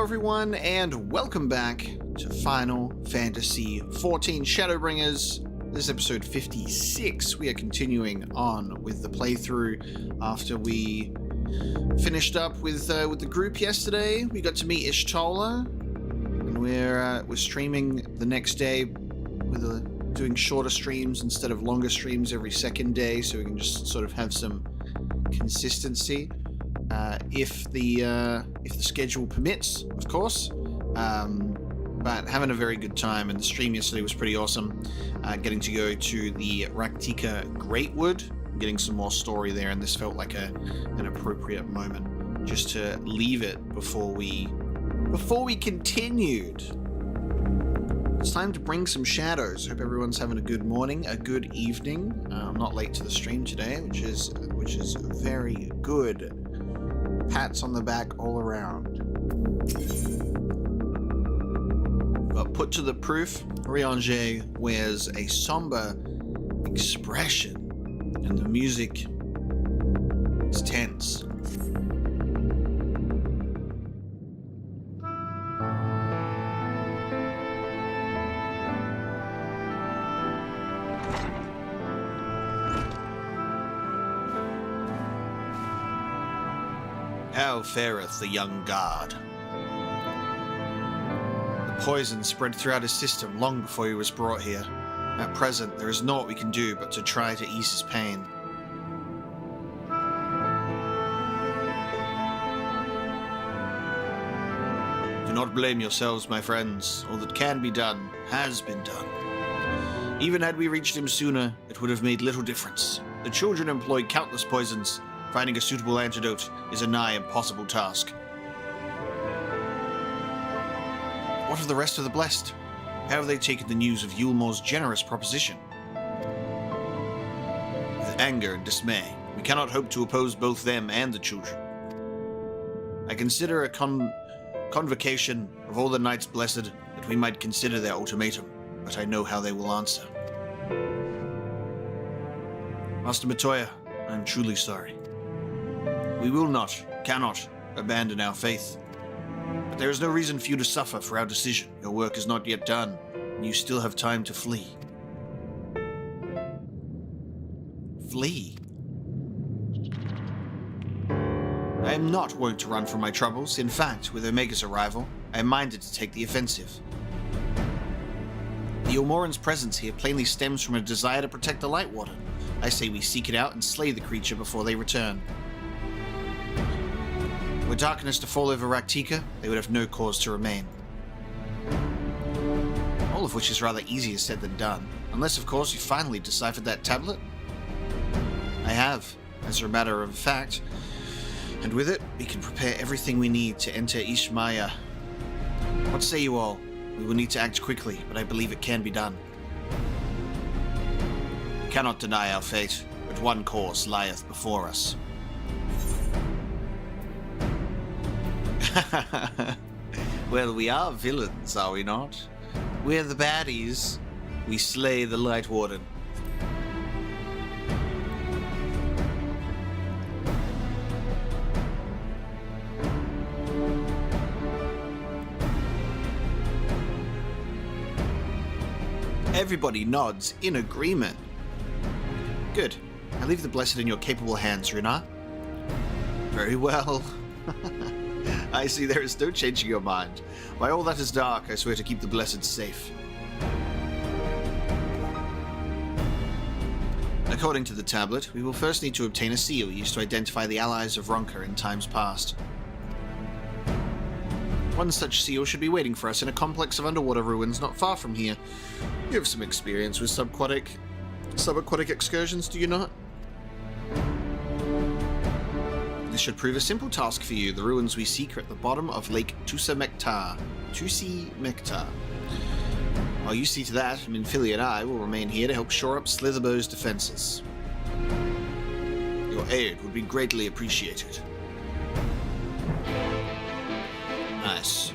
everyone, and welcome back to Final Fantasy XIV Shadowbringers. This is episode 56. We are continuing on with the playthrough after we finished up with the group yesterday. We got to meet Ishtola, and we're streaming the next day with doing shorter streams instead of longer streams every second day, so we can just sort of have some consistency. If the schedule permits, of course. But having a very good time, and the stream yesterday was pretty awesome. Getting to go to the Raktika Greatwood, getting some more story there, and this felt like an appropriate moment just to leave it before we continued. It's time to bring some shadows. Hope everyone's having a good morning, a good evening. I'm not late to the stream today, which is very good. Pats on the back all around. But put to the proof, Ranji wears a somber expression, and the music is tense. How fareth the young guard? The poison spread throughout his system long before he was brought here. At present, there is naught we can do but to try to ease his pain. Do not blame yourselves, my friends. All that can be done has been done. Even had we reached him sooner, it would have made little difference. The children employ countless poisons. Finding a suitable antidote is a nigh impossible task. What of the rest of the blessed? How have they taken the news of Yulmore's generous proposition? With anger and dismay, we cannot hope to oppose both them and the children. I consider a convocation of all the knights blessed that we might consider their ultimatum, but I know how they will answer. Master Matoya, I am truly sorry. We will not, cannot, abandon our faith. But there is no reason for you to suffer for our decision. Your work is not yet done, and you still have time to flee. Flee? I am not wont to run from my troubles. In fact, with Omega's arrival, I am minded to take the offensive. The Yomoran's presence here plainly stems from a desire to protect the Light Warden. I say we seek it out and slay the creature before they return. Were darkness to fall over Raktika, they would have no cause to remain. All of which is rather easier said than done, unless of course you finally deciphered that tablet. I have, as a matter of fact, and with it, we can prepare everything we need to enter Ishmaya. What say you all? We will need to act quickly, but I believe it can be done. We cannot deny our fate, but one course lieth before us. Well, we are villains, are we not? We're the baddies. We slay the Light Warden. Everybody nods in agreement. Good. I leave the blessed in your capable hands, Runa. Very well. I see there is no changing your mind. By all that is dark, I swear to keep the blessed safe. According to the tablet, we will first need to obtain a seal used to identify the allies of Ronkan in times past. One such seal should be waiting for us in a complex of underwater ruins not far from here. You have some experience with subaquatic excursions, do you not? This should prove a simple task for you. The ruins we seek are at the bottom of Lake Tusi-Mektar. While you see to that, Minfili and I will remain here to help shore up Slitherbo's defenses. Your aid would be greatly appreciated. Nice.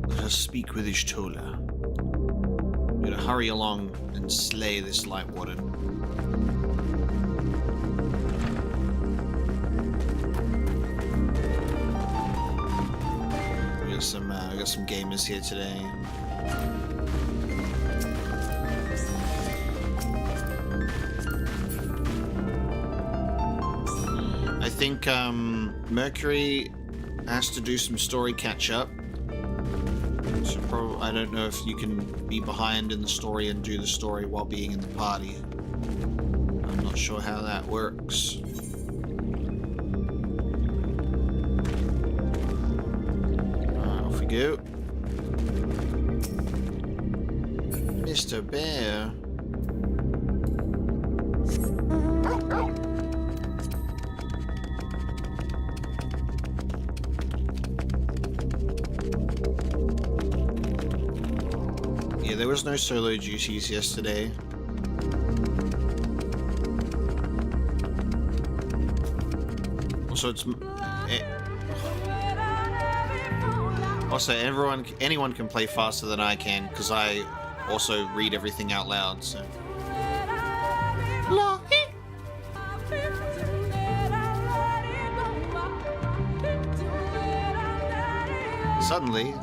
Let us speak with Ishtola. We're to hurry along and slay this Light Warden. We got some gamers here today. I think Mercury has to do some story catch up. So I don't know if you can be behind in the story and do the story while being in the party. I'm not sure how that works. Off we go. Mr. Bear. Yeah, there was no solo duties yesterday. Also, also anyone can play faster than I can, because I also read everything out loud, so. Suddenly,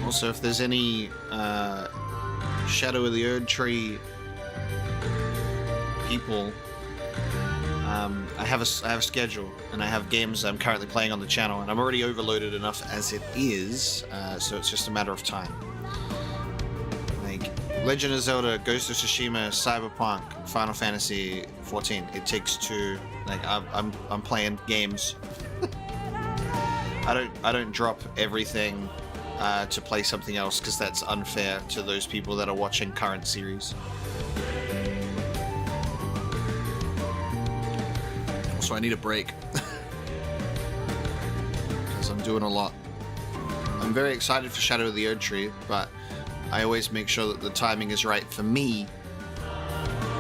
also, if there's any Shadow of the Erd Tree people, I have a schedule, and I have games I'm currently playing on the channel, and I'm already overloaded enough as it is, so it's just a matter of time. Like Legend of Zelda, Ghost of Tsushima, Cyberpunk, Final Fantasy 14. It takes two. Like I'm playing games. I don't drop everything to play something else, because that's unfair to those people that are watching current series. Also, I need a break because I'm doing a lot. I'm very excited for Shadow of the Erd Tree, but I always make sure that the timing is right for me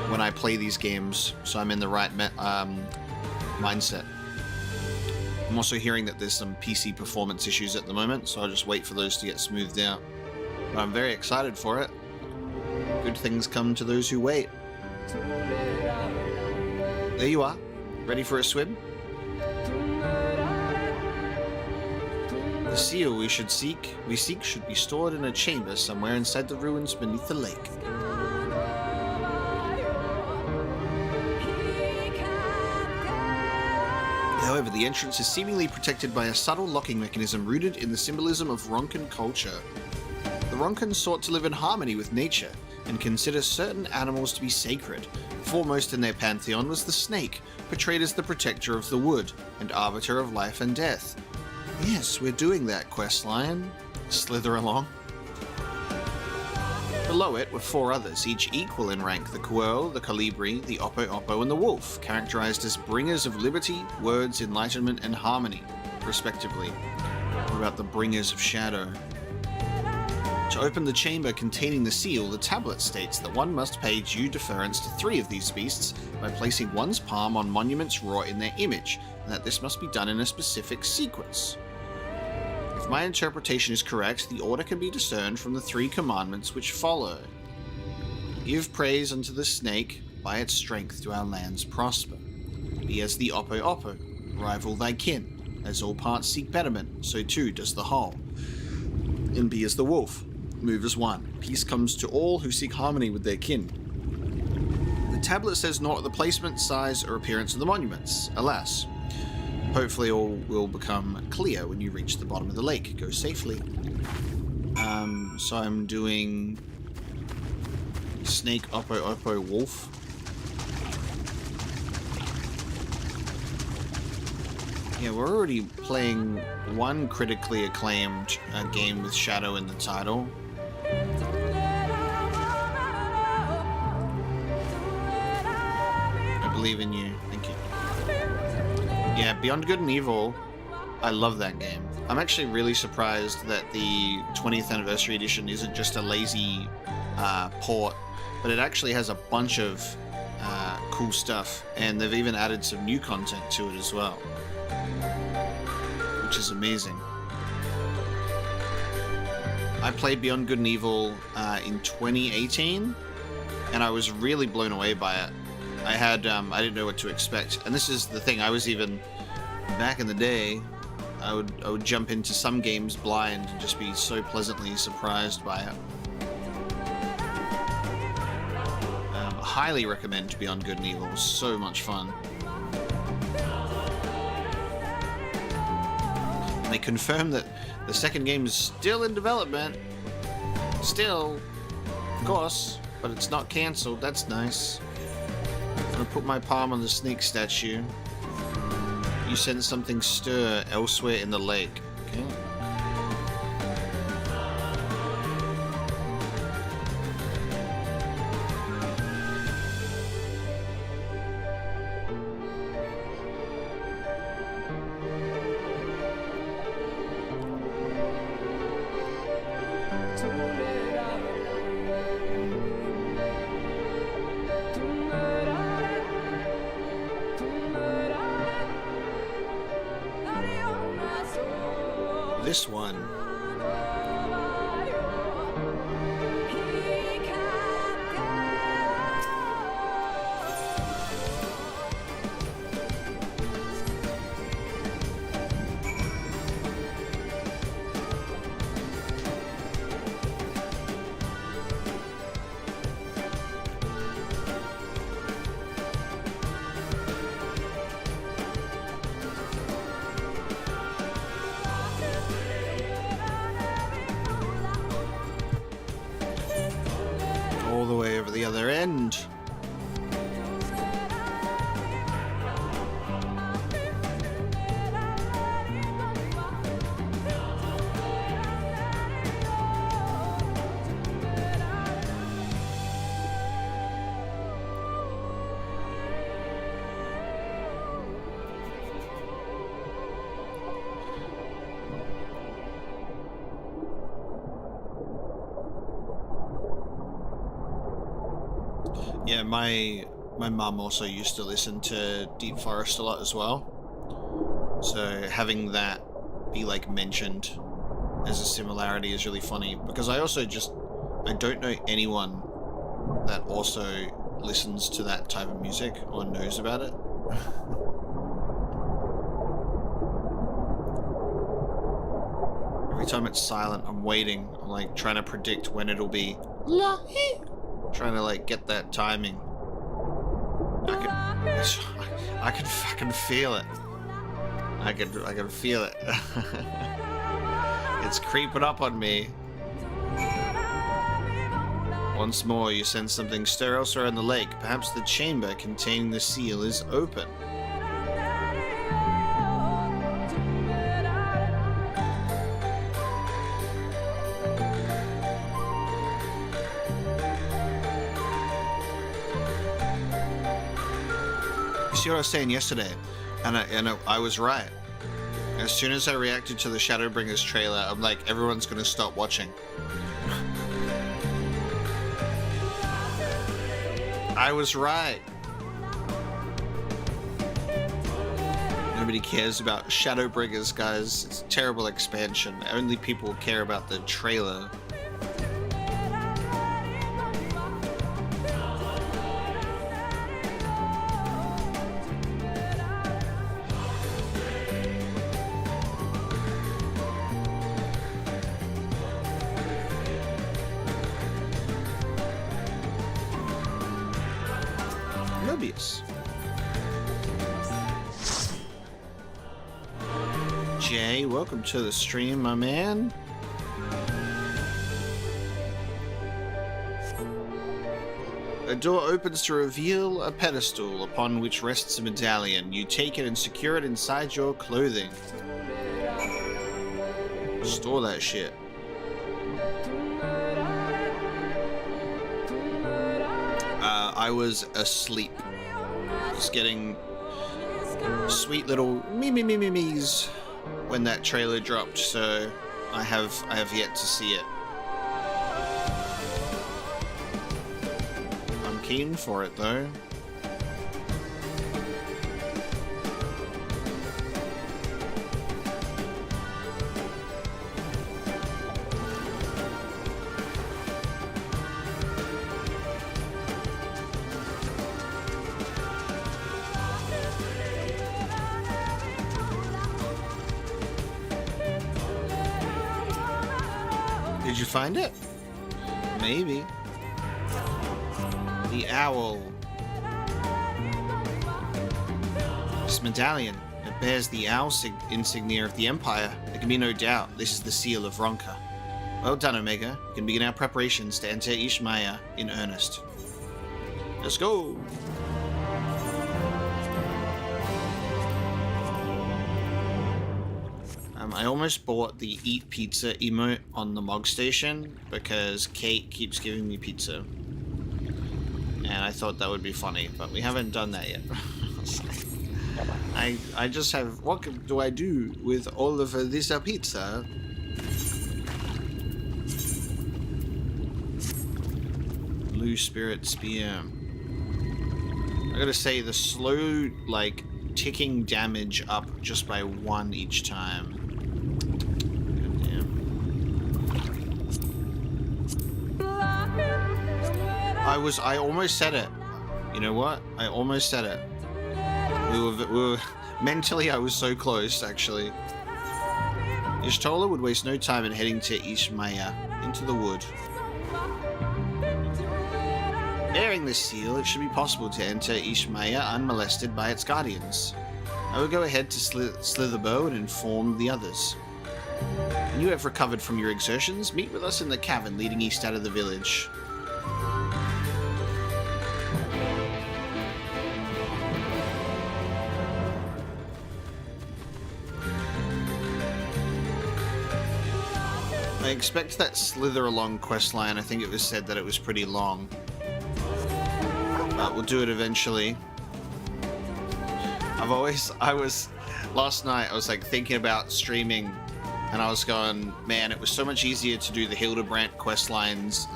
when I play these games, so I'm in the right mindset. I'm also hearing that there's some PC performance issues at the moment, so I'll just wait for those to get smoothed out. But I'm very excited for it. Good things come to those who wait. There you are. Ready for a swim? The seal we seek should be stored in a chamber somewhere inside the ruins beneath the lake. However, the entrance is seemingly protected by a subtle locking mechanism rooted in the symbolism of Ronkan culture. The Ronkan sought to live in harmony with nature and consider certain animals to be sacred. Foremost in their pantheon was the snake, portrayed as the protector of the wood and arbiter of life and death. Yes, we're doing that, questline. Slither along. Below it were four others, each equal in rank: the Quirl, the Colibri, the Oppo-Oppo, and the Wolf, characterized as bringers of liberty, words, enlightenment, and harmony, respectively. What about the bringers of shadow? To open the chamber containing the seal, the tablet states that one must pay due deference to three of these beasts by placing one's palm on monuments wrought in their image, and that this must be done in a specific sequence. If my interpretation is correct, the order can be discerned from the three commandments which follow. Give praise unto the snake, by its strength do our lands prosper. Be as the Oppo-Oppo, rival thy kin. As all parts seek betterment, so too does the whole. And be as the wolf, move as one. Peace comes to all who seek harmony with their kin. The tablet says not the placement, size, or appearance of the monuments, alas. Hopefully all will become clear when you reach the bottom of the lake. Go safely. So I'm doing snake, Oppo-Oppo, wolf. Yeah, we're already playing one critically acclaimed game with Shadow in the title. I believe in you. Thank you. Yeah, Beyond Good and Evil, I love that game. I'm actually really surprised that the 20th Anniversary Edition isn't just a lazy port, but it actually has a bunch of cool stuff, and they've even added some new content to it as well, which is amazing. I played Beyond Good and Evil in 2018, and I was really blown away by it. I didn't know what to expect, and this is the thing. I was even back in the day, I would jump into some games blind and just be so pleasantly surprised by it. Highly recommend Beyond Good and Evil. So much fun. And they confirm that the second game is still in development. Still, of course, but it's not cancelled. That's nice. I'm gonna put my palm on the snake statue. You sense something stir elsewhere in the lake. Okay. This one. All the way over the other end. Yeah, my mum also used to listen to Deep Forest a lot as well. So having that be like mentioned as a similarity is really funny, because I don't know anyone that also listens to that type of music or knows about it. Every time it's silent, I'm waiting. I'm like trying to predict when it'll be trying to like get that timing. I can fucking feel it. I can feel it. It's creeping up on me. Once more, you sense something stir elsewhere in the lake. Perhaps the chamber containing the seal is open. See what I was saying yesterday, and I was right. As soon as I reacted to the Shadowbringers trailer, I'm like, everyone's gonna stop watching. I was right. Nobody cares about Shadowbringers, guys. It's a terrible expansion. Only people care about the trailer. Jay, welcome to the stream, my man. A door opens to reveal a pedestal upon which rests a medallion. You take it and secure it inside your clothing. Store that shit. I was asleep. Just getting sweet little me's when that trailer dropped, so I have yet to see it. I'm keen for it though. you find it? Maybe. The owl. This medallion. It bears the owl insignia of the Empire. There can be no doubt this is the seal of Ronkan. Well done, Omega. We can begin our preparations to enter Ishmaya in earnest. Let's go! I almost bought the Eat Pizza emote on the Mog Station because Kate keeps giving me pizza. And I thought that would be funny, but we haven't done that yet. I just have... What do I do with all of this pizza? Blue Spirit Spear. I gotta say, the slow, like, ticking damage up just by 1 each time. I almost said it. You know what? I almost said it. We were mentally, I was so close, actually. Ishtola would waste no time in heading to Ishmaya, into the wood. Bearing this seal, it should be possible to enter Ishmaya unmolested by its guardians. I will go ahead to Slitherbow and inform the others. When you have recovered from your exertions, meet with us in the cavern leading east out of the village. I expect that Slither Along questline, I think it was said that it was pretty long. But we'll do it eventually. Last night I was like thinking about streaming and I was going, man, it was so much easier to do the Hildebrandt questlines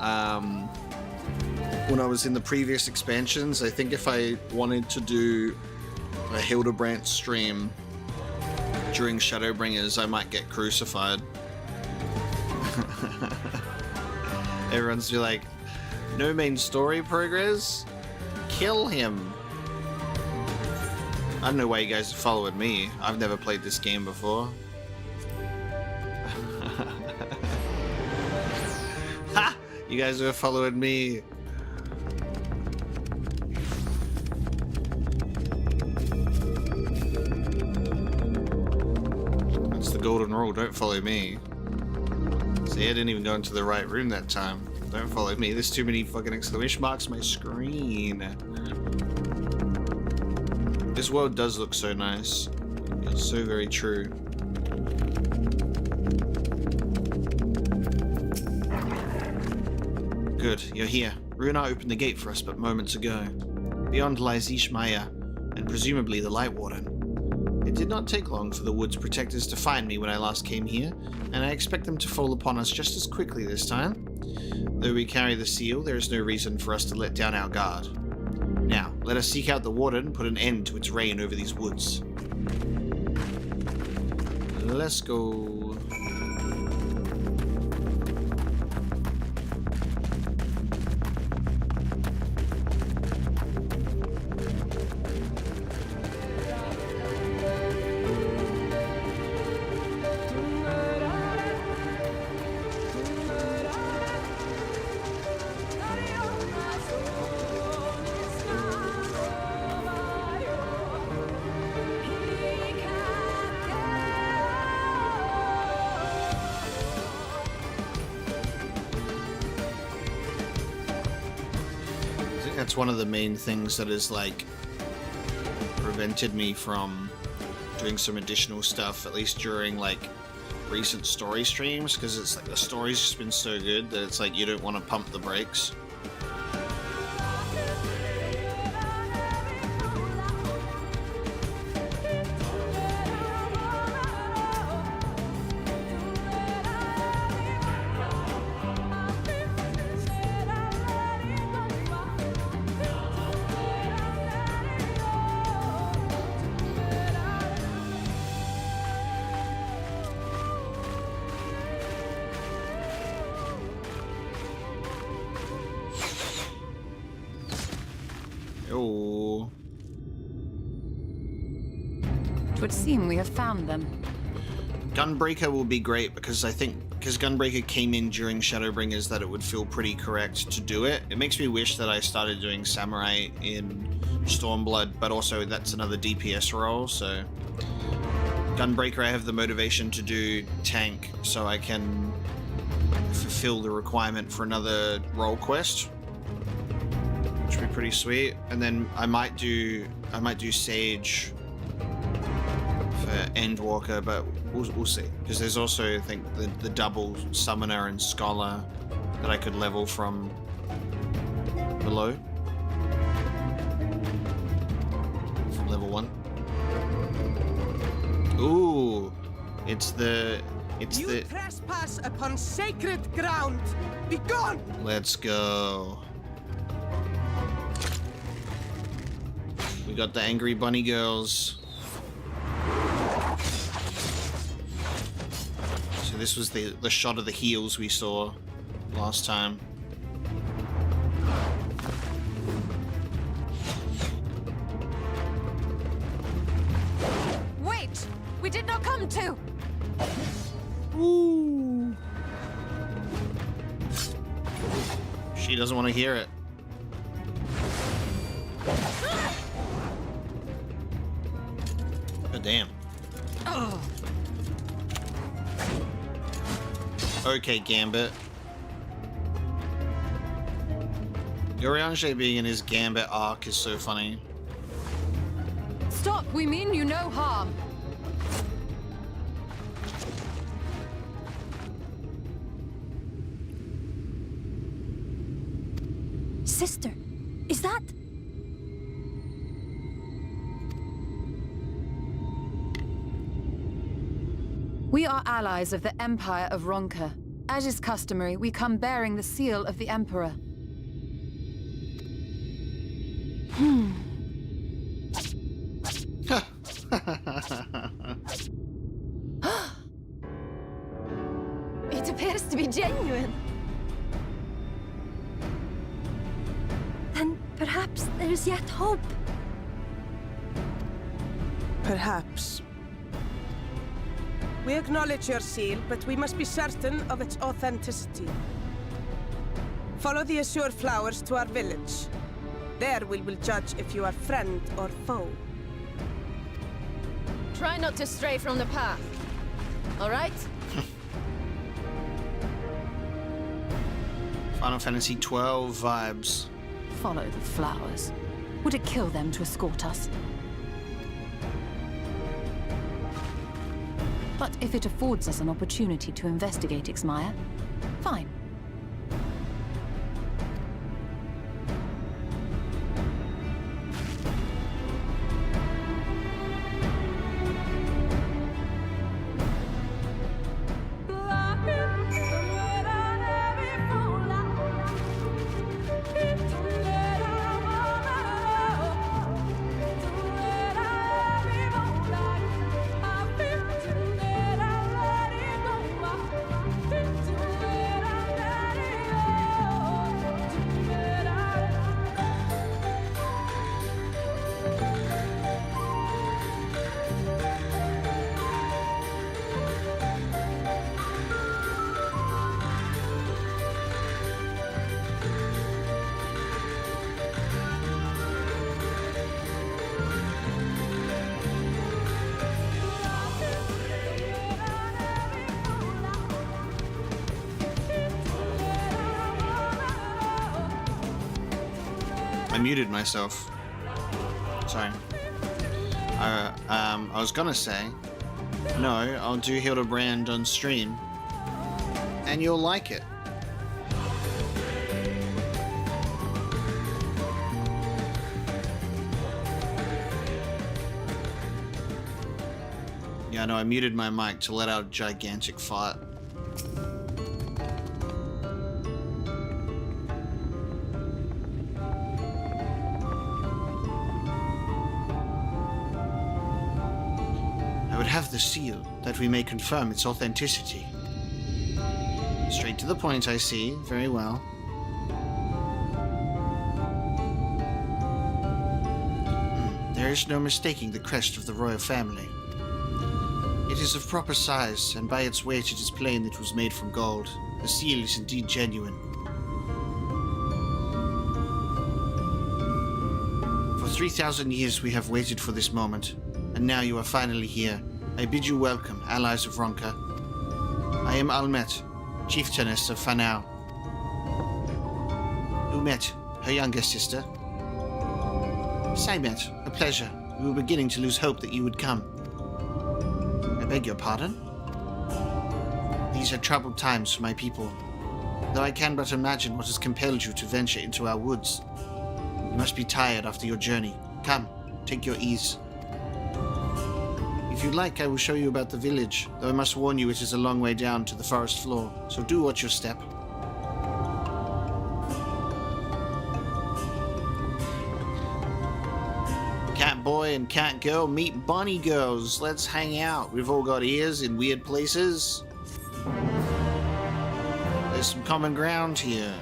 when I was in the previous expansions. I think if I wanted to do a Hildebrandt stream during Shadowbringers, I might get crucified. Everyone's be like, no main story progress? Kill him. I don't know why you guys are following me. I've never played this game before. Ha! You guys are following me. That's the golden rule, don't follow me. See, I didn't even go into the right room that time. Don't follow me. There's too many fucking exclamation marks on my screen. This world does look so nice. It's so very true. Good, you're here. Runa opened the gate for us but moments ago. Beyond lies Ishmaya, and presumably the Light Warden. It did not take long for the Wood's protectors to find me when I last came here, and I expect them to fall upon us just as quickly this time. Though we carry the seal, there is no reason for us to let down our guard. Now, let us seek out the Warden and put an end to its reign over these woods. Let's go. That's one of the main things that has like prevented me from doing some additional stuff, at least during like recent story streams, because it's like the story's just been so good that it's like you don't want to pump the brakes. Oh. It would seem we have found them. Gunbreaker will be great because I think because Gunbreaker came in during Shadowbringers, that it would feel pretty correct to do it. It makes me wish that I started doing Samurai in Stormblood, but also that's another DPS role, so... Gunbreaker, I have the motivation to do tank, so I can fulfill the requirement for another role quest, which would be pretty sweet. And then I might do Sage for Endwalker, but we'll see, because there's also, I think, the double Summoner and Scholar that I could level from below, from level 1. Ooh, it's the trespass upon sacred ground. Be gone. Let's go. We got the angry bunny girls. So this was the shot of the heels we saw last time. Wait! We did not come to! Ooh. She doesn't want to hear it. God damn. Oh. Okay, Gambit. Urianger being in his Gambit arc is so funny. Stop! We mean you no harm. Sister, is that... We are allies of the Empire of Ronkan. As is customary, we come bearing the seal of the Emperor. It appears to be genuine. Then perhaps there's yet hope. Perhaps. We acknowledge your seal, but we must be certain of its authenticity. Follow the azure flowers to our village. There we will judge if you are friend or foe. Try not to stray from the path. All right? Final Fantasy XII vibes. Follow the flowers. Would it kill them to escort us? But if it affords us an opportunity to investigate Ux'ner, fine. I muted myself. Sorry. I was gonna say, no, I'll do Hildebrand on stream, and you'll like it. Yeah, no, I muted my mic to let out a gigantic fart. Have the seal, that we may confirm its authenticity. Straight to the point, I see. Very well. There is no mistaking the crest of the royal family. It is of proper size, and by its weight it is plain it was made from gold. The seal is indeed genuine. For 3,000 years we have waited for this moment, and now you are finally here. I bid you welcome, allies of Ronka. I am Almet, chieftainess of Fanau. Umet, her younger sister. Saimet, a pleasure. We were beginning to lose hope that you would come. I beg your pardon? These are troubled times for my people, though I can but imagine what has compelled you to venture into our woods. You must be tired after your journey. Come, take your ease. If you'd like, I will show you about the village, though I must warn you it is a long way down to the forest floor, so do watch your step. Cat boy and cat girl meet bunny girls. Let's hang out. We've all got ears in weird places. There's some common ground here.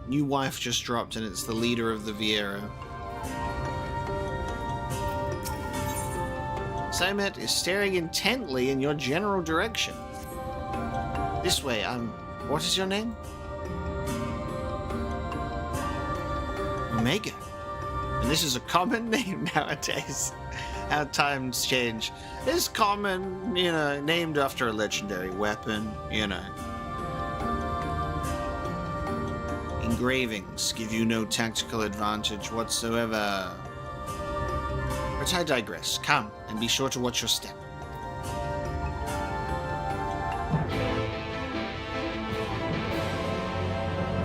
New wife just dropped, and it's the leader of the Vieira. Saimet is staring intently in your general direction. This way, what is your name? Omega. And this is a common name nowadays. How times change. It's common, named after a legendary weapon, Engravings give you no tactical advantage whatsoever. But I digress. Come, and be sure to watch your step.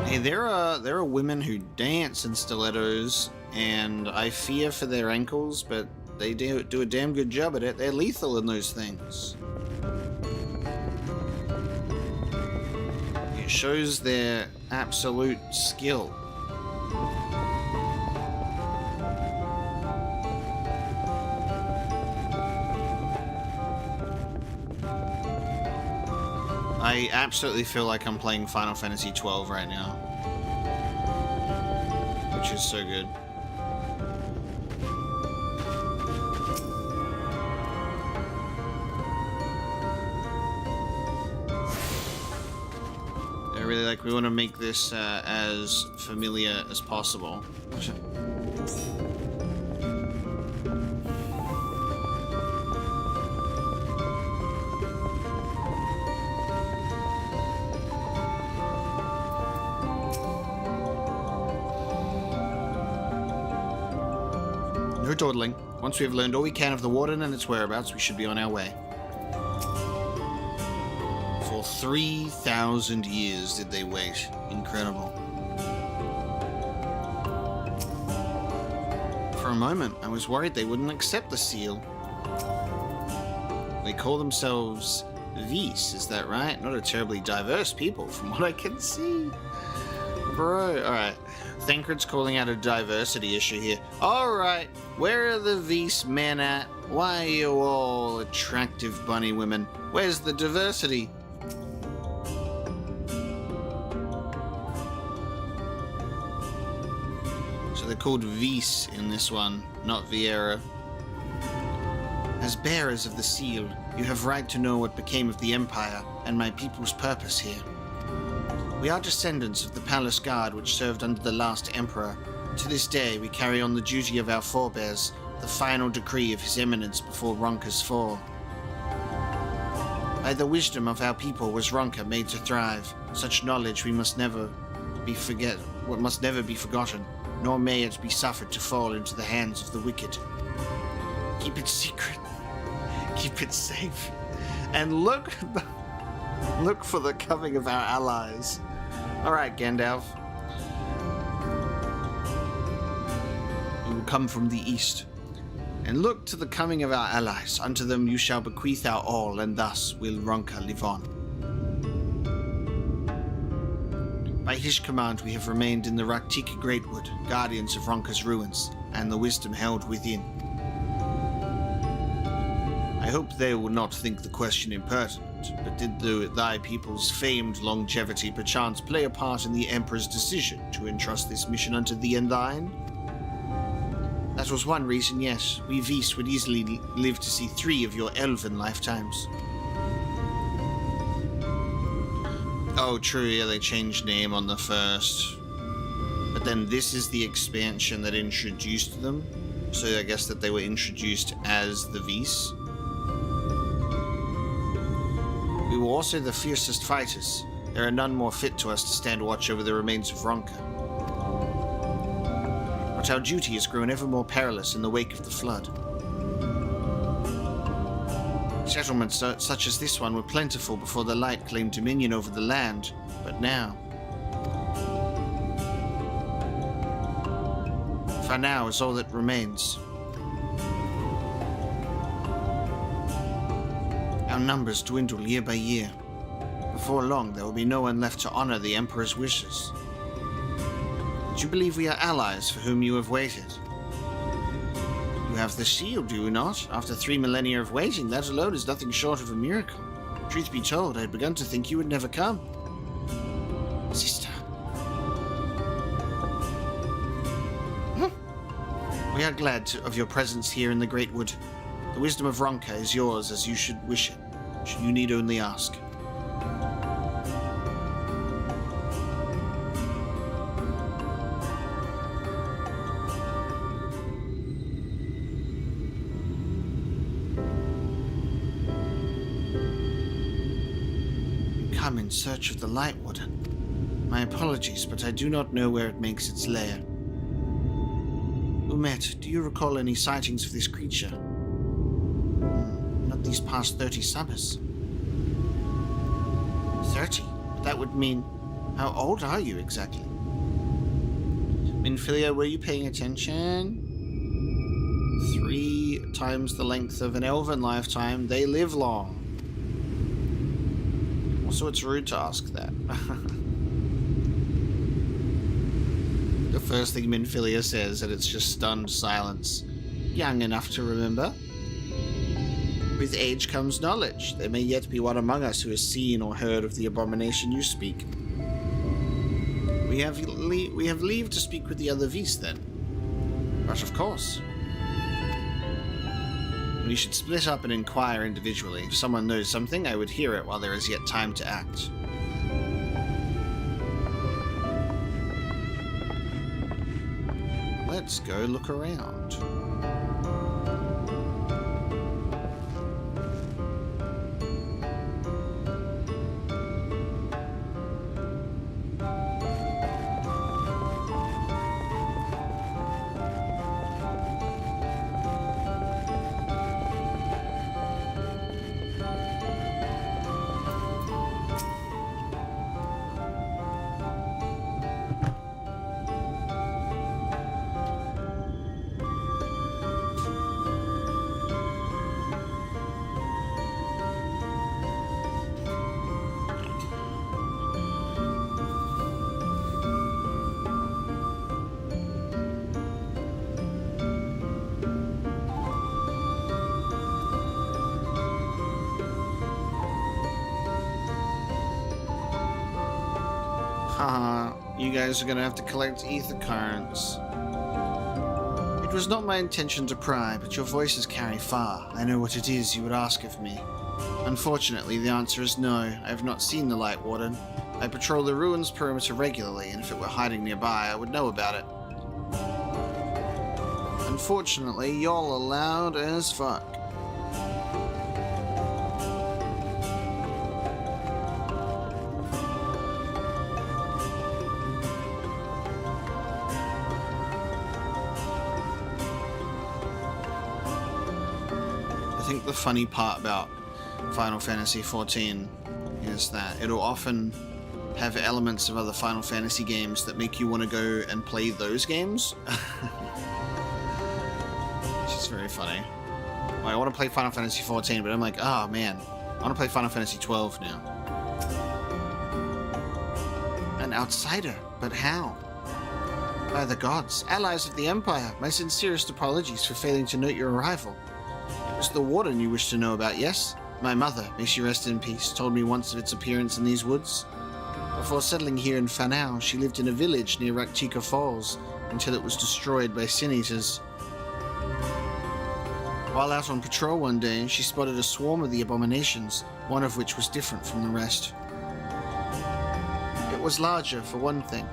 Hey, there are women who dance in stilettos, and I fear for their ankles, but they do a damn good job at it. They're lethal in those things. It shows their absolute skill. I absolutely feel like I'm playing Final Fantasy XII right now, which is so good. I really we want to make this as familiar as possible. No dawdling. Once we have learned all we can of the warden and its whereabouts, we should be on our way. For 3,000 years did they wait. Incredible. For a moment, I was worried they wouldn't accept the seal. They call themselves Viis, is that right? Not a terribly diverse people, from what I can see. Bro, alright. Thancred's calling out a diversity issue here. Alright, where are the Viis men at? Why are you all attractive bunny women? Where's the diversity? So they're called Viis in this one, not Vieira. As bearers of the seal, you have right to know what became of the Empire and my people's purpose here. We are descendants of the palace guard which served under the last emperor. To this day, we carry on the duty of our forebears, the final decree of His Eminence before Ronka's fall. By the wisdom of our people was Ronka made to thrive. Such knowledge must never be forgotten, nor may it be suffered to fall into the hands of the wicked. Keep it secret. Keep it safe. And look for the coming of our allies. Alright, Gandalf. We will come from the east. And look to the coming of our allies. Unto them you shall bequeath our all, and thus will Ronka live on. By his command we have remained in the Raktika Greatwood, guardians of Ronka's ruins, and the wisdom held within. I hope they will not think the question impertinent, but did thy people's famed longevity perchance play a part in the Emperor's decision to entrust this mission unto thee and thine? That was one reason, yes. We Viis would easily live to see 3 of your elven lifetimes. Oh, true, yeah, they changed name on the first. But then this is the expansion that introduced them. So I guess that they were introduced as the Viis. We were also the fiercest fighters. There are none more fit to us to stand watch over the remains of Ronkan. But our duty has grown ever more perilous in the wake of the flood. Settlements such as this one were plentiful before the light claimed dominion over the land, but now... For now is all that remains. Our numbers dwindle year by year. Before long, there will be no one left to honor the Emperor's wishes. Do you believe we are allies for whom you have waited? You have the shield, do you not? After 3 millennia of waiting, that alone is nothing short of a miracle. Truth be told, I had begun to think you would never come. Sister. We are glad of your presence here in the Great Wood. The wisdom of Ronkan is yours as you should wish it. You need only ask. Come in search of the Light Warden. My apologies, but I do not know where it makes its lair. Umet, do you recall any sightings of this creature? Not these past 30 summers. 30? That would mean... How old are you exactly? Minfilia, were you paying attention? 3 times the length of an elven lifetime. They live long. Also, it's rude to ask that. The first thing Minfilia says, and it's just stunned silence. Young enough to remember. With age comes knowledge. There may yet be one among us who has seen or heard of the abomination you speak. We have leave to speak with the other Viis, then. But of course. We should split up and inquire individually. If someone knows something, I would hear it while there is yet time to act. Let's go look around. You guys are gonna have to collect ether currents. It was not my intention to pry, but your voices carry far. I know what it is you would ask of me. Unfortunately, the answer is no. I have not seen the Light Warden. I patrol the ruins perimeter regularly, and if it were hiding nearby, I would know about it. Unfortunately, y'all are loud as fuck. I think the funny part about Final Fantasy XIV is that it'll often have elements of other Final Fantasy games that make you want to go and play those games. Which is very funny. Well, I want to play Final Fantasy XIV, but I'm like, oh man, I want to play Final Fantasy XII now. An outsider, but how? By the gods, allies of the Empire, my sincerest apologies for failing to note your arrival. It was the Warden you wished to know about, yes? My mother, may she rest in peace, told me once of its appearance in these woods. Before settling here in Fanau, she lived in a village near Raktika Falls until it was destroyed by sin-eaters. While out on patrol one day, she spotted a swarm of the abominations, one of which was different from the rest. It was larger, for one thing,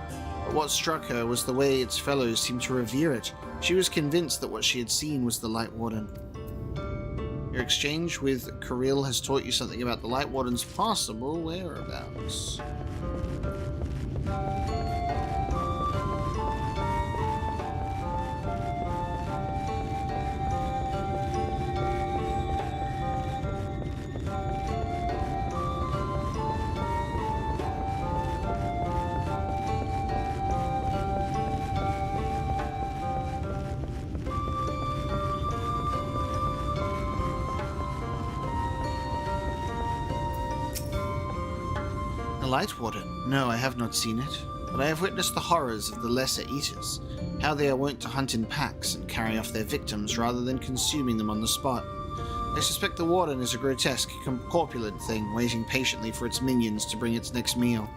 but what struck her was the way its fellows seemed to revere it. She was convinced that what she had seen was the Light Warden. Your exchange with Kirill has taught you something about the Light Warden's possible whereabouts. Light Warden? No, I have not seen it, but I have witnessed the horrors of the Lesser Eaters, how they are wont to hunt in packs and carry off their victims rather than consuming them on the spot. I suspect the Warden is a grotesque, corpulent thing waiting patiently for its minions to bring its next meal.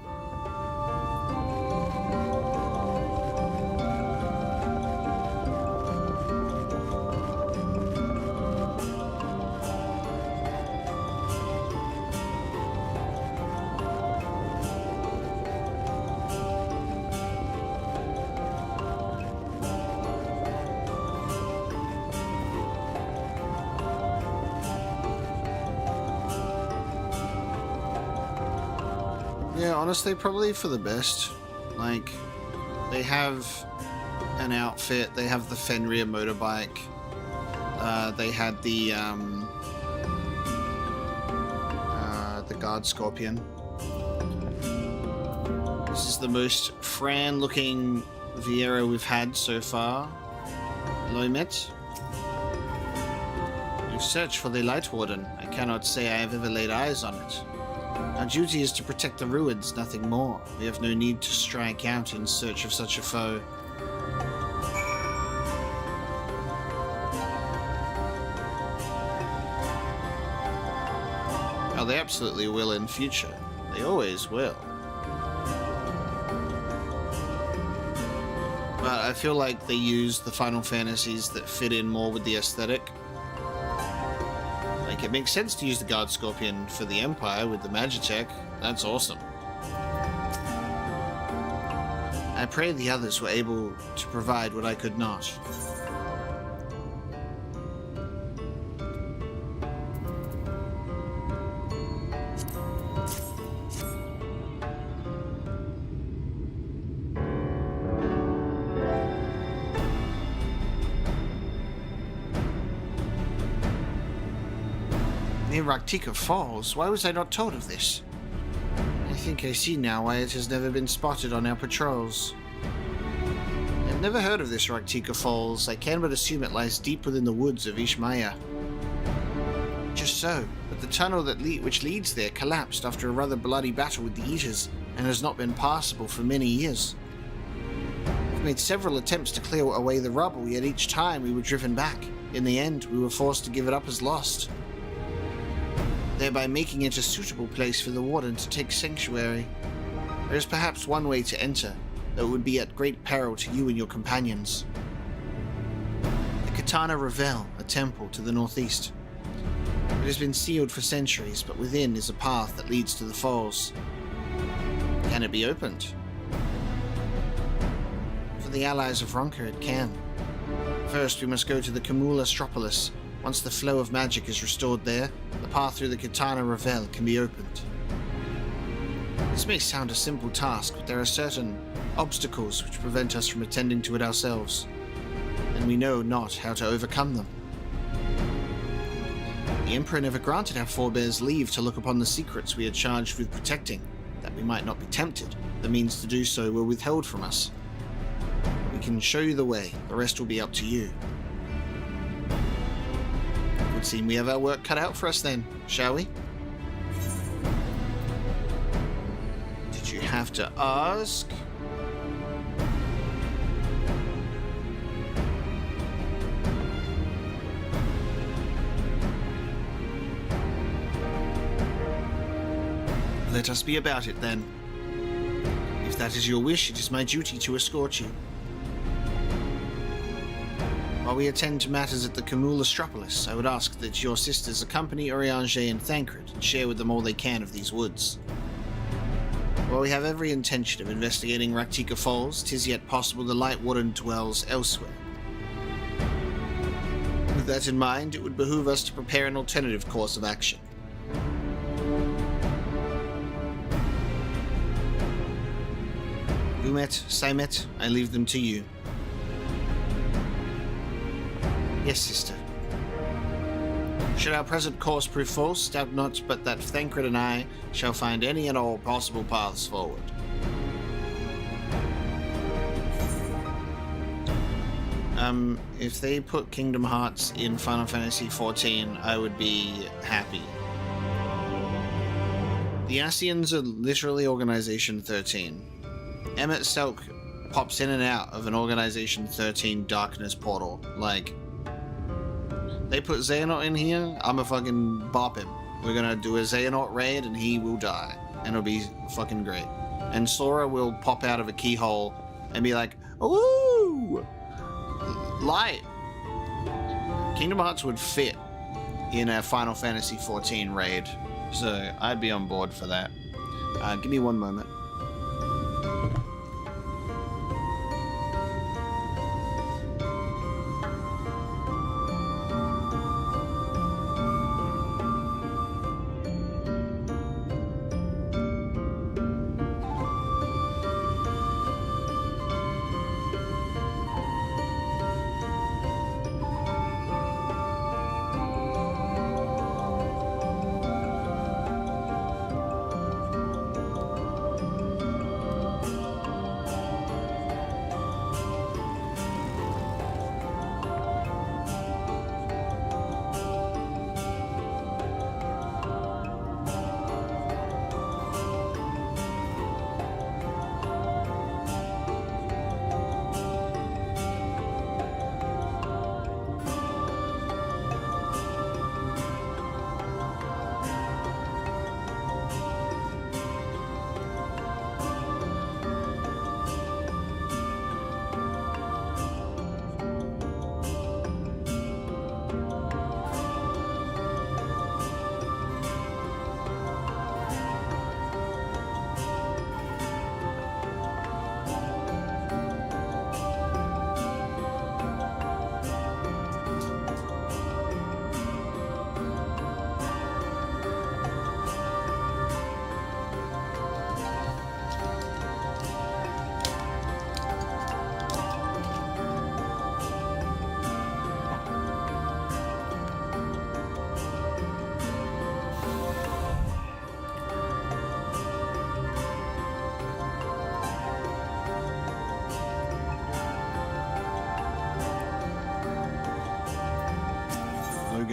Yeah, honestly, probably for the best. Like, they have an outfit, they have the Fenrir motorbike, they had the Guard Scorpion. This is the most Fran-looking Viera we've had so far. Hello, Met. You search for the Light Warden. I cannot say I have ever laid eyes on it. Our duty is to protect the ruins, nothing more. We have no need to strike out in search of such a foe. Oh, they absolutely will in future. They always will. But I feel like they use the Final Fantasies that fit in more with the aesthetic. Like, it makes sense to use the Guard Scorpion for the Empire with the Magitech. That's awesome. I pray the others were able to provide what I could not. Near Raktika Falls? Why was I not told of this? I think I see now why it has never been spotted on our patrols. I've never heard of this Raktika Falls. I can but assume it lies deep within the woods of Ishmaya. Just so, but the tunnel which leads there collapsed after a rather bloody battle with the Eaters, and has not been passable for many years. We've made several attempts to clear away the rubble, yet each time we were driven back. In the end, we were forced to give it up as lost, thereby making it a suitable place for the Warden to take sanctuary. There is perhaps one way to enter, though it would be at great peril to you and your companions. The Qitana Ravel, a temple to the northeast. It has been sealed for centuries, but within is a path that leads to the falls. Can it be opened? For the allies of Ronkan, it can. First, we must go to the Kamula Stropolis. Once the flow of magic is restored there, the path through the Qitana Ravel can be opened. This may sound a simple task, but there are certain obstacles which prevent us from attending to it ourselves, and we know not how to overcome them. The Emperor never granted our forebears leave to look upon the secrets we are charged with protecting, that we might not be tempted. The means to do so were withheld from us. We can show you the way, the rest will be up to you. Would seem we have our work cut out for us then, shall we? Did you have to ask? Let us be about it then. If that is your wish, it is my duty to escort you. While we attend to matters at the Astropolis, I would ask that your sisters accompany Urianger and Thancred and share with them all they can of these woods. While we have every intention of investigating Raktika Falls, 'tis yet possible the Light Warden dwells elsewhere. With that in mind, it would behoove us to prepare an alternative course of action. Umet, Saimet, I leave them to you. Yes, sister. Should our present course prove false, doubt not but that Thancred and I shall find any and all possible paths forward. If they put Kingdom Hearts in Final Fantasy XIV, I would be happy. The Ascians are literally Organization 13. Emet-Selch pops in and out of an Organization 13 darkness portal. Like, they put Xehanort in here, I'ma fucking bop him. We're gonna do a Xehanort raid and he will die. And it'll be fucking great. And Sora will pop out of a keyhole and be like, ooh! Light! Kingdom Hearts would fit in a Final Fantasy XIV raid. So I'd be on board for that. Give me one moment.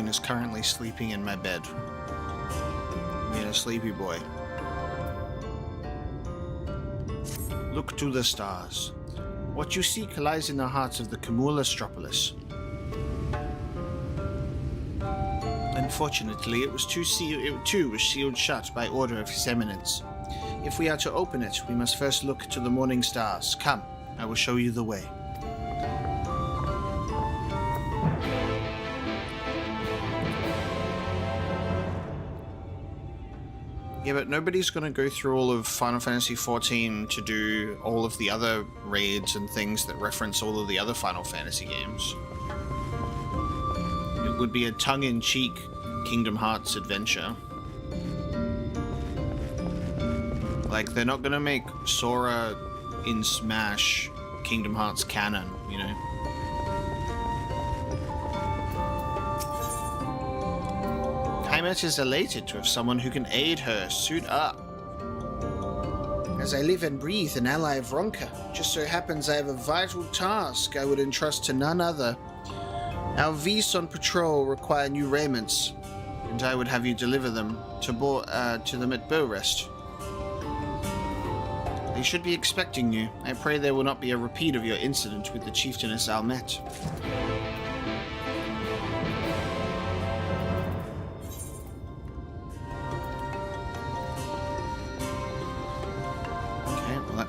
Is currently sleeping in my bed. Being a sleepy boy. Look to the stars. What you seek lies in the hearts of the Astropolis. Unfortunately, it too was sealed shut by order of His Eminence. If we are to open it, we must first look to the morning stars. Come, I will show you the way. Yeah, but nobody's going to go through all of Final Fantasy XIV to do all of the other raids and things that reference all of the other Final Fantasy games. It would be a tongue-in-cheek Kingdom Hearts adventure. Like, they're not going to make Sora in Smash Kingdom Hearts canon, you know? Emet is elated to have someone who can aid her. Suit up. As I live and breathe an ally of Ronkan, just so happens I have a vital task I would entrust to none other. Our Viis on patrol require new raiments, and I would have you deliver them to them at bow rest. They should be expecting you. I pray there will not be a repeat of your incident with the chieftainess Almet.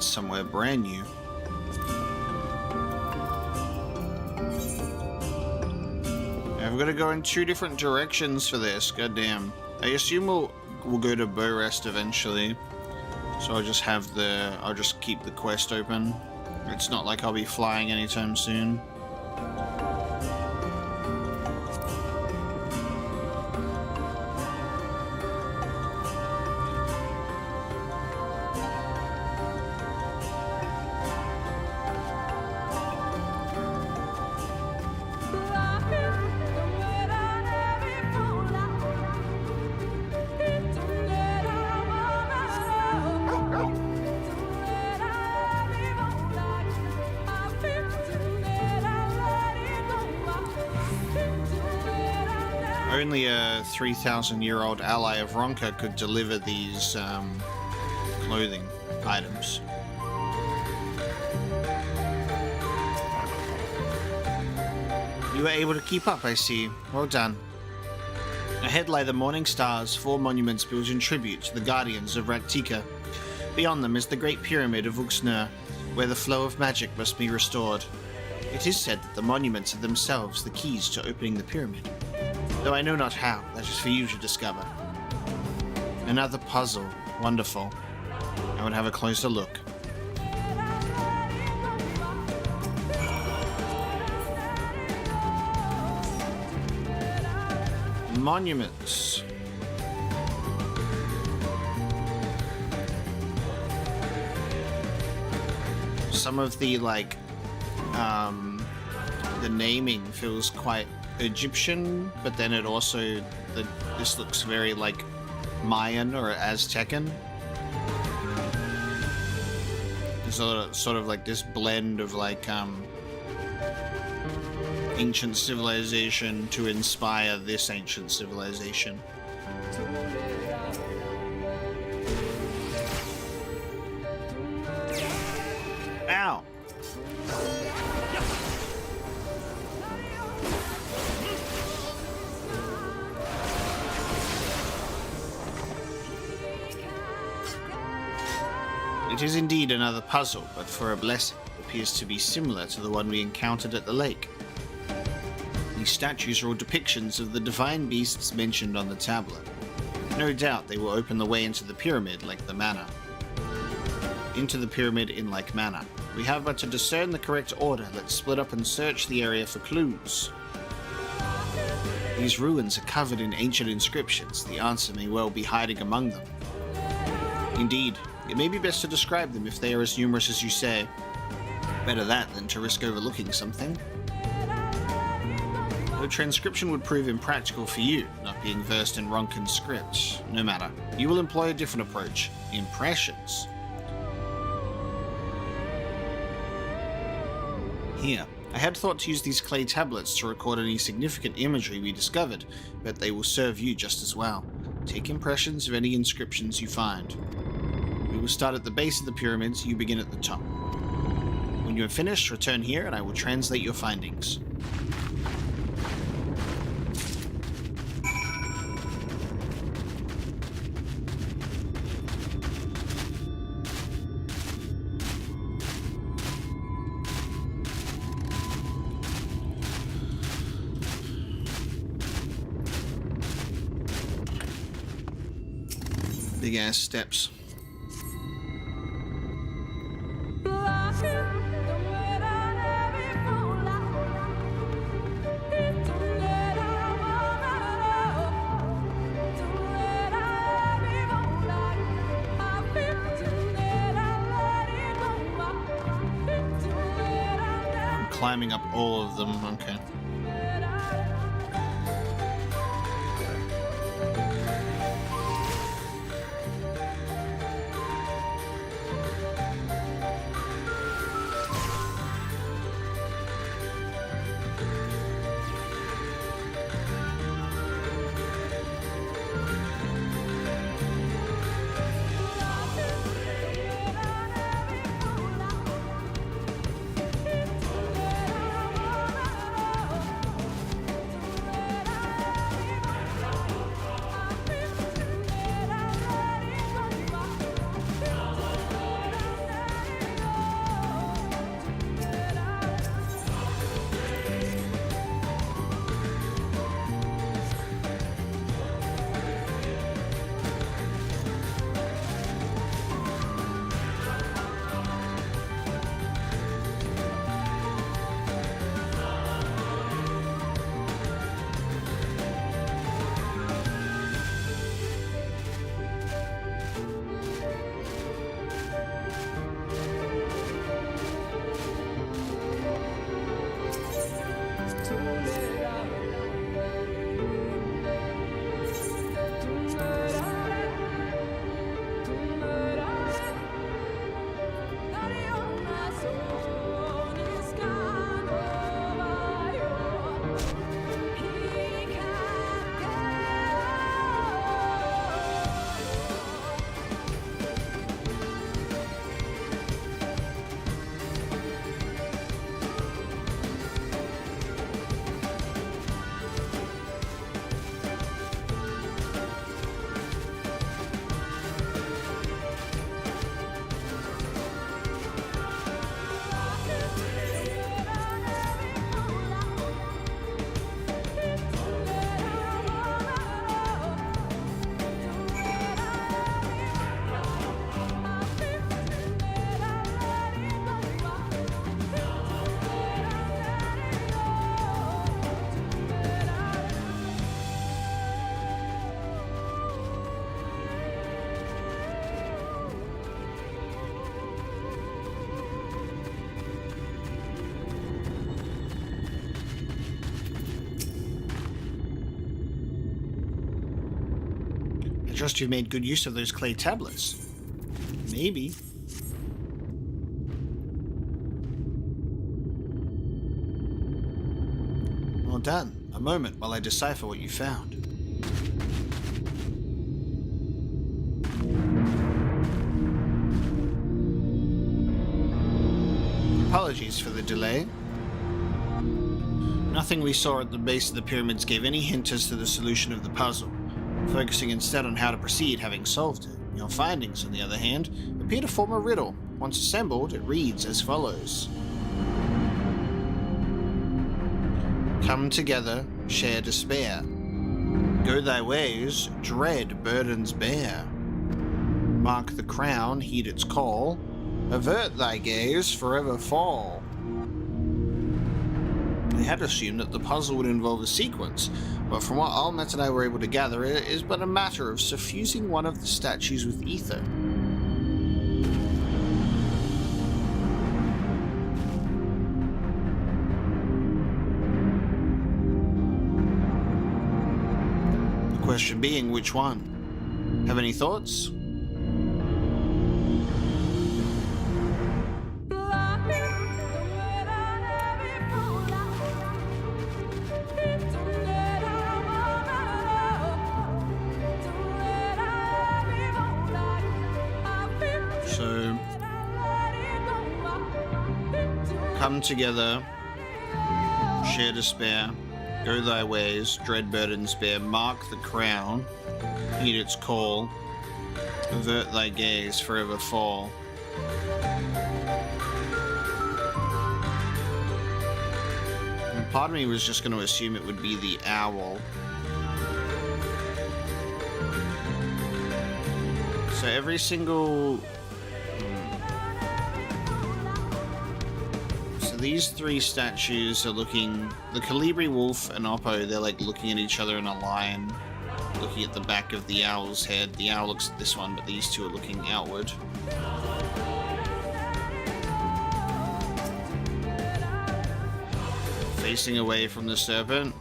Somewhere brand new. gonna go in 2 different directions for this. Goddamn. I assume we'll go to Bow Rest eventually. So I'll just keep the quest open. It's not like I'll be flying anytime soon. Only a 3,000-year-old ally of Ronka could deliver these clothing items. You were able to keep up, I see. Well done. Ahead lie the Morning Stars, 4 monuments built in tribute to the Guardians of Raktika. Beyond them is the Great Pyramid of Ux'ner, where the flow of magic must be restored. It is said that the monuments are themselves the keys to opening the pyramid. Though I know not how, that is for you to discover. Another puzzle. Wonderful. I would have a closer look. Monuments. Some of the, like, the naming feels quite Egyptian, but then it also, this looks very like Mayan or Aztecan. There's a sort of like this blend of like ancient civilization to inspire this ancient civilization. Ow! It is indeed another puzzle, but for a blessing, it appears to be similar to the one we encountered at the lake. These statues are all depictions of the divine beasts mentioned on the tablet. No doubt they will open the way into the pyramid like the manner. Into the pyramid in like manner. We have but to discern the correct order. Let's split up and search the area for clues. These ruins are covered in ancient inscriptions. The answer may well be hiding among them. Indeed. It may be best to describe them if they are as numerous as you say. Better that than to risk overlooking something. Though transcription would prove impractical for you, not being versed in Ronkan script. No matter. You will employ a different approach. Impressions. Here. I had thought to use these clay tablets to record any significant imagery we discovered, but they will serve you just as well. Take impressions of any inscriptions you find. We will start at the base of the pyramids, you begin at the top. When you are finished, return here and I will translate your findings. Big ass steps. Climbing up all of them, okay. trust you've made good use of those clay tablets. Maybe. Well done. A moment while I decipher what you found. Apologies for the delay. Nothing we saw at the base of the pyramids gave any hint as to the solution of the puzzle, focusing instead on how to proceed having solved it. Your findings, on the other hand, appear to form a riddle. Once assembled, it reads as follows. Come together, share despair. Go thy ways, dread burdens bear. Mark the crown, heed its call. Avert thy gaze, forever fall. I had assumed that the puzzle would involve a sequence, but from what Almet and I were able to gather, it is but a matter of suffusing one of the statues with ether. The question being, which one? Have any thoughts? Come together, share despair, go thy ways, dread burdens bear, mark the crown, heed its call, avert thy gaze, forever fall. And part of me was just going to assume it would be the owl. So every single... These three statues are looking... The Calibri Wolf and Oppo, they're like looking at each other in a line, looking at the back of the owl's head. The owl looks at this one, but these two are looking outward. Facing away from the serpent.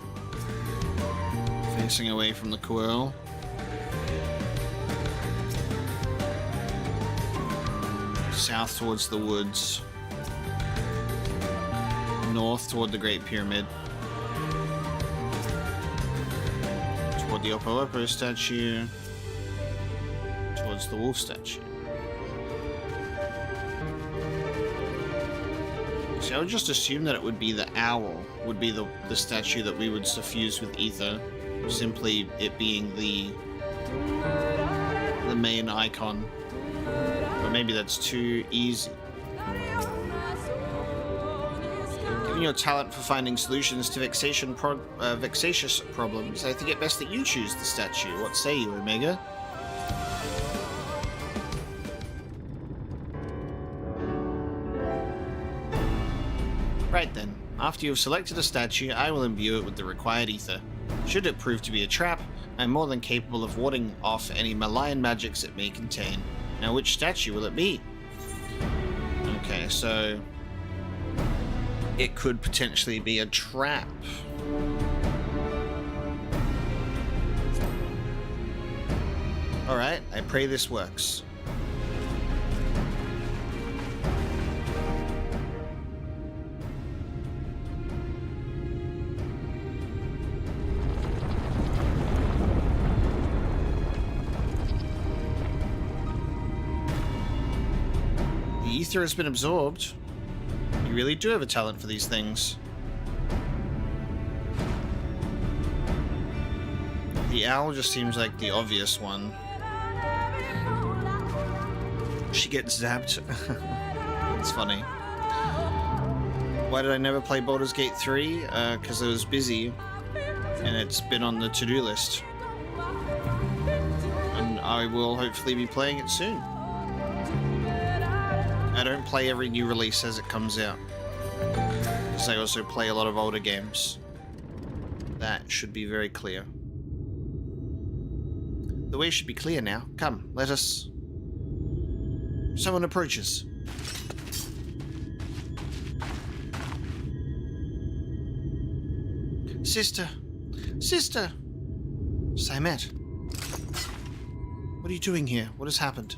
Facing away from the quirl. South towards the woods. North toward the Great Pyramid. Toward the Oppo statue. Towards the wolf statue. So I would just assume that it would be the owl, would be the statue that we would suffuse with ether. Simply it being the main icon. But maybe that's too easy. Your talent for finding solutions to vexatious problems, I think it best that you choose the statue. What say you, Omega? Right then, after you have selected a statue, I will imbue it with the required ether. Should it prove to be a trap, I am more than capable of warding off any malign magics it may contain. Now, which statue will it be? Okay, so... it could potentially be a trap. Alright, I pray this works. The ether has been absorbed. You really do have a talent for these things. The owl just seems like the obvious one. She gets zapped. That's funny. Why did I never play Baldur's Gate 3? Because I was busy, and it's been on the to-do list. And I will hopefully be playing it soon. I don't play every new release as it comes out, because I also play a lot of older games. That should be very clear. The way should be clear now. Come, let us... Someone approaches. Sister! Sister! Emet. What are you doing here? What has happened?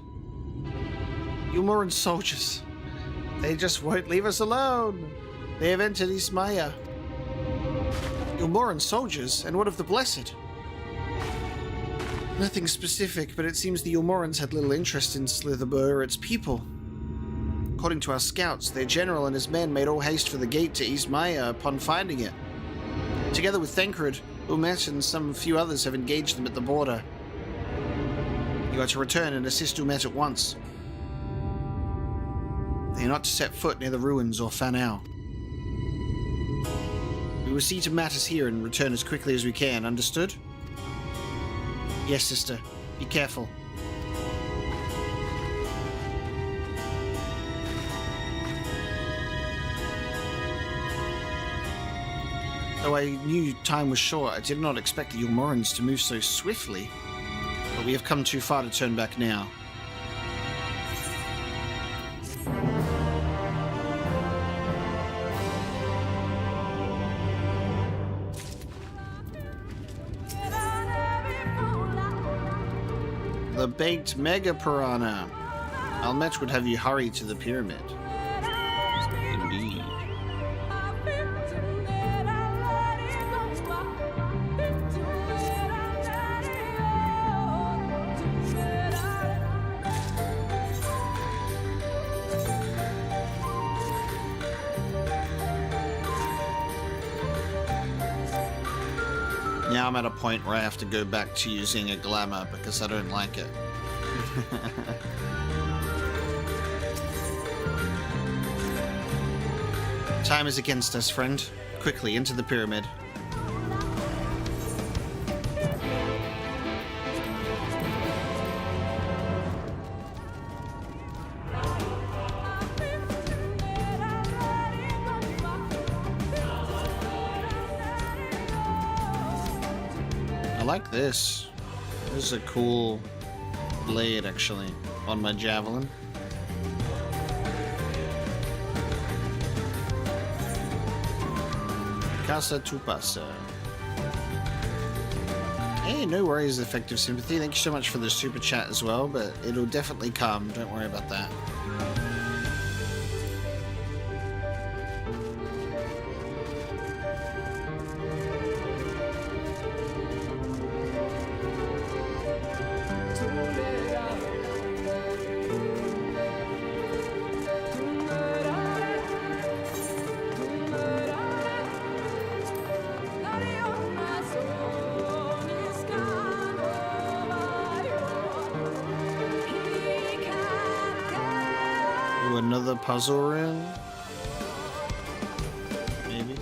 Ulmoran soldiers. They just won't leave us alone. They have entered Ismaya. Ulmoran soldiers? And what of the Blessed? Nothing specific, but it seems the Ulmorans had little interest in Slitherburg or its people. According to our scouts, their general and his men made all haste for the gate to Ismaya upon finding it. Together with Thancred, Umet and some few others have engaged them at the border. You are to return and assist Umet at once. They are not to set foot near the ruins or Fanau. We will see to matters here and return as quickly as we can, understood? Yes, sister. Be careful. Though I knew time was short, I did not expect the Ulmorans to move so swiftly. But we have come too far to turn back now. The baked mega piranha. Almet would have you hurry to the pyramid. Indeed. Now I'm at a point where I have to go back to using a glamour because I don't like it. Time is against us, friend. Quickly, into the pyramid. I like this. This is a cool blade, actually, on my javelin. Casa tu pasa. Hey, no worries, Effective Sympathy. Thank you so much for the super chat as well, but it'll definitely come. Don't worry about that. Another puzzle room? Maybe?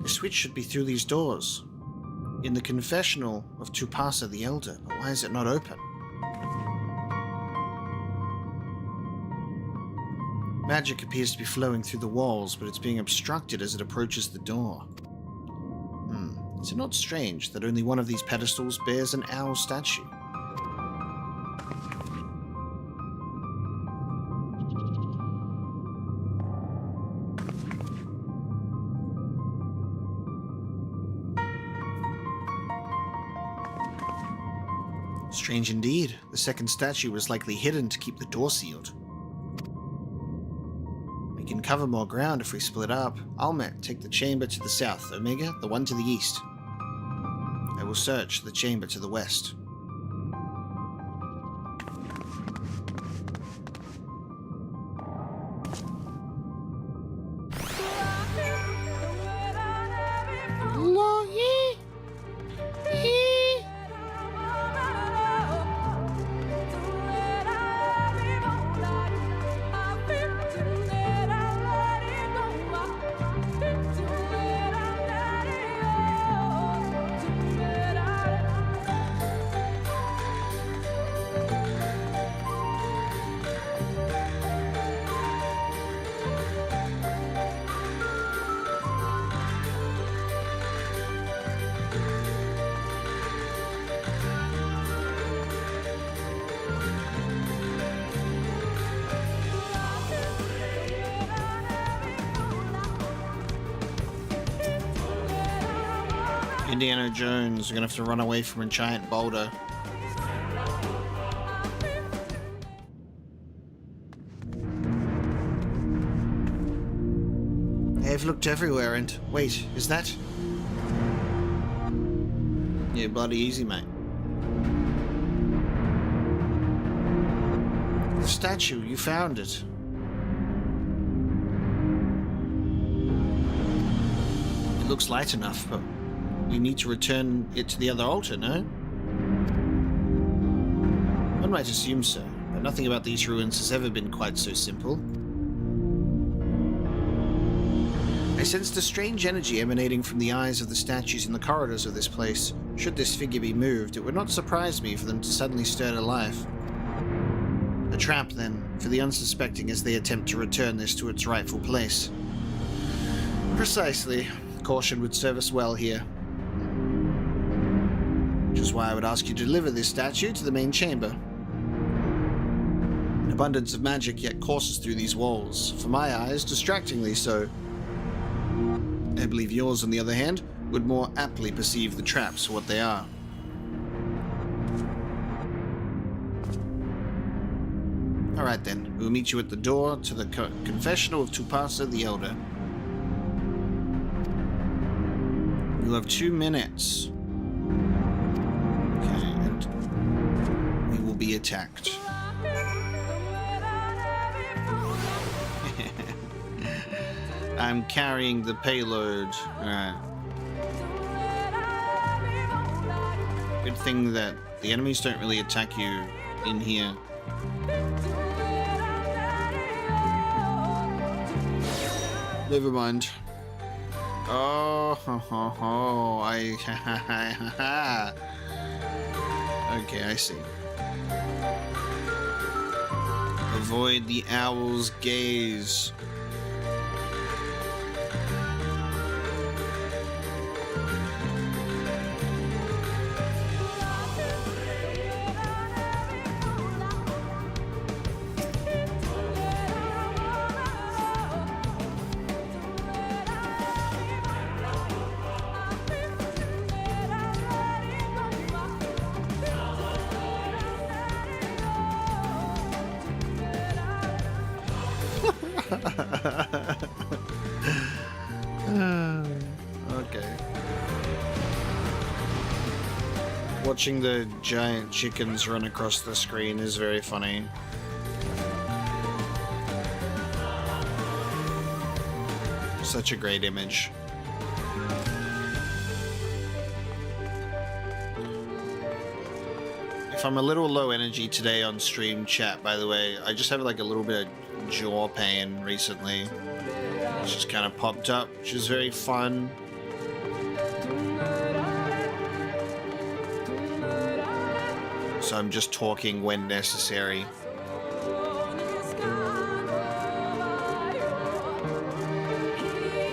The switch should be through these doors. In the confessional of Tupasa the Elder, but why is it not open? Magic appears to be flowing through the walls, but it's being obstructed as it approaches the door. Is it not strange that only one of these pedestals bears an owl statue? Strange indeed. The second statue was likely hidden to keep the door sealed. I We can cover more ground if we split up. Almet, take the chamber to the south. Omega, the one to the east. I will search the chamber to the west. Indiana Jones, we're gonna have to run away from a giant boulder. I've looked everywhere and... Wait, is that... Yeah, bloody easy, mate. The statue, you found it. It looks light enough, but... We need to return it to the other altar, no? One might assume so, but nothing about these ruins has ever been quite so simple. I sensed a strange energy emanating from the eyes of the statues in the corridors of this place. Should this figure be moved, it would not surprise me for them to suddenly stir to life. A trap, then, for the unsuspecting as they attempt to return this to its rightful place. Precisely. Caution would serve us well here. Which is why I would ask you to deliver this statue to the main chamber. An abundance of magic yet courses through these walls, for my eyes, distractingly so. I believe yours, on the other hand, would more aptly perceive the traps for what they are. Alright then, we'll meet you at the door to the confessional of Tupasa the Elder. You'll have 2 minutes. Okay, and we will be attacked. I'm carrying the payload. Alright. Good thing that the enemies don't really attack you in here. Never mind. Oh, okay, I see. Avoid the owl's gaze. Okay. Watching the giant chickens run across the screen is very funny. Such a great image. If I'm a little low energy today on stream chat, by the way, I just have like a little bit of jaw pain recently. It's just kind of popped up, which is very fun. So I'm just talking when necessary.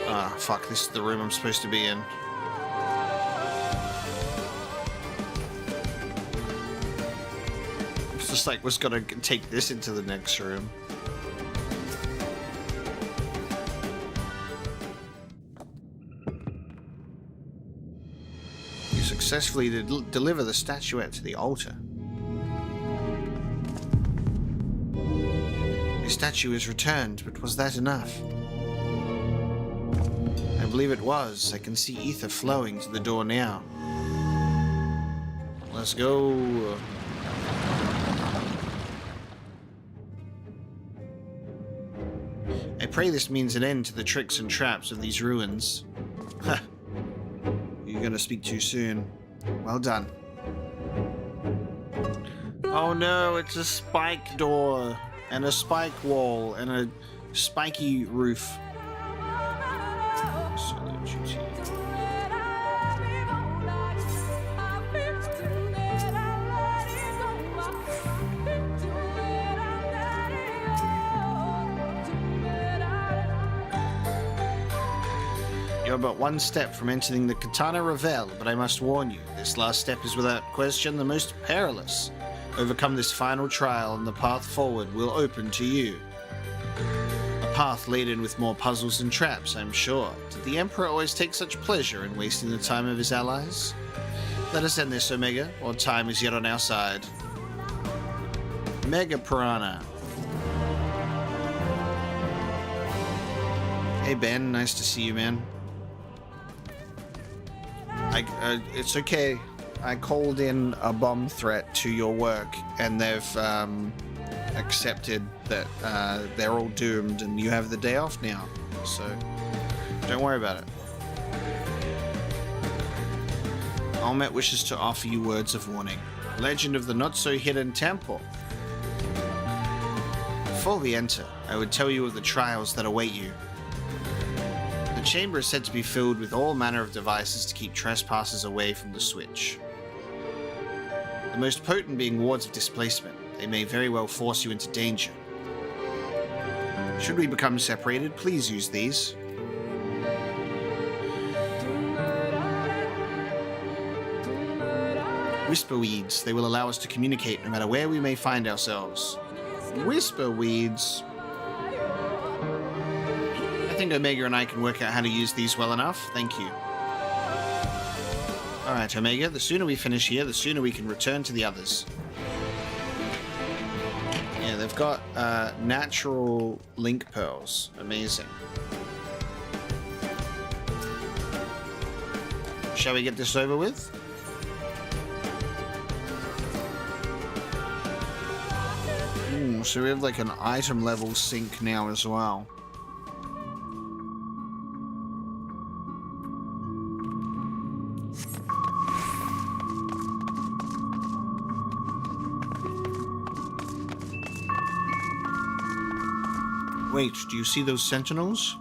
Ah, fuck, this is the room I'm supposed to be in. It's just like, we're gonna take this into the next room. You successfully deliver the statuette to the altar. statue is returned, but was that enough? I believe it was. I can see ether flowing to the door now. Let's go. I pray this means an end to the tricks and traps of these ruins. Ha! You're gonna speak too soon. Well done. Oh no, it's a spike door, and a spike wall, and a spiky roof. You're but one step from entering the Qitana Ravel, but I must warn you, this last step is without question the most perilous. Overcome this final trial and the path forward will open to you. A path laden with more puzzles and traps, I'm sure. Did the Emperor always take such pleasure in wasting the time of his allies? Let us end this, Omega, or time is yet on our side. Mega Piranha. Hey Ben, nice to see you, man. It's okay. I called in a bomb threat to your work, and they've accepted that they're all doomed, and you have the day off now. So don't worry about it. Emet wishes to offer you words of warning. Legend of the not-so-hidden temple. Before we enter, I would tell you of the trials that await you. The chamber is said to be filled with all manner of devices to keep trespassers away from the switch. The most potent being wards of displacement. They may very well force you into danger. Should we become separated, please use these. Whisper weeds. They will allow us to communicate no matter where we may find ourselves. Whisper weeds. I think Omega and I can work out how to use these well enough. Thank you. Alright, Omega, the sooner we finish here, the sooner we can return to the others. Yeah, they've got natural link pearls. Amazing. Shall we get this over with? Ooh, so we have like an item level sync now as well. Wait, do you see those sentinels?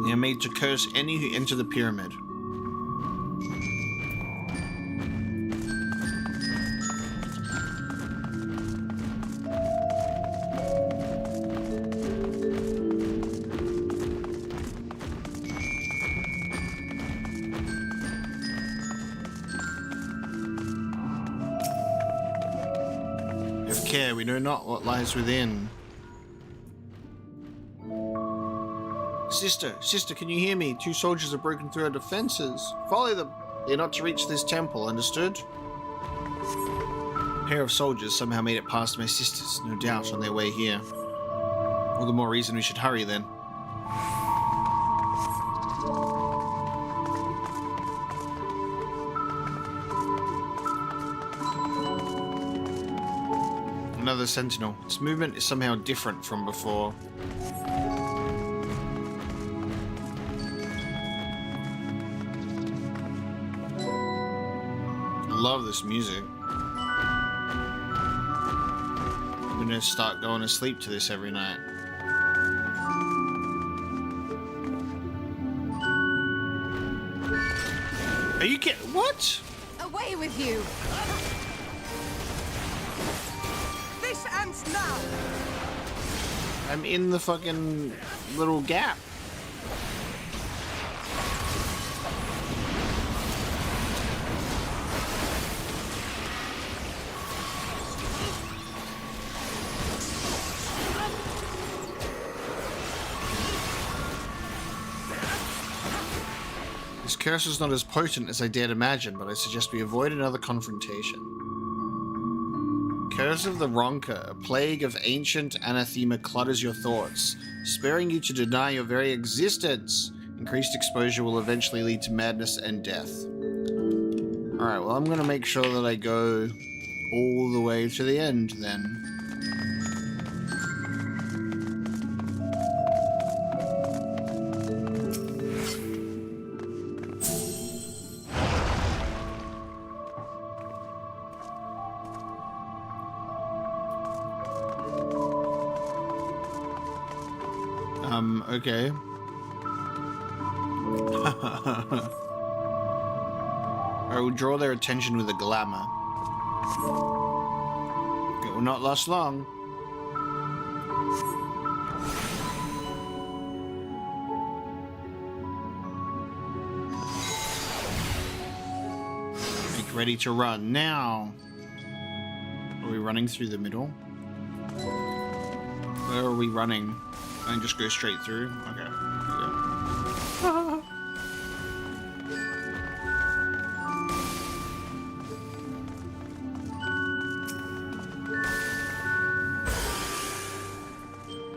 They are made to curse any who enter the pyramid. Care, we know not what lies within. Sister, can you hear me? 2 soldiers have broken through our defenses. Follow them. They're not to reach this temple, understood? A pair of soldiers somehow made it past my sisters, no doubt on their way here. All the more reason we should hurry then. Another sentinel. Its movement is somehow different from before. Love this music. I'm gonna start going to sleep to this every night. Are you kidding? What? Away with you! This ends now! I'm in the fucking little gap. This curse is not as potent as I dared imagine, but I suggest we avoid another confrontation. Curse of the Ronkan, a plague of ancient anathema clutters your thoughts, spurring you to deny your very existence. Increased exposure will eventually lead to madness and death. Alright, well, I'm going to make sure that I go all the way to the end then. Okay. I will draw their attention with a glamour. It will not last long. Make ready to run now. Are we running through the middle? Where are we running? And just go straight through? Okay.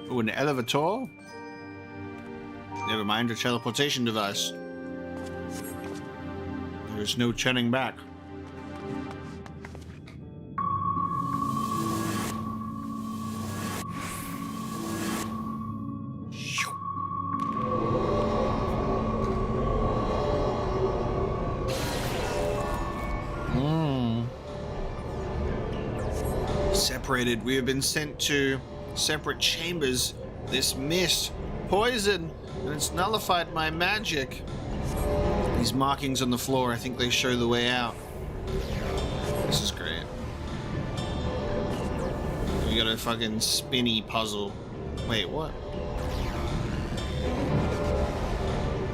Oh, an elevator? Never mind, a teleportation device. There's no turning back. Separated, we have been sent to separate chambers. This mist, poison, and it's nullified my magic. These markings on the floor, I think they show the way out. This is great. We got a fucking spinny puzzle. Wait, what?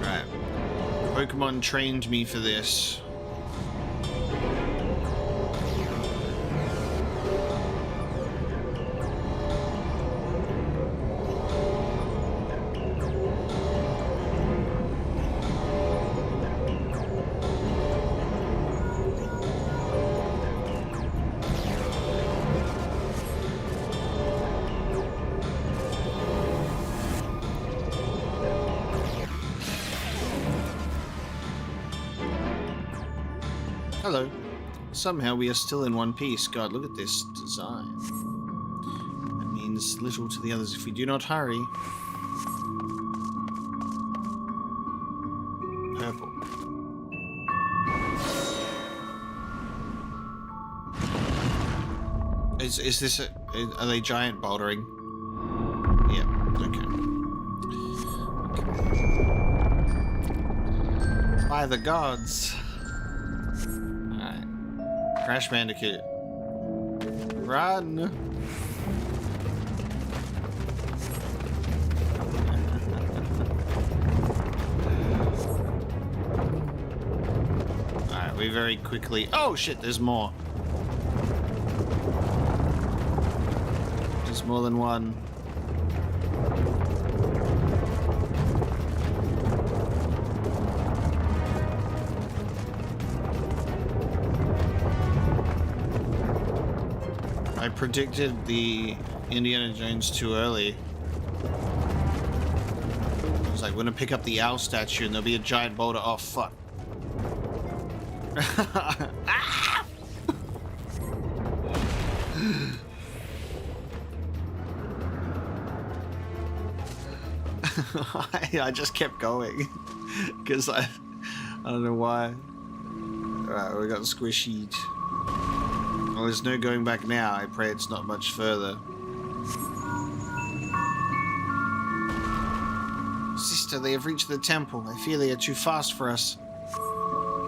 Right. Pokemon trained me for this. Hello. Somehow we are still in one piece. God, look at this design. That means little to the others if we do not hurry. Purple. Is this a... Are they giant bouldering? Yeah, okay. By the gods. Crash Bandicoot. Run! Alright, we very quickly... Oh shit, there's more. There's more than one. I predicted the Indiana Jones too early. I was like, we're gonna pick up the owl statue and there'll be a giant boulder. Oh, fuck. I just kept going because I don't know why. Alright, we got squishied. Well, there's no going back now. I pray it's not much further. Sister, they have reached the temple. I fear they are too fast for us.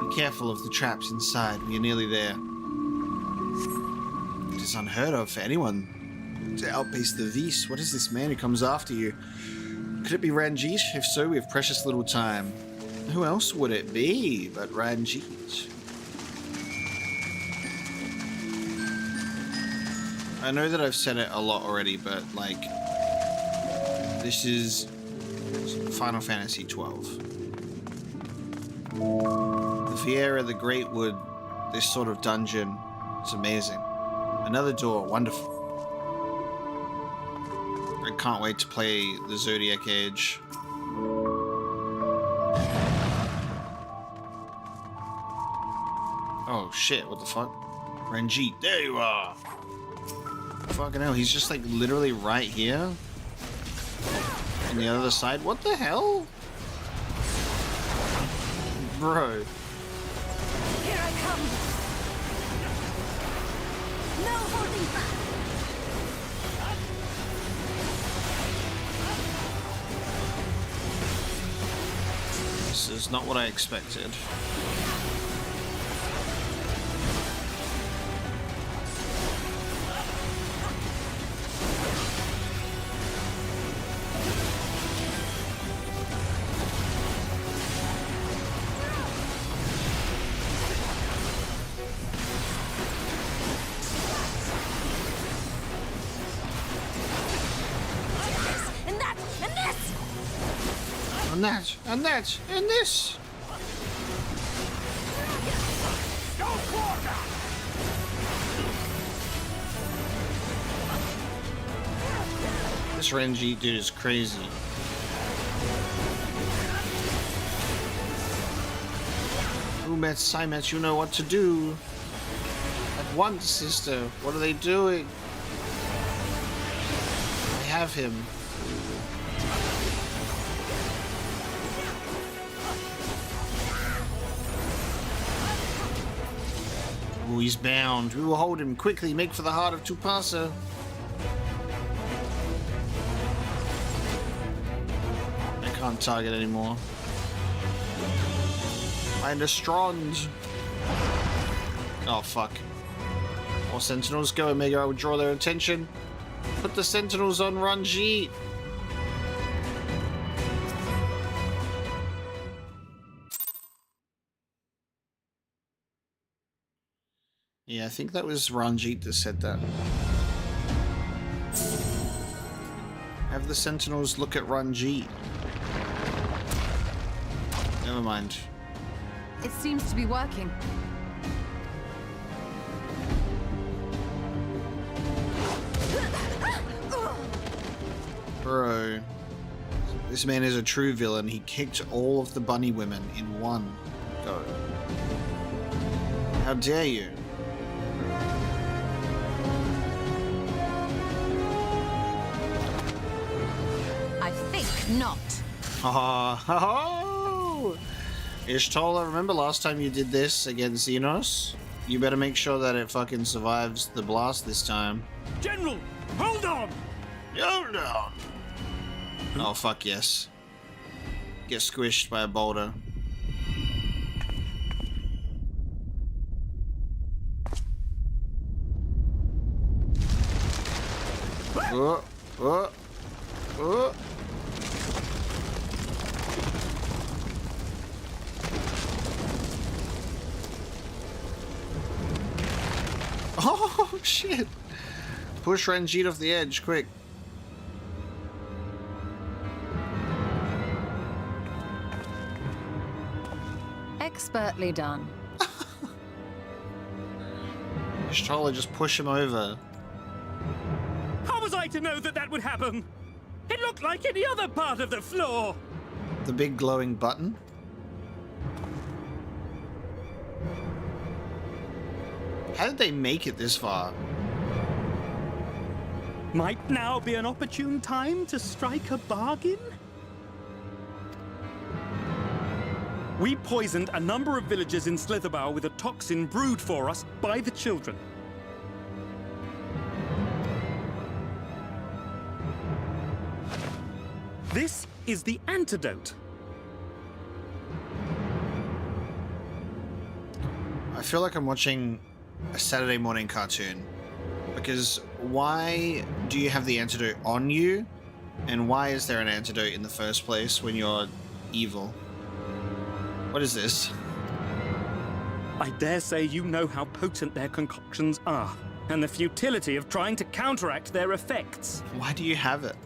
Be careful of the traps inside. We are nearly there. It is unheard of for anyone to outpace the Viis. What is this man who comes after you? Could it be Ranji? If so, we have precious little time. Who else would it be but Ranji? I know that I've said it a lot already, but like, this is Final Fantasy XII. The Fiera, the Great Wood, this sort of dungeon, it's amazing. Another door. Wonderful. I can't wait to play the Zodiac Age. Oh shit, what the fuck? Ranji, there you are! Fucking hell, he's just like literally right here? On the other side? What the hell? Bro. Here I come. No holding back. This is not what I expected. And that, and that, and this! This Ranji dude is crazy. Emet-Selch, you know what to do. At once, sister. What are they doing? I have him. Oh, he's bound. We will hold him. Quickly, make for the heart of Tupasa. I can't target anymore. Find a Strond. Oh, fuck. More sentinels. Go, Omega. I will draw their attention. Put the sentinels on Ranji. Yeah, I think that was Ranjit that said that. Have the sentinels look at Ranjit. Never mind. It seems to be working. Bro. This man is a true villain. He kicked all of the bunny women in one go. How dare you? I think not. Oh, Ishtola, remember last time you did this against Xenos? You better make sure that it fucking survives the blast this time. General, hold on! Hold on! Oh, fuck yes. Get squished by a boulder. Oh, oh, oh. Oh, shit. Push Ranjit off the edge, quick. Expertly done. Ishtola, just push him over. How was I to know that that would happen? It looked like any other part of the floor. The big glowing button? How did they make it this far? Might now be an opportune time to strike a bargain? We poisoned a number of villagers in Slitherbough with a toxin brewed for us by the children. This is the antidote. I feel like I'm watching a Saturday morning cartoon. Because why do you have the antidote on you? And why is there an antidote in the first place when you're evil? What is this? I dare say you know how potent their concoctions are, and the futility of trying to counteract their effects. Why do you have it?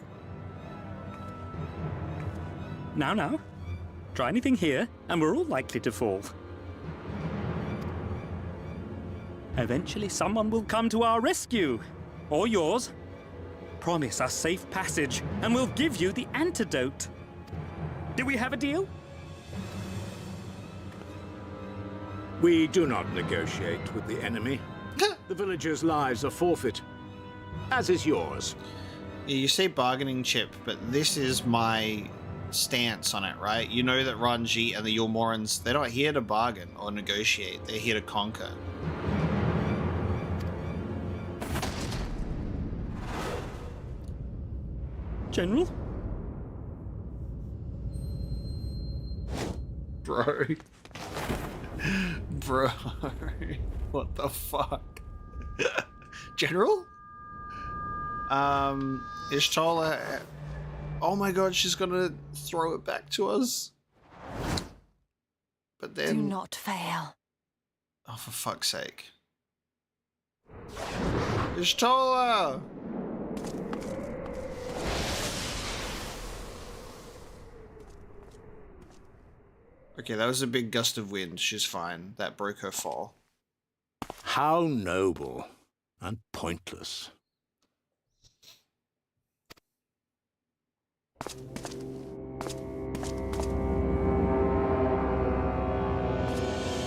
Now, try anything here, and we're all likely to fall. Eventually someone will come to our rescue. Or yours. Promise us safe passage, and we'll give you the antidote. Do we have a deal? We do not negotiate with the enemy. The villagers' lives are forfeit, as is yours. Yeah, you say bargaining chip, but this is my stance on it, right? You know that Ranji and the Yulmorans, they're not here to bargain or negotiate. They're here to conquer. General? Bro. Bro. What the fuck? General? Ishtola. Oh my god, she's gonna throw it back to us. But then. Do not fail. Oh, for fuck's sake. Ishtola! Okay, that was a big gust of wind. She's fine. That broke her fall. How noble and pointless.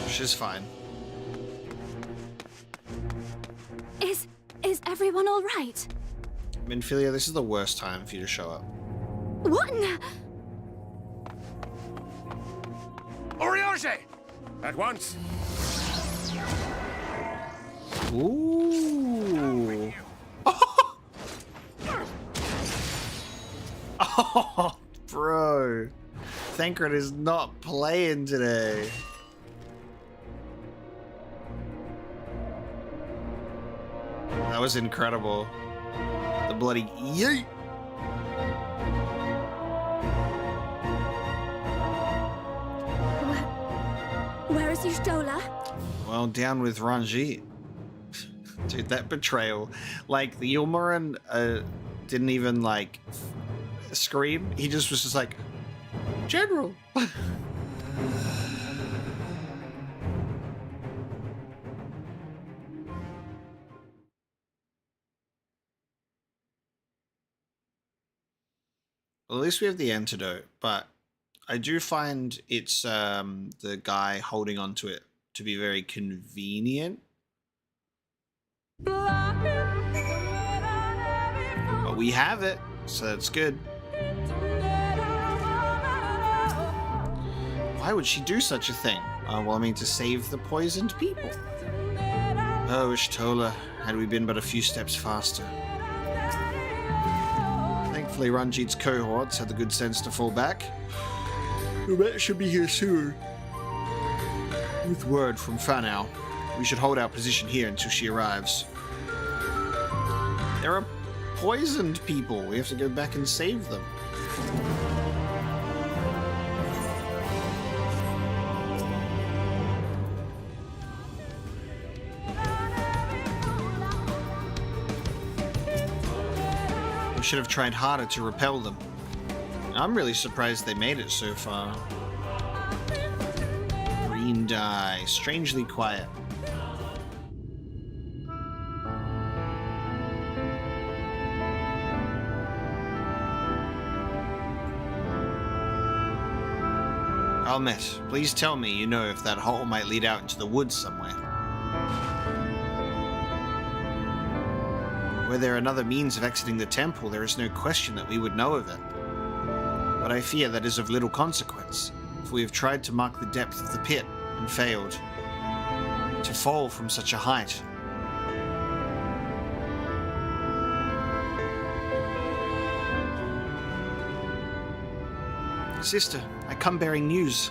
She's fine. Is everyone all right? Minfilia, this is the worst time for you to show up. What in the... Oriage! At once! Ooh. Oh, bro. Thancred is not playing today. That was incredible. The bloody yeet. Where is Y'shtola? Well, down with Ranji. Dude, that betrayal. Like, the Yulmoran didn't even, like, scream. He just was just like, General. Well, at least we have the antidote, but I do find it's the guy holding onto it to be very convenient. But we have it, so that's good. Why would she do such a thing? Well, I mean, to save the poisoned people. Oh, Y'shtola, had we been but a few steps faster. Thankfully, Ranjit's cohorts had the good sense to fall back. Umet should be here soon. With word from Fanau, we should hold our position here until she arrives. There are poisoned people. We have to go back and save them. We should have tried harder to repel them. I'm really surprised they made it so far. Green dye, strangely quiet. Almet, please tell me you know if that hole might lead out into the woods somewhere. Were there another means of exiting the temple, there is no question that we would know of it. But I fear that is of little consequence, for we have tried to mark the depth of the pit and failed. To fall from such a height. Sister, I come bearing news.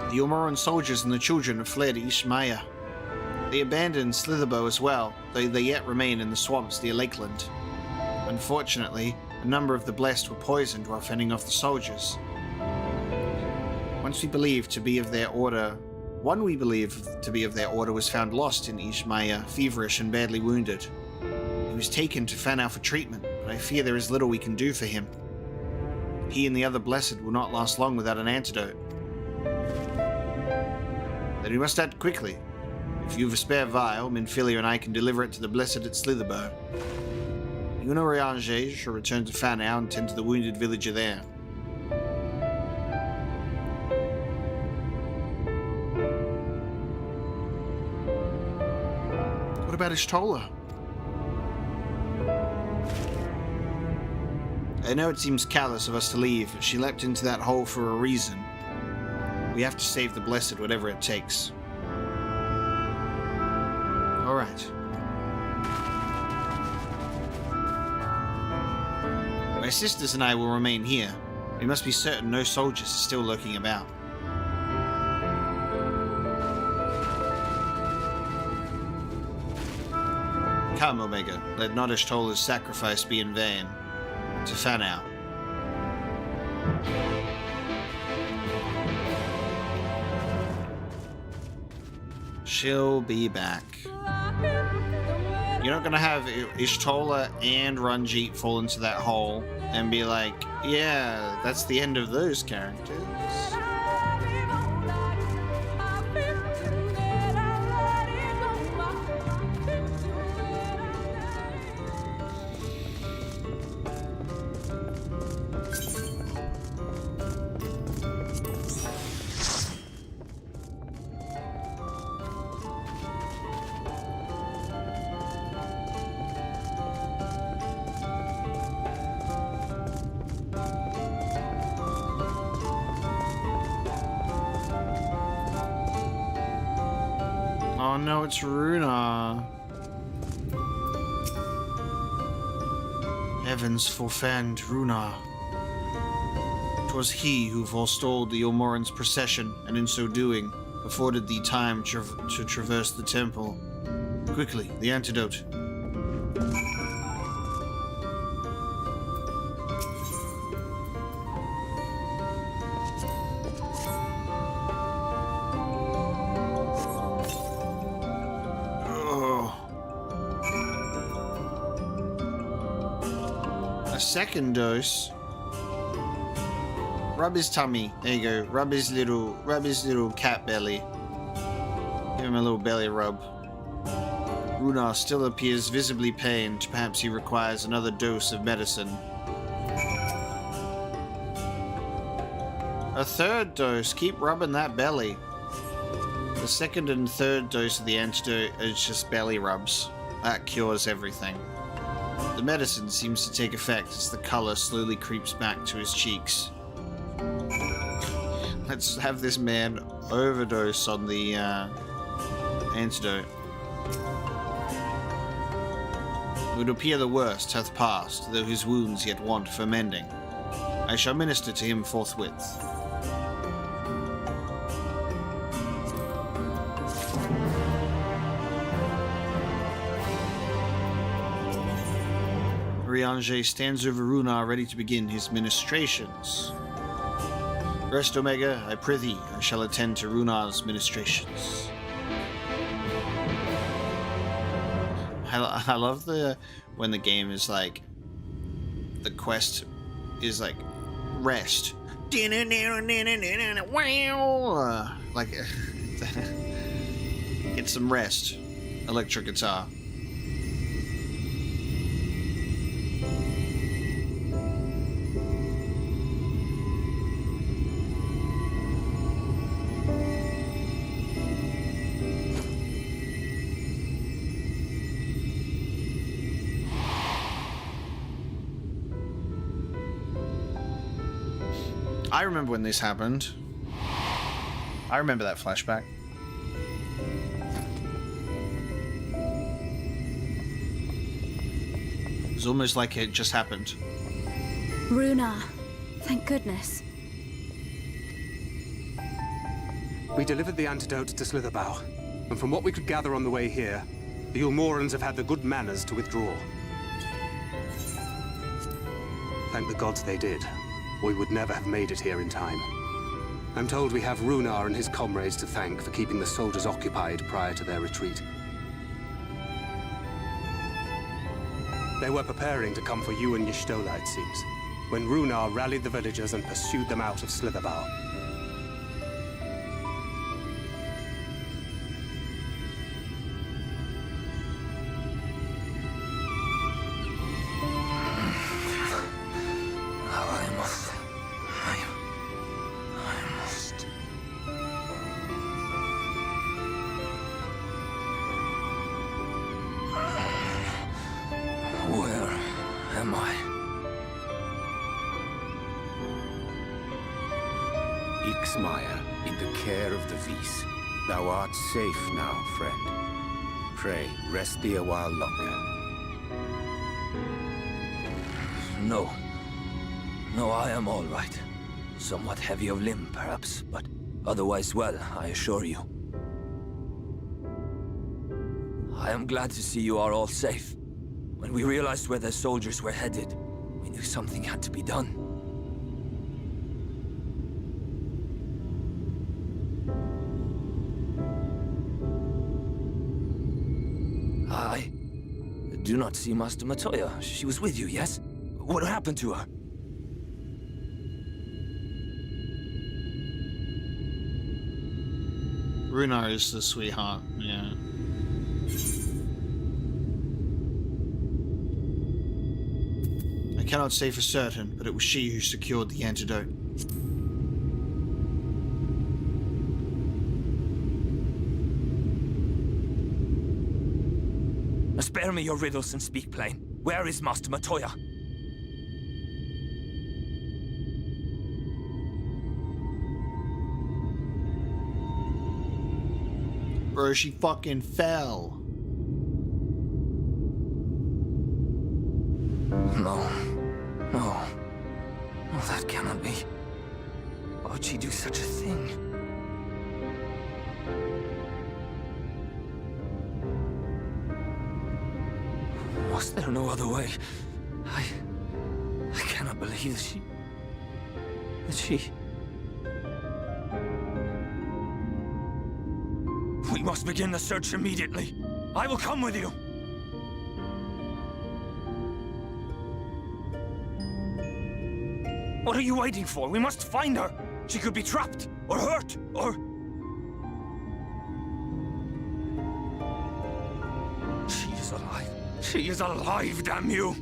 The Yulmoran soldiers and the children have fled Ishmaya. They abandoned Slitherbow as well, though they yet remain in the swamps near Lakeland. Unfortunately, a number of the blessed were poisoned while fending off the soldiers. One we believe to be of their order was found lost in Ishmaya, feverish and badly wounded. He was taken to Fanau for treatment, but I fear there is little we can do for him. He and the other blessed will not last long without an antidote. Then we must act quickly. If you've a spare vial, Minfilia and I can deliver it to the Blessed at Slitherbow. You and Ranji shall return to Fanau and tend to the wounded villager there. What about Y'shtola? I know it seems callous of us to leave, but she leapt into that hole for a reason. We have to save the Blessed, whatever it takes. Alright. My sisters and I will remain here. We must be certain no soldiers are still lurking about. Come, Omega, let not Y'shtola's sacrifice be in vain. To Fanau. She'll be back. You're not gonna have Y'shtola and Ranji fall into that hole and be like, yeah, that's the end of those characters. Oh no, it's Runa. Heavens forfend Runa. 'Twas he who forestalled the Ilmoran's procession, and in so doing, afforded thee time to traverse the temple. Quickly, the antidote. Second dose. Rub his tummy. There you go. Rub his little cat belly. Give him a little belly rub. Runa still appears visibly pained. Perhaps he requires another dose of medicine. A third dose. Keep rubbing that belly. The second and third dose of the antidote is just belly rubs. That cures everything. The medicine seems to take effect as the color slowly creeps back to his cheeks. Let's have this man overdose on the antidote. It would appear the worst hath passed, though his wounds yet want for mending. I shall minister to him forthwith. Ranji stands over Runa, ready to begin his ministrations. Rest, Omega, I prithee, I shall attend to Runa's ministrations. I love when the game is like, the quest is like, rest. Like, get some rest. Electric guitar. I remember when this happened. I remember that flashback. It was almost like it just happened. Runa, thank goodness. We delivered the antidote to Slitherbow, and from what we could gather on the way here, the Ilmorans have had the good manners to withdraw. Thank the gods they did. We would never have made it here in time. I'm told we have Runa and his comrades to thank for keeping the soldiers occupied prior to their retreat. They were preparing to come for you and Y'shtola, it seems, when Runa rallied the villagers and pursued them out of Slitherbow. Ux'ner in the care of the Viis. Thou art safe now, friend. Pray, rest thee a while longer. No. No, I am all right. Somewhat heavy of limb, perhaps, but otherwise well, I assure you. I am glad to see you are all safe. When we realized where the soldiers were headed, we knew something had to be done. I do not see Master Matoya. She was with you, yes? What happened to her? Runar is the sweetheart, yeah. I cannot say for certain, but it was she who secured the antidote. Spare me your riddles and speak plain. Where is Master Matoya? Bro, she fucking fell. No. No. No, that cannot be. Why would she do such a thing? Was there no other way? I cannot believe that she... We must begin the search immediately. I will come with you. What are you waiting for? We must find her. She could be trapped, or hurt, or... She is alive. She is alive, damn you!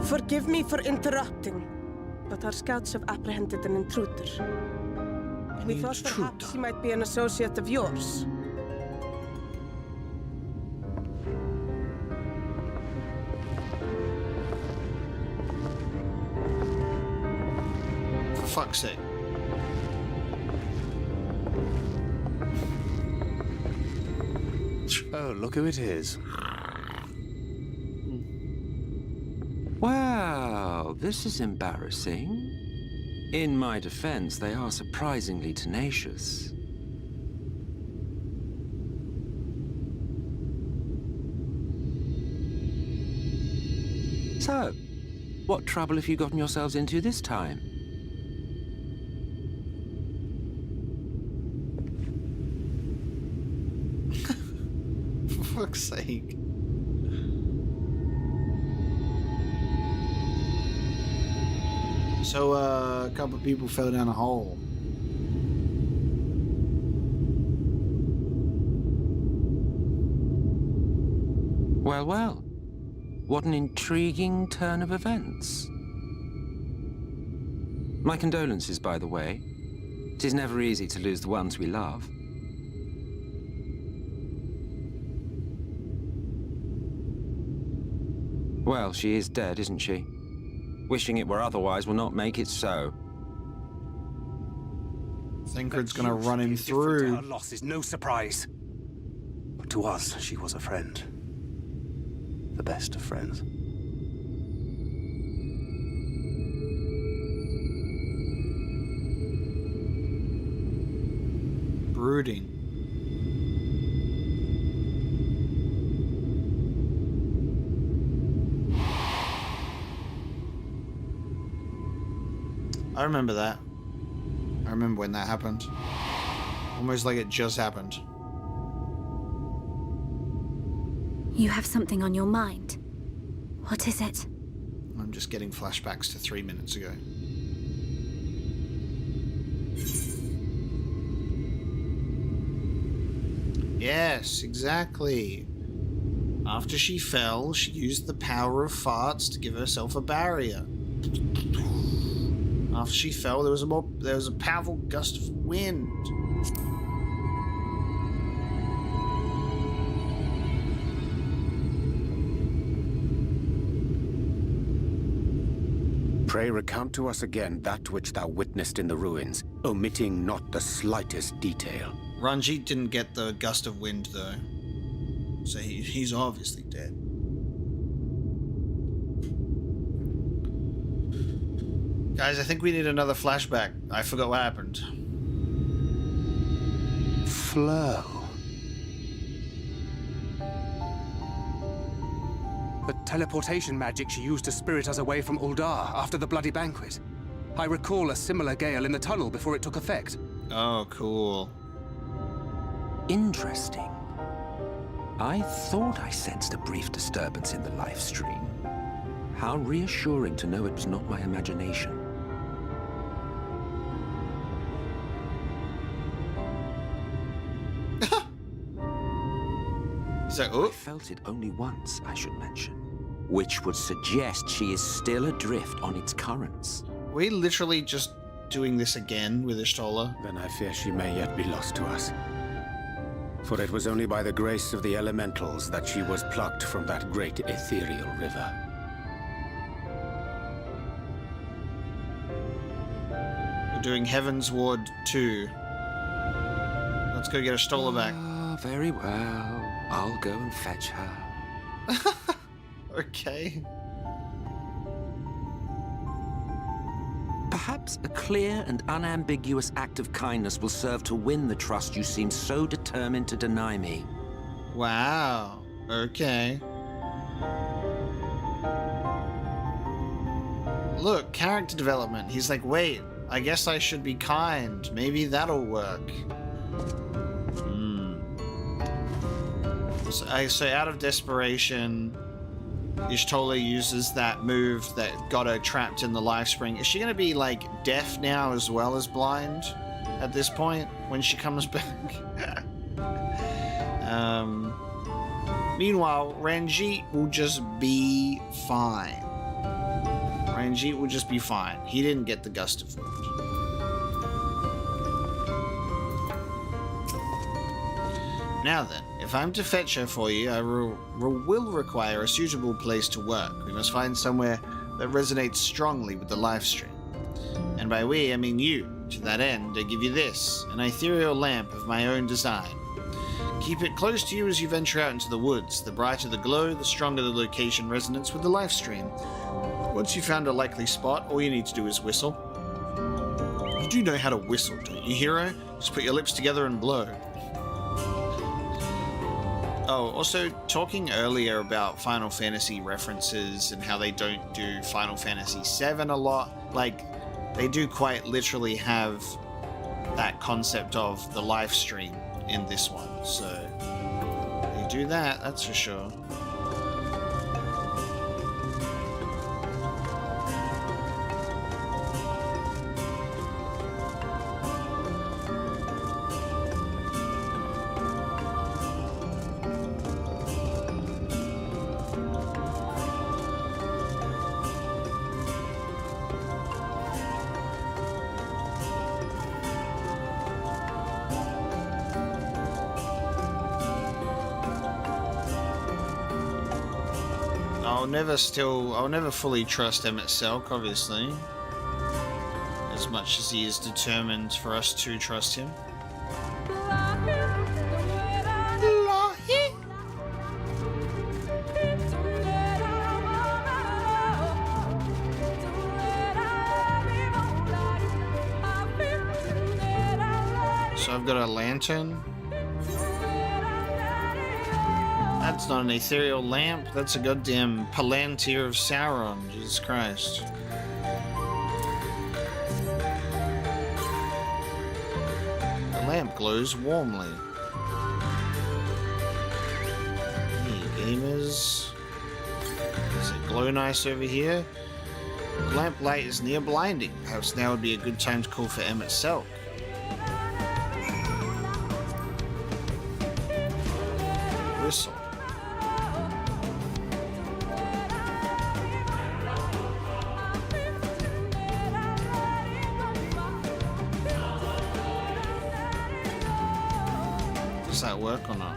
Forgive me for interrupting, but our scouts have apprehended an intruder. We thought perhaps he might be an associate of yours. For fuck's sake. Oh, look who it is. Well, this is embarrassing. In my defense, they are surprisingly tenacious. So, what trouble have you gotten yourselves into this time? For fuck's sake. So, a couple of people fell down a hole. Well, well. What an intriguing turn of events. My condolences, by the way. It is never easy to lose the ones we love. Well, she is dead, isn't she? Wishing it were otherwise will not make it so. Thancred's gonna run him through. Her loss is no surprise. But to us, she was a friend. The best of friends. Brooding. I remember that. I remember when that happened. Almost like it just happened. You have something on your mind. What is it? I'm just getting flashbacks to 3 minutes ago. Yes, exactly. After she fell, she used the power of farts to give herself a barrier. After she fell, there was a powerful gust of wind. Pray recount to us again that which thou witnessed in the ruins, omitting not the slightest detail. Ranji didn't get the gust of wind, though. So he's obviously dead. Guys, I think we need another flashback. I forgot what happened. Flow. The teleportation magic she used to spirit us away from Uldar after the bloody banquet. I recall a similar gale in the tunnel before it took effect. Oh, cool. Interesting. I thought I sensed a brief disturbance in the life stream. How reassuring to know it was not my imagination. I felt it only once, I should mention, which would suggest she is still adrift on its currents. We literally just doing this again with Y'shtola? Then I fear she may yet be lost to us. For it was only by the grace of the elementals that she was plucked from that great ethereal river. We're doing Heaven's Ward 2. Let's go get Y'shtola back. Oh, very well. I'll go and fetch her. Okay. Perhaps a clear and unambiguous act of kindness will serve to win the trust you seem so determined to deny me. Wow. Okay. Look, character development. He's like, wait, I guess I should be kind. Maybe that'll work. So out of desperation, Y'shtola uses that move that got her trapped in the life spring. Is she going to be, like, deaf now as well as blind at this point when she comes back? Meanwhile, Ranji will just be fine. Ranji will just be fine. He didn't get the gust of wind. Now then, if I'm to fetch her for you, I will require a suitable place to work. We must find somewhere that resonates strongly with the life stream. And by we, I mean you. To that end, I give you this, an ethereal lamp of my own design. Keep it close to you as you venture out into the woods. The brighter the glow, the stronger the location resonance with the life stream. Once you've found a likely spot, all you need to do is whistle. You do know how to whistle, don't you, hero? Just put your lips together and blow. Oh, also, talking earlier about Final Fantasy references and how they don't do Final Fantasy VII a lot, like, they do quite literally have that concept of the live stream in this one, so they do that, that's for sure. I'll never fully trust Emet-Selch, obviously. As much as he is determined for us to trust him. So I've got a lantern. That's not an ethereal lamp, that's a goddamn Palantir of Sauron, Jesus Christ. The lamp glows warmly. Hey, gamers. Does it glow nice over here? The lamp light is near blinding. Perhaps now would be a good time to call for Emet-Selch. Whistle. Does that work or not?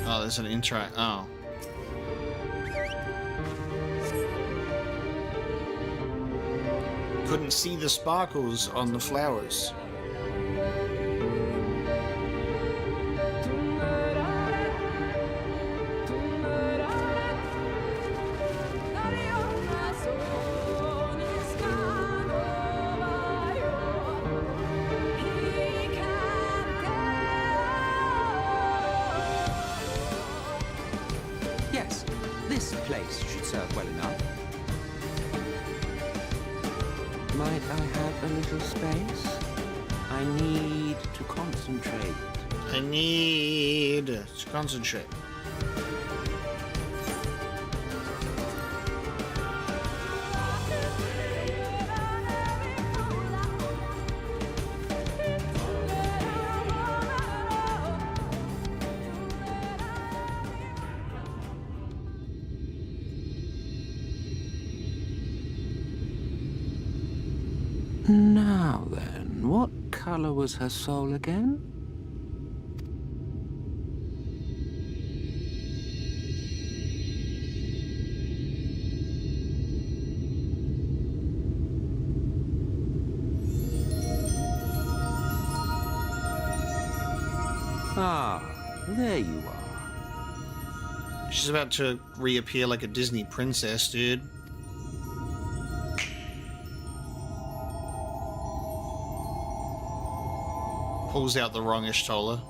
Oh, there's an interact. Oh. Couldn't see the sparkles on the flowers. Yes, this place should serve well enough. Might I have a little space? I need to concentrate. I need to concentrate. Now then, what color was her soul again? Ah, there you are. She's about to reappear like a Disney princess, dude. Pulls out the wrong Ishtola.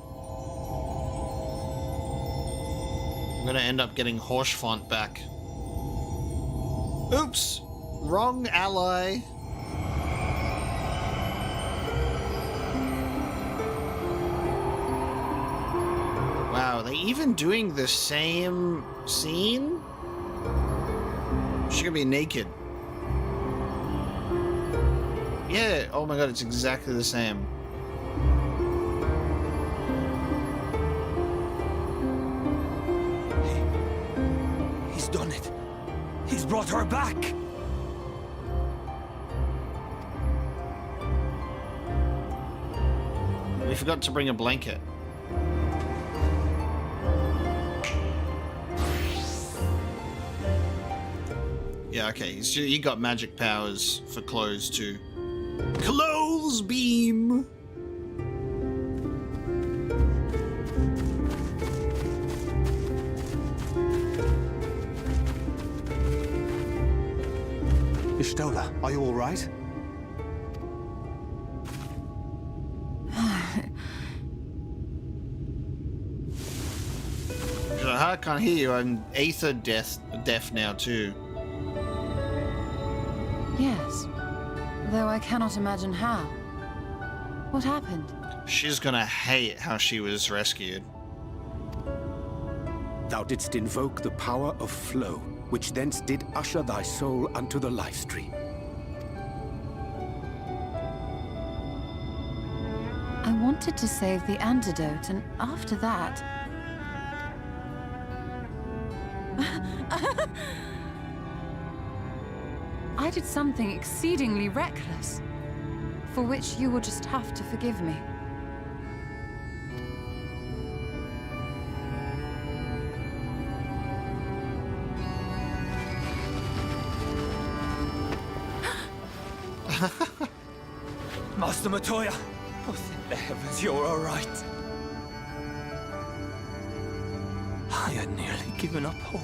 I'm gonna end up getting Horschfont back. Oops! Wrong ally. Wow, are they even doing the same scene? She's gonna be naked. Yeah, oh my god, it's exactly the same. He's done it. He's brought her back. We forgot to bring a blanket. Yeah, okay. He got magic powers for clothes too. Clothes beam! Ishtola, are you all right? I can't hear you. I'm aether deaf now too. Yes, though I cannot imagine how. What happened? She's gonna hate how she was rescued. Thou didst invoke the power of flow, which thence did usher thy soul unto the life stream. I wanted to save the antidote, and after that... I did something exceedingly reckless, for which you will just have to forgive me. Master Matoya, oh, thank the heavens you're all right. I had nearly given up hope.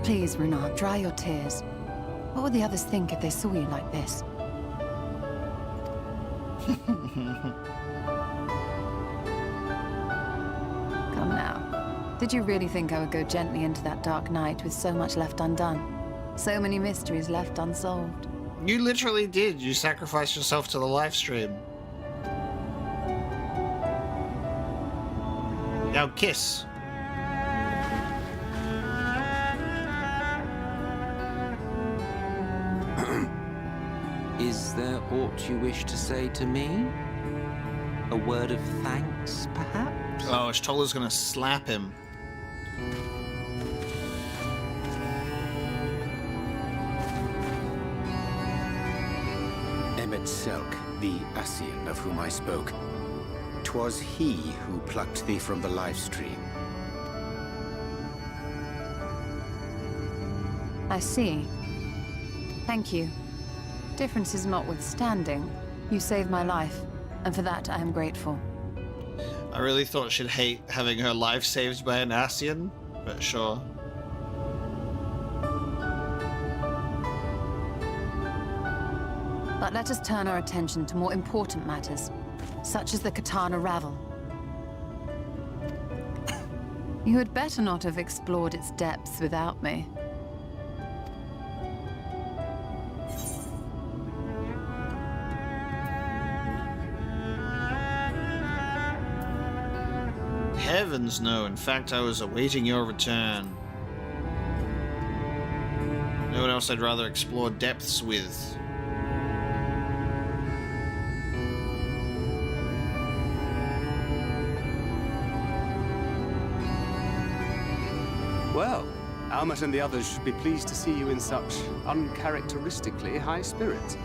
Please, Renard, dry your tears. What would the others think if they saw you like this? Come now. Did you really think I would go gently into that dark night with so much left undone? So many mysteries left unsolved. You literally did. You sacrificed yourself to the live stream. Now kiss. Is there aught you wish to say to me? A word of thanks, perhaps? Oh, Shtola's gonna slap him. Emet-Selch, the Ascian of whom I spoke. 'Twas he who plucked thee from the life stream. I see. Thank you. Differences notwithstanding, you saved my life, and for that I am grateful. I really thought she'd hate having her life saved by an Ascian, but sure. But let us turn our attention to more important matters, such as the Qitana Ravel. You had better not have explored its depths without me. Heavens no, in fact I was awaiting your return. No one else I'd rather explore depths with. Well, Almet and the others should be pleased to see you in such uncharacteristically high spirits.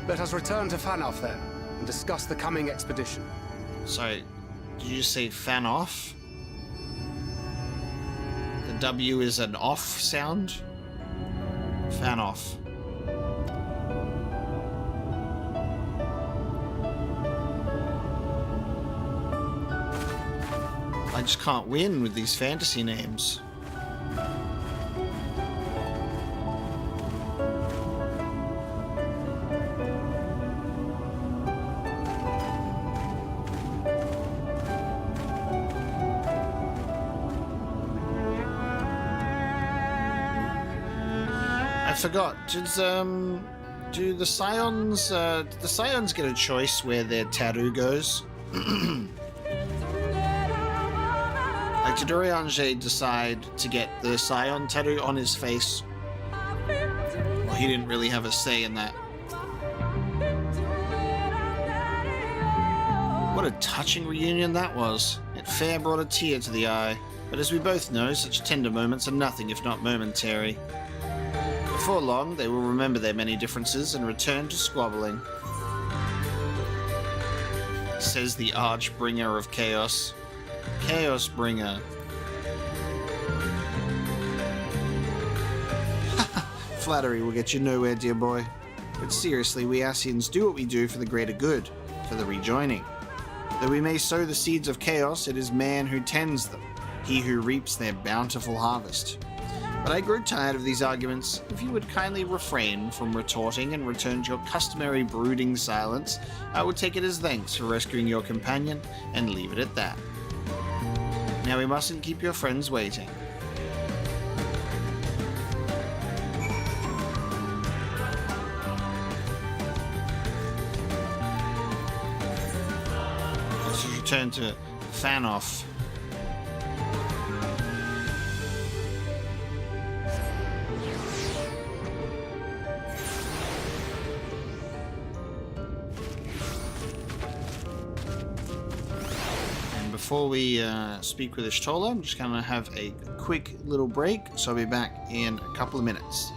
Let us return to Fanoff then, and discuss the coming expedition. Sorry, did you just say fan off? The W is an off sound? Fan off. I just can't win with these fantasy names. I forgot. Do the Scions? Do the Scions get a choice where their tattoo goes? Like, did Ranji decide to get the Scion tattoo on his face? Well, he didn't really have a say in that. What a touching reunion that was. It fair brought a tear to the eye. But as we both know, such tender moments are nothing if not momentary. Before long, they will remember their many differences and return to squabbling. Says the Archbringer of Chaos. Chaos Bringer. Flattery will get you nowhere, dear boy. But seriously, we Ascians do what we do for the greater good, for the rejoining. Though we may sow the seeds of chaos, it is man who tends them, he who reaps their bountiful harvest. But I grow tired of these arguments. If you would kindly refrain from retorting and return to your customary brooding silence, I would take it as thanks for rescuing your companion and leave it at that. Now we mustn't keep your friends waiting. Let's return to Fanoff. Before we speak with Y'shtola, I'm just going to have a quick little break, so I'll be back in a couple of minutes.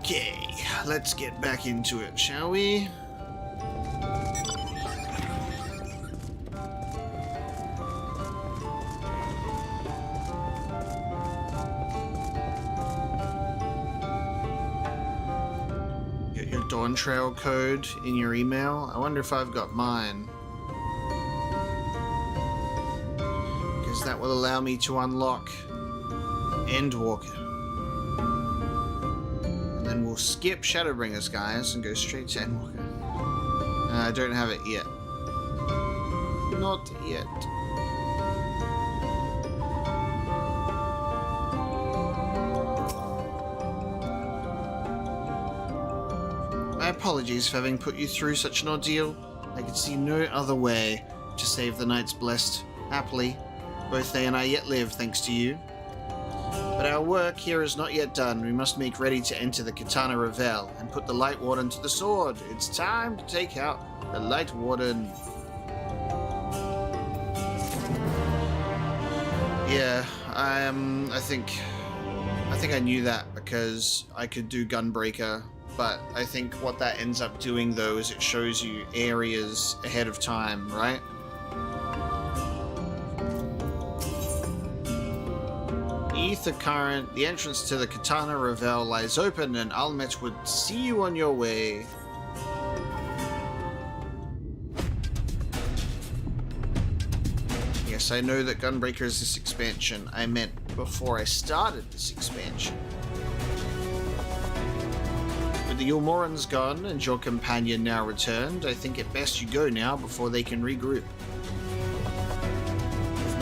Okay, let's get back into it, shall we? Get your Dawn Trail code in your email. I wonder if I've got mine. Because that will allow me to unlock Endwalker. And we'll skip Shadowbringers, guys, and go straight to Endwalker. I don't have it yet. Not yet. My apologies for having put you through such an ordeal. I could see no other way to save the Knights Blessed. Happily, both they and I yet live thanks to you. But our work here is not yet done. We must make ready to enter the Qitana Ravel and put the Light Warden to the sword. It's time to take out the Light Warden. Yeah, I think I knew that because I could do Gunbreaker, but I think what that ends up doing though is it shows you areas ahead of time, right? Ether current, the entrance to the Qitana Ravel lies open, and Almet would see you on your way. Yes, I know that Gunbreaker is this expansion. I meant before I started this expansion. With the Ulmorans gone and your companion now returned, I think it best you go now before they can regroup.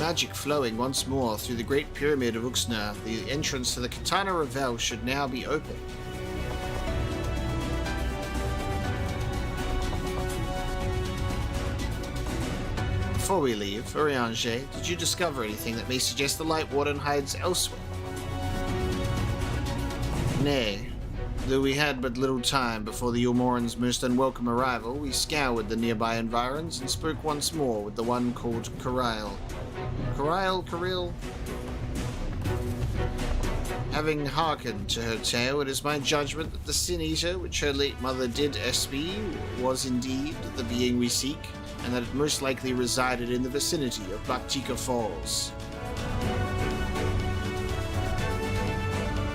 Magic flowing once more through the Great Pyramid of Ux'ner, the entrance to the Qitana Ravel should now be open. Before we leave, Ranji, did you discover anything that may suggest the Light Warden hides elsewhere? Nay. Though we had but little time before the Ulmoran's most unwelcome arrival, we scoured the nearby environs and spoke once more with the one called Karail. Karail? Having hearkened to her tale, it is my judgment that the Sin Eater, which her late mother did espy, was indeed the being we seek, and that it most likely resided in the vicinity of Baktika Falls.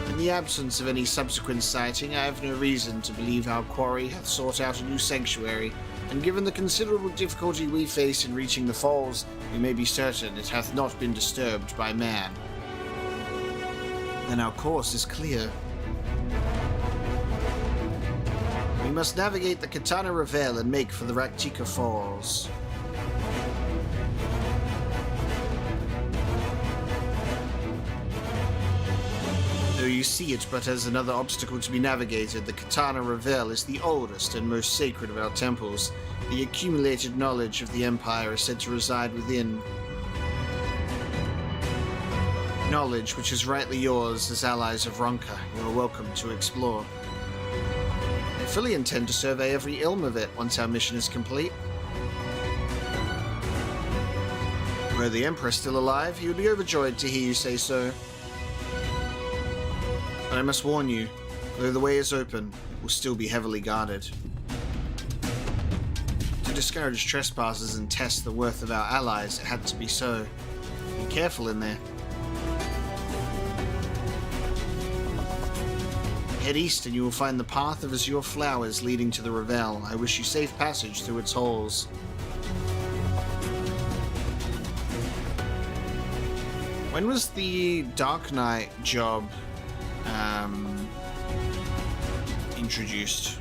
In the absence of any subsequent sighting, I have no reason to believe our quarry hath sought out a new sanctuary, and given the considerable difficulty we face in reaching the falls, we may be certain it hath not been disturbed by man. Then our course is clear. We must navigate the Qitana Ravel and make for the Baktika Falls. Though you see it but as another obstacle to be navigated, the Qitana Ravel is the oldest and most sacred of our temples. The accumulated knowledge of the Empire is said to reside within. Knowledge which is rightly yours as allies of Ronkan. You are welcome to explore. I fully intend to survey every ilm of it once our mission is complete. Were the Emperor still alive, he would be overjoyed to hear you say so. But I must warn you, though the way is open, it will still be heavily guarded. To discourage trespassers and test the worth of our allies, it had to be so. Be careful in there. Head east and you will find the path of azure flowers leading to the Ravel. I wish you safe passage through its halls. When was the Dark Knight job introduced?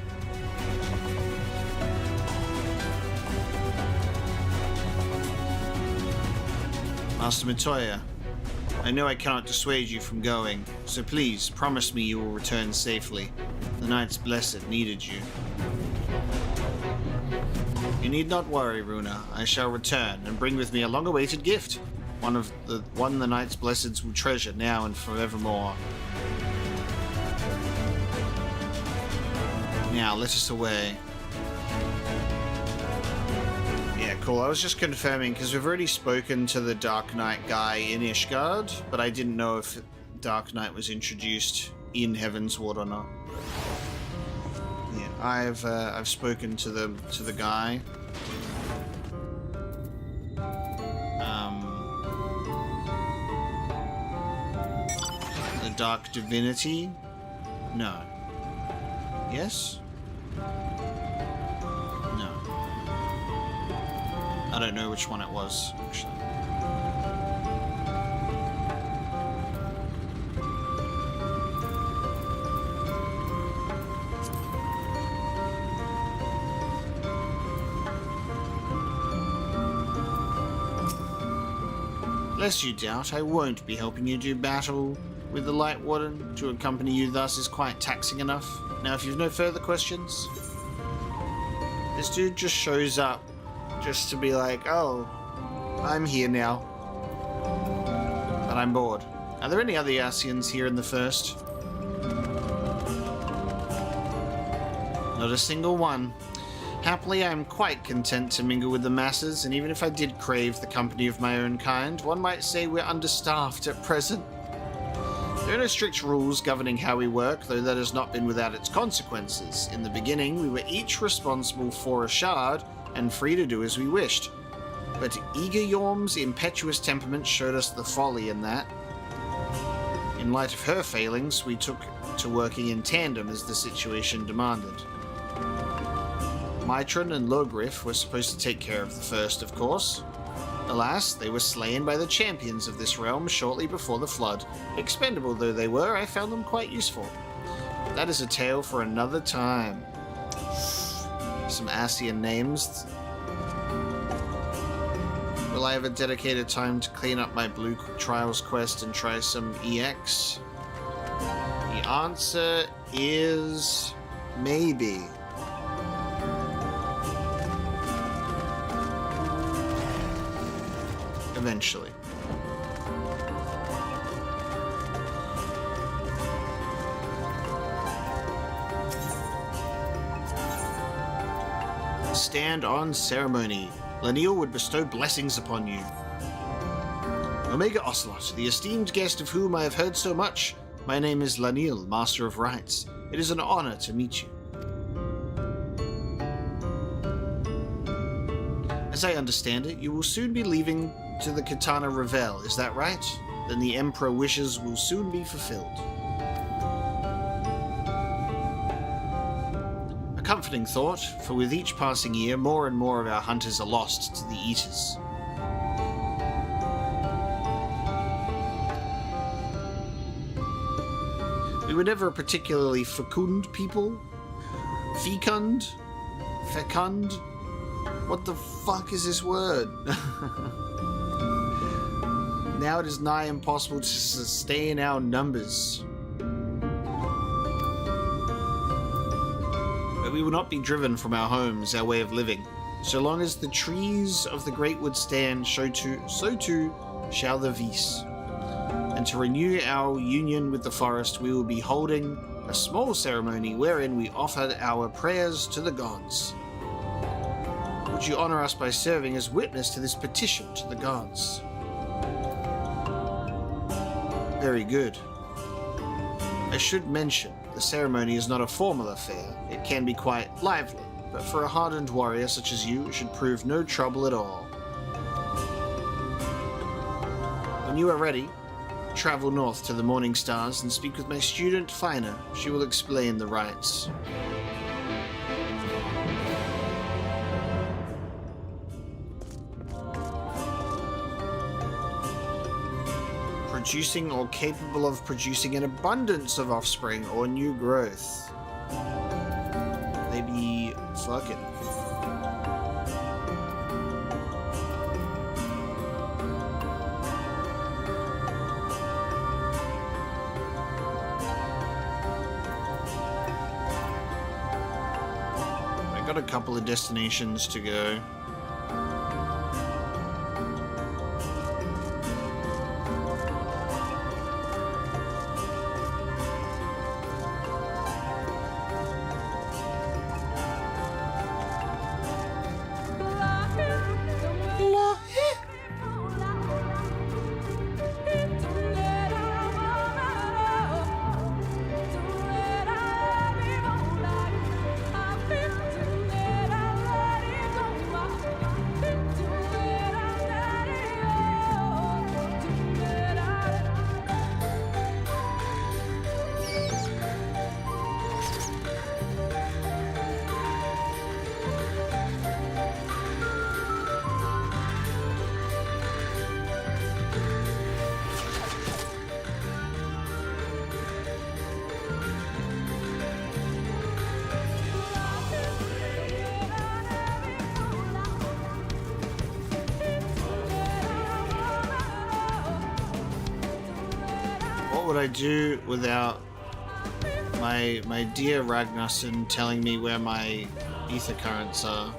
Master Matoya, I know I cannot dissuade you from going, so please promise me you will return safely. The Knights Blessed needed you. You need not worry, Runa. I shall return and bring with me a long-awaited gift. One the Knights Blessed will treasure now and forevermore. Now, let us away. Yeah, cool. I was just confirming, because we've already spoken to the Dark Knight guy in Ishgard, but I didn't know if Dark Knight was introduced in Heaven's Ward or not. Yeah, I've spoken to the guy. The Dark Divinity? No. Yes? No. I don't know which one it was, actually. Lest you doubt, I won't be helping you do battle with the Light Warden. To accompany you thus is quite taxing enough. Now, if you've no further questions, this dude just shows up just to be like, oh, I'm here now. But I'm bored. Are there any other Yassians here in the first? Not a single one. Happily, I am quite content to mingle with the masses, and even if I did crave the company of my own kind, one might say we're understaffed at present. There are no strict rules governing how we work, though that has not been without its consequences. In the beginning, we were each responsible for a shard, and free to do as we wished. But Eager Yorm's impetuous temperament showed us the folly in that. In light of her failings, we took to working in tandem as the situation demanded. Mitron and Logrif were supposed to take care of the first, of course. Alas, they were slain by the champions of this realm shortly before the flood. Expendable though they were, I found them quite useful. But that is a tale for another time. Some Ascian names. Will I have a dedicated time to clean up my Blue Trials quest and try some EX? The answer is maybe. Eventually. Stand on ceremony. Laniel would bestow blessings upon you. Omega Ocelot, the esteemed guest of whom I have heard so much. My name is Laniel, Master of Rites. It is an honor to meet you. As I understand it, you will soon be leaving to the Qitana Ravel, is that right? Then the Emperor wishes will soon be fulfilled. A comforting thought, for with each passing year, more and more of our hunters are lost to the Eaters. We were never a particularly fecund people. Fecund? Fecund? What the fuck is this word? Now it is nigh impossible to sustain our numbers. But we will not be driven from our homes, our way of living. So long as the trees of the Great Wood stand, so too shall the Viis. And to renew our union with the forest, we will be holding a small ceremony wherein we offer our prayers to the gods. Would you honor us by serving as witness to this petition to the gods? Very good. I should mention, the ceremony is not a formal affair. It can be quite lively, but for a hardened warrior such as you, it should prove no trouble at all. When you are ready, travel north to the Morning Stars and speak with my student, Fina. She will explain the rites. Producing or capable of producing an abundance of offspring or new growth. They be fucking. I got a couple of destinations to go. would I do without my dear Ragnarsson telling me where my ether currents are?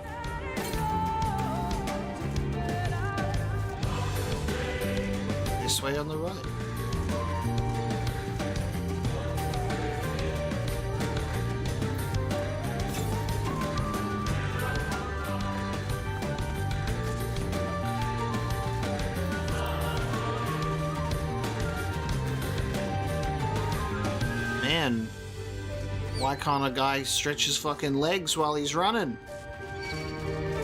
This way on the right. Man, why can't a guy stretch his fucking legs while he's running?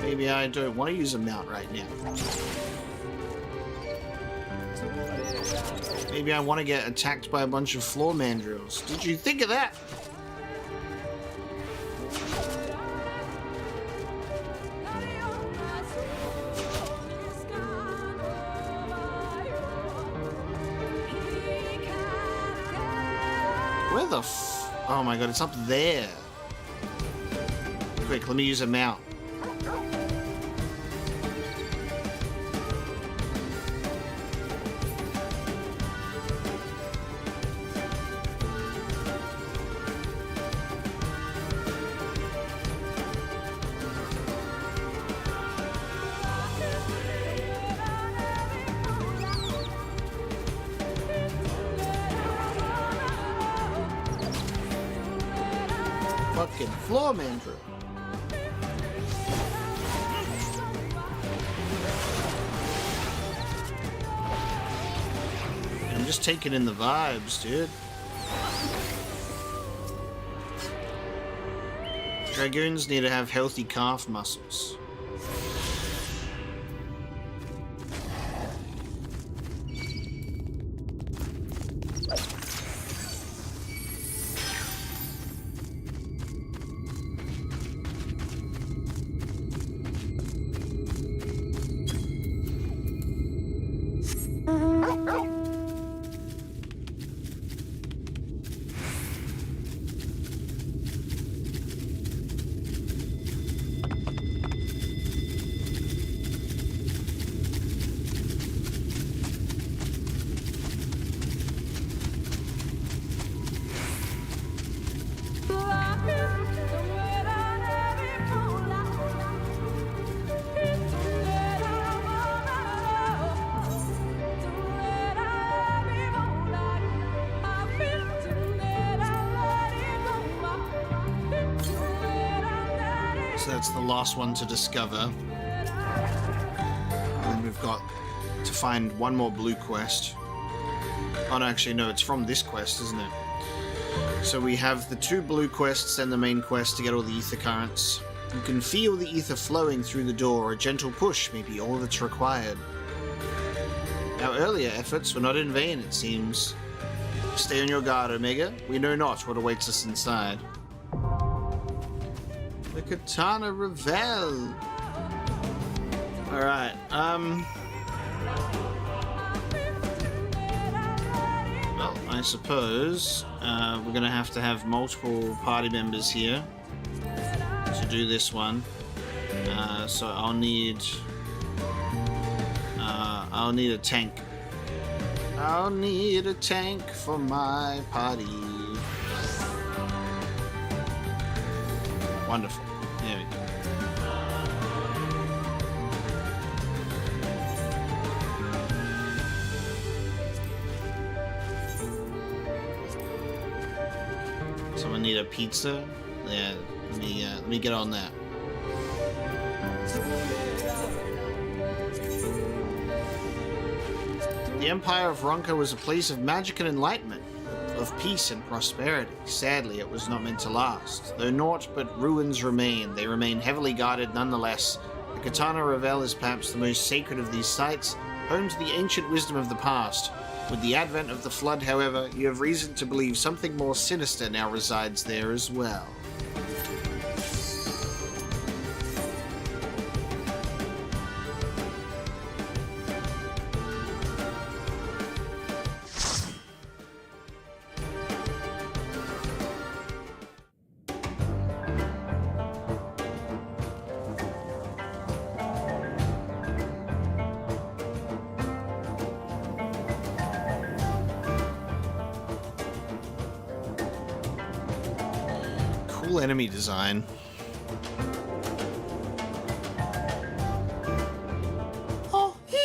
Maybe I don't want to use a mount right now. Maybe I want to get attacked by a bunch of floor mandrills. Did you think of that? Where the oh my god, it's up there. Quick, let me use a mount. Fucking floor mandrill. I'm just taking in the vibes, dude. Dragoons need to have healthy calf muscles. So that's the last one to discover. And then we've got to find one more blue quest. Oh no, actually no, it's from this quest, isn't it? So we have the 2 blue quests and the main quest to get all the ether currents. You can feel the ether flowing through the door. A gentle push may be all that's required. Our earlier efforts were not in vain, it seems. Stay on your guard, Omega. We know not what awaits us inside. The Qitana Ravel. Alright, well, I suppose we're gonna have to have multiple party members here to do this one. So I'll need a tank. I'll need a tank for my party. Wonderful. There we go. Someone need a pizza? Yeah, let me get on that. The Empire of Ronkan was a place of magic and enlightenment, of peace and prosperity. Sadly, it was not meant to last. Though naught but ruins remain, they remain heavily guarded nonetheless. The Qitana Ravel is perhaps the most sacred of these sites, home to the ancient wisdom of the past. With the advent of the Flood, however, you have reason to believe something more sinister now resides there as well. Cool enemy design. Oh, yeah.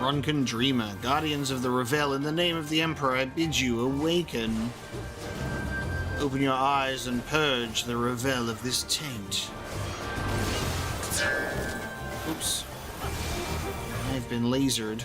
Ronkan Dreamer, guardians of the Ravel, in the name of the Emperor, I bid you awaken. Open your eyes and purge the Ravel of this taint. Oops. I've been lasered.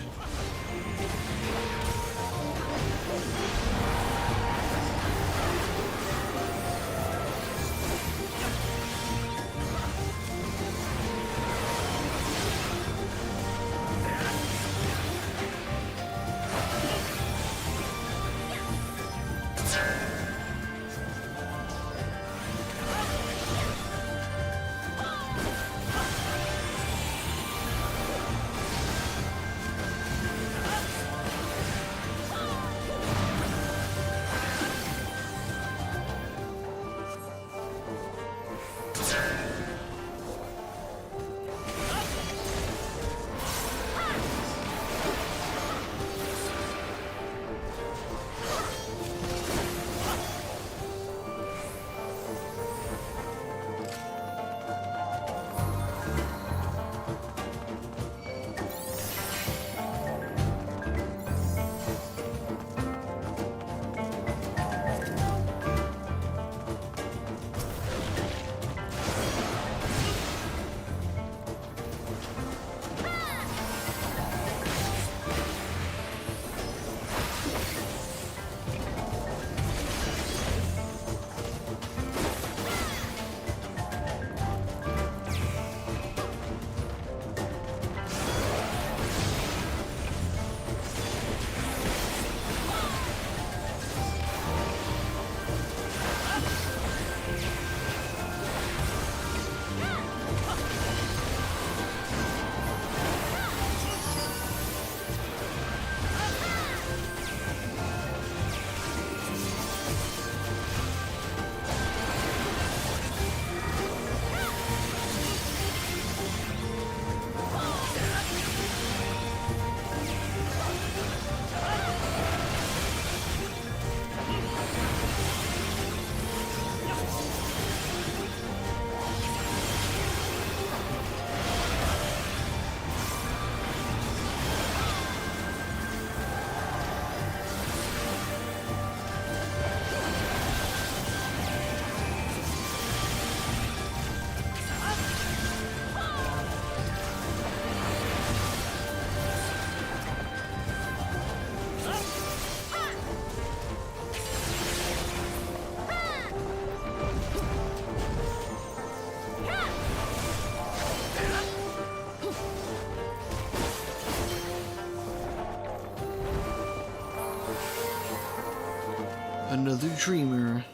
Another dreamer.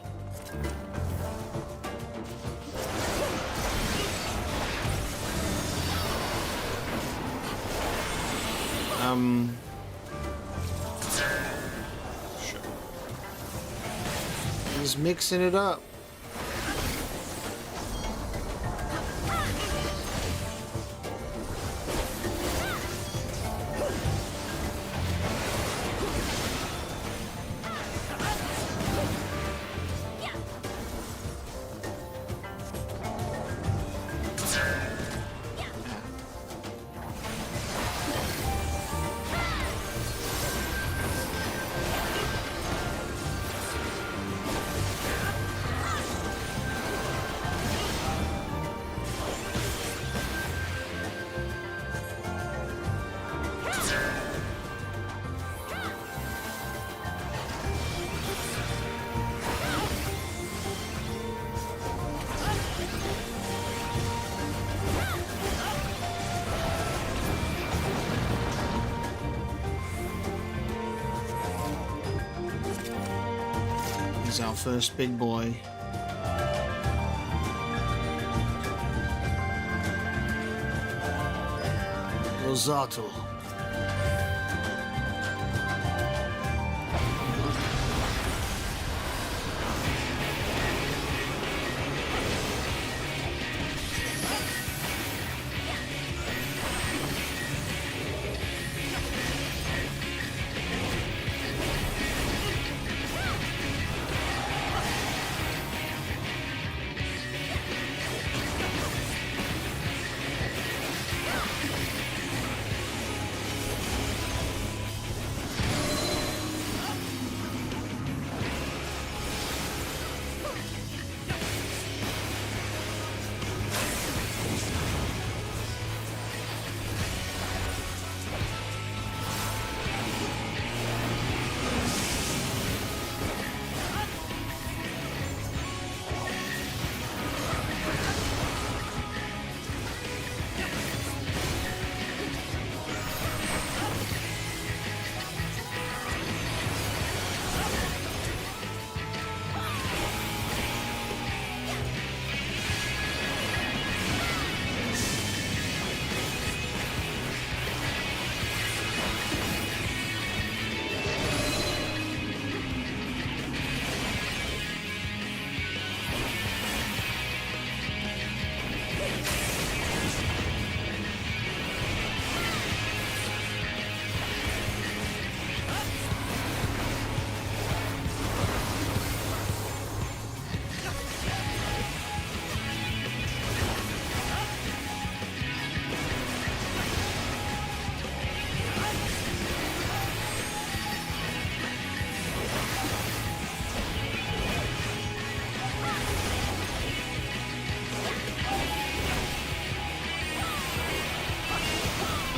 Sure. He's mixing it up. He's our first big boy. Rosato.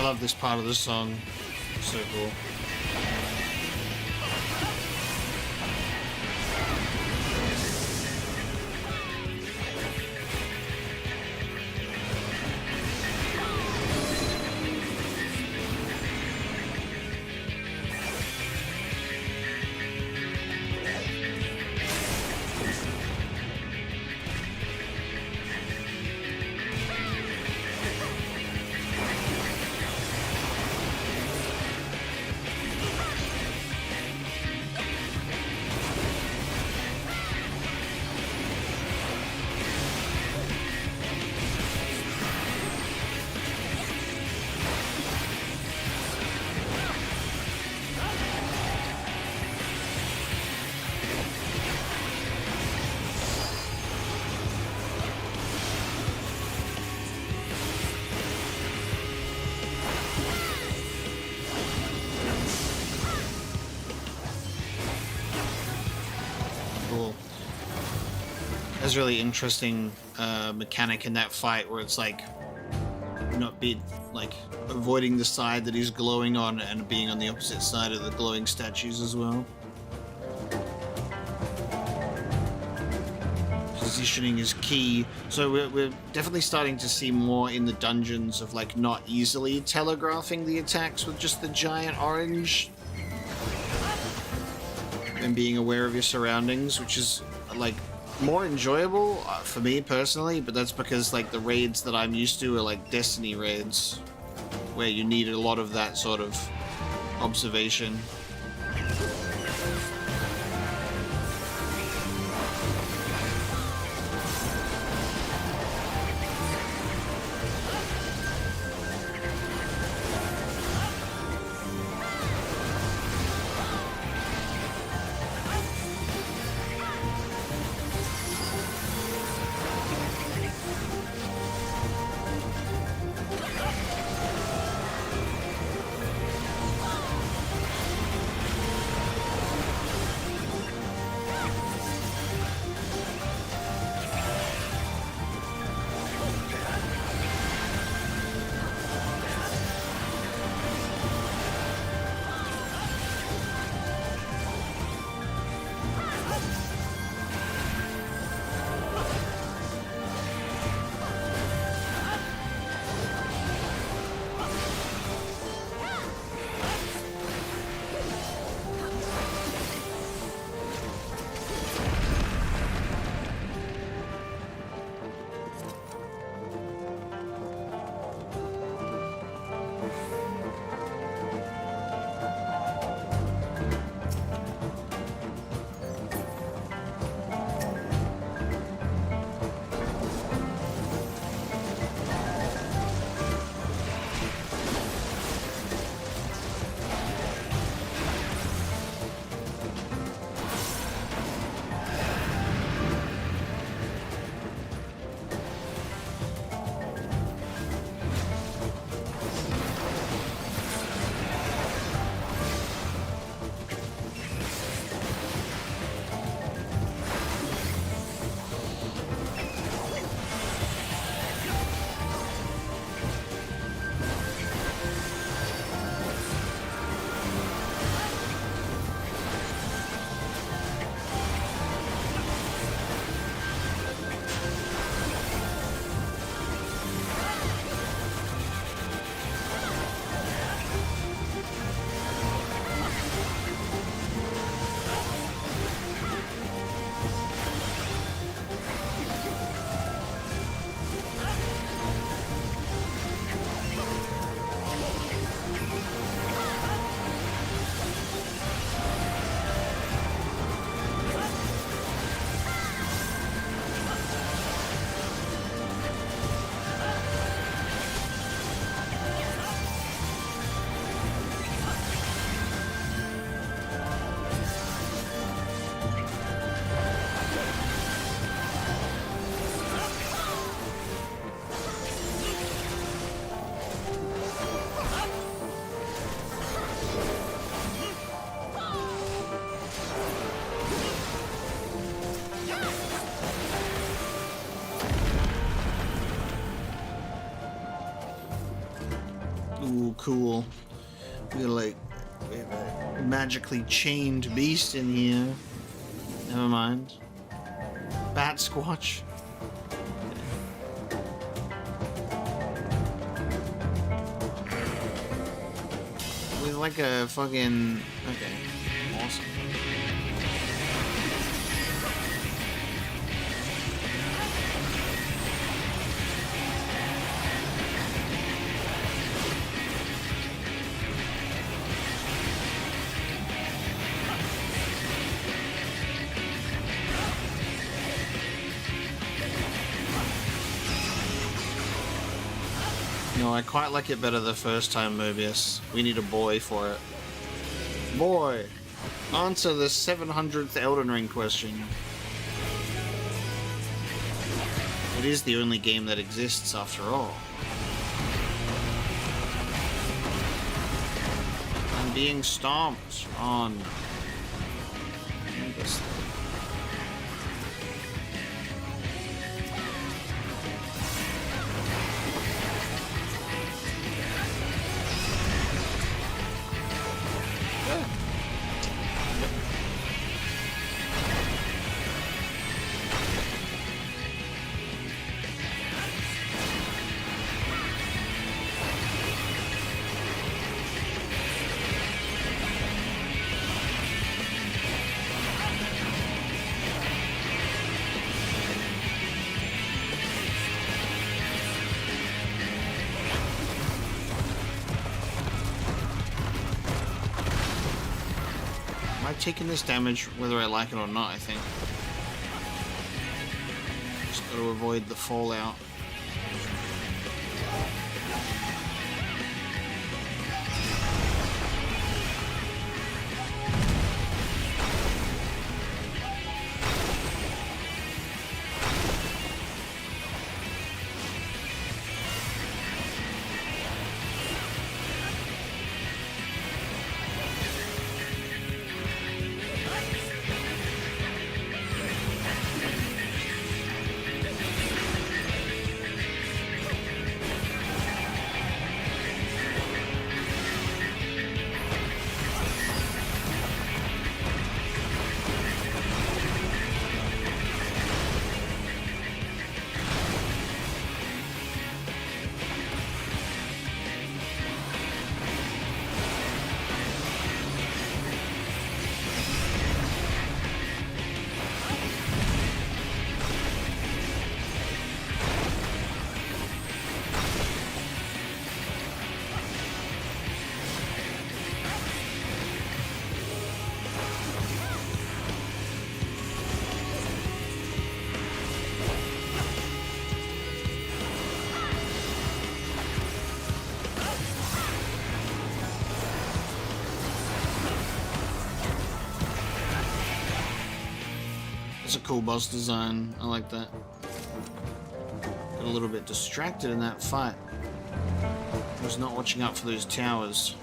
I love this part of the song. So cool. There's a really interesting mechanic in that fight where it's like not be like avoiding the side that he's glowing on and being on the opposite side of the glowing statues as well. Positioning is key. So we're definitely starting to see more in the dungeons of like not easily telegraphing the attacks with just the giant orange and being aware of your surroundings, which is like more enjoyable for me personally, but that's because like the raids that I'm used to are like Destiny raids where you need a lot of that sort of observation. Ooh, cool. We got like a magically chained beast in here. Never mind. Bat Squatch. With like a fucking... Okay. Awesome. No, I quite like it better the first time, Mobius. We need a boy for it. Boy, answer the 700th Elden Ring question. It is the only game that exists after all. I'm being stomped on. Taking this damage whether I like it or not, I think. Just got to avoid the fallout. That's a cool boss design. I like that. Got a little bit distracted in that fight. I was not watching out for those towers.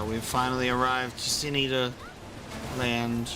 We've finally arrived to Sin Eater land.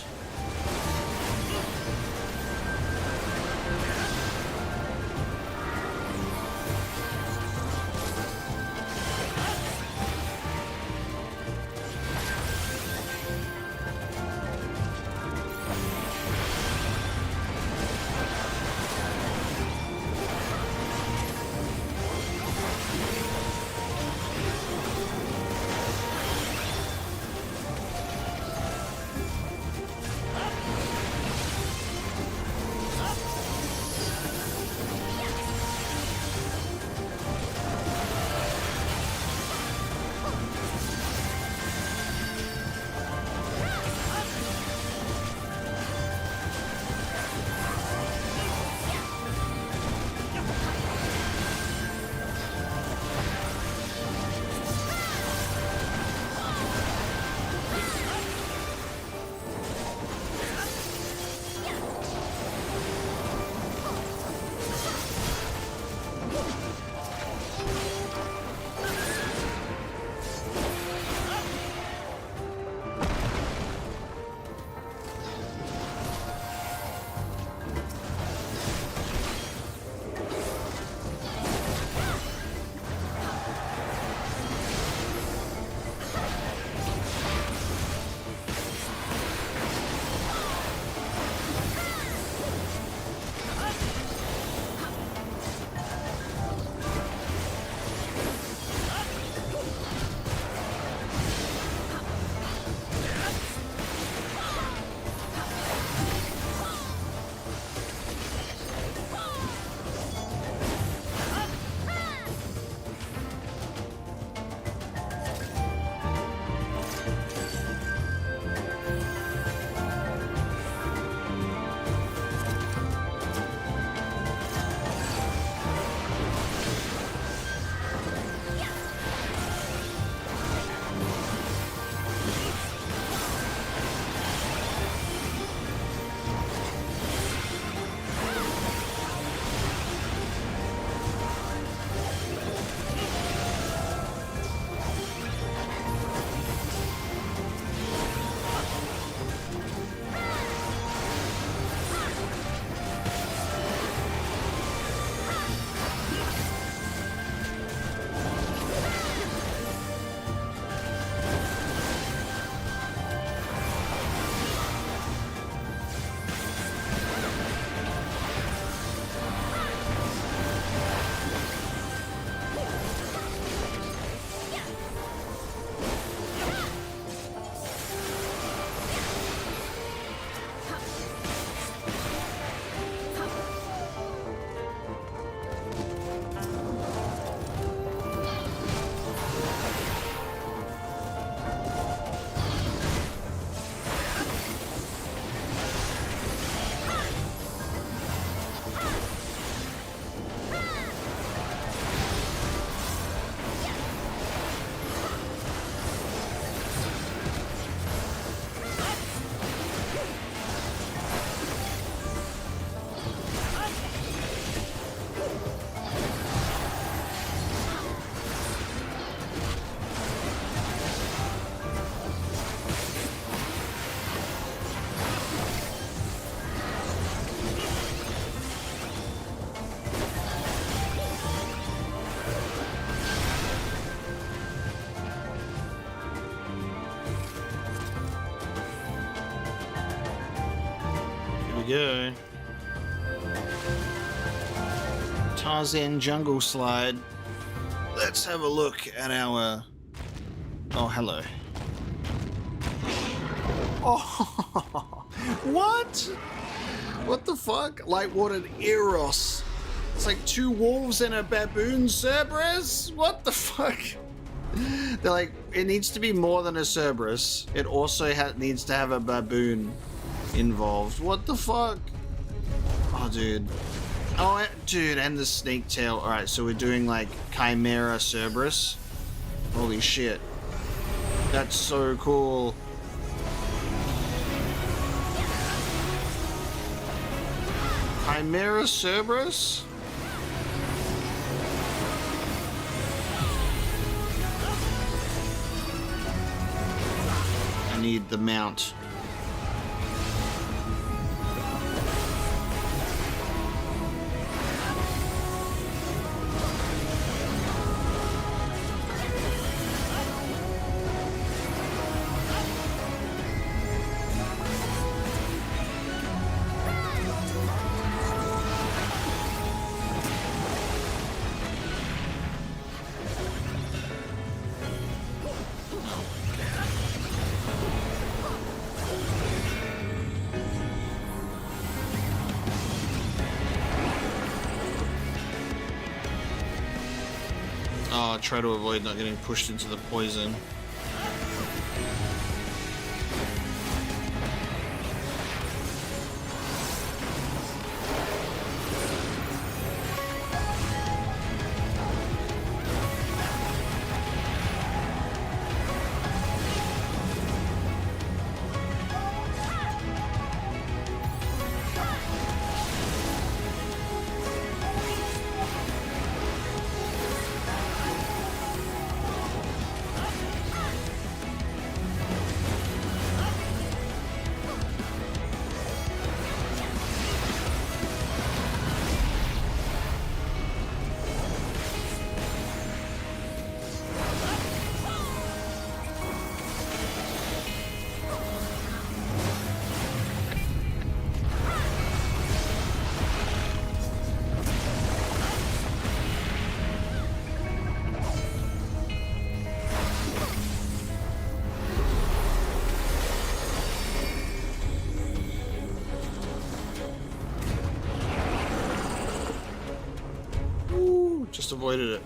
go. Tarzan jungle slide. Let's have a look at our... Oh, hello. Oh, what? What the fuck? Lightwatered Eros. It's like 2 wolves and a baboon Cerberus? What the fuck? They're like, it needs to be more than a Cerberus. It also needs to have a baboon involved. What the fuck? Oh, dude. Oh, dude, and the snake tail. Alright, so we're doing like Chimera Cerberus. Holy shit. That's so cool. Chimera Cerberus? I need the mount. Oh, try to avoid not getting pushed into the poison. Just avoided it.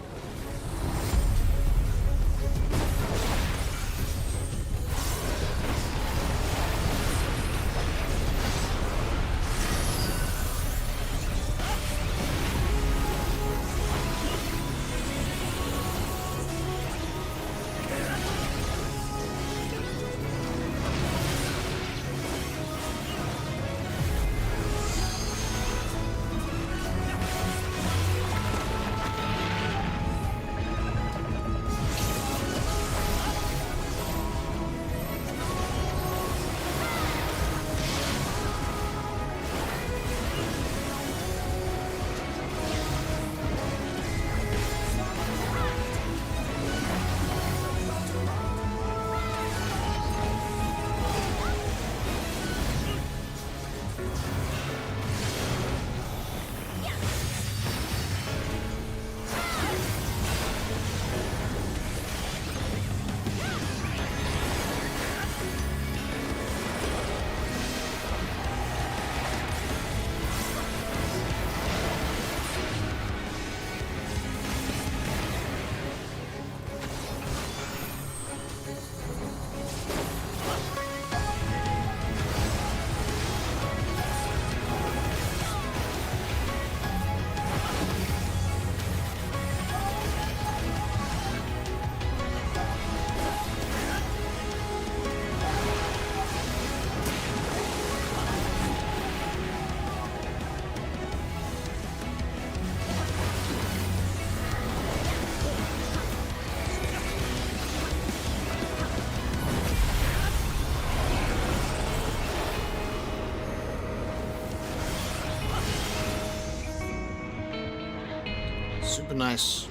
Super nice.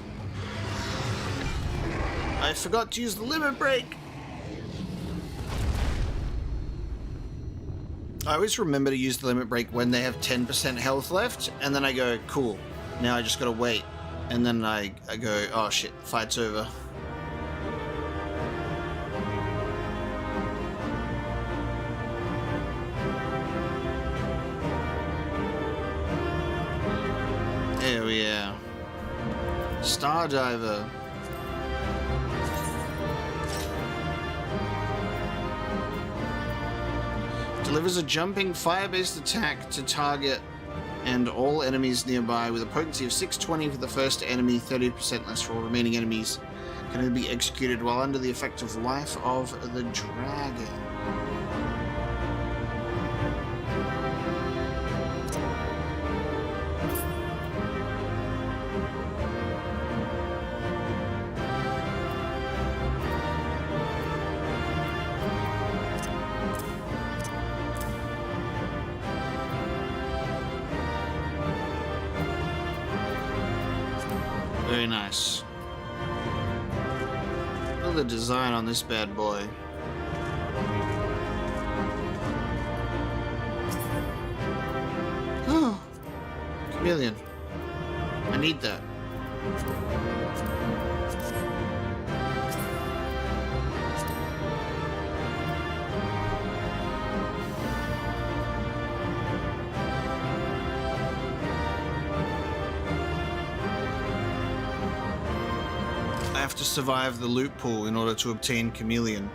I forgot to use the limit break. I always remember to use the limit break when they have 10% health left, and then I go, cool, now I just gotta wait. And then I go, oh shit, fight's over. Hell yeah. Stardiver. Delivers a jumping fire-based attack to target and all enemies nearby with a potency of 620 for the first enemy, 30% less for all remaining enemies. Can only be executed while under the effect of Life of the Dragon. Very nice. Look at the design on this bad boy. Oh, chameleon. I need that. I have to survive the loot pool in order to obtain chameleon.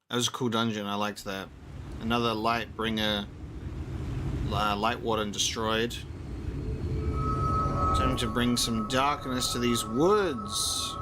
That was a cool dungeon, I liked that. Another light bringer, light warden destroyed. Time to bring some darkness to these woods.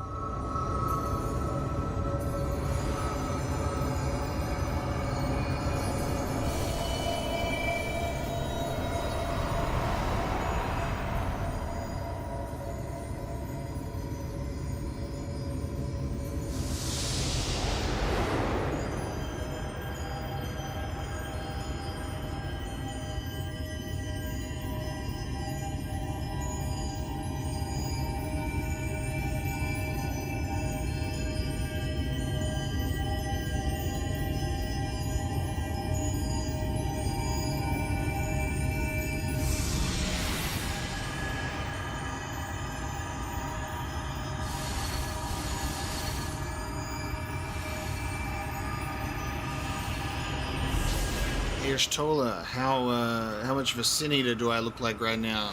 Tola, how much of a sin eater do I look like right now?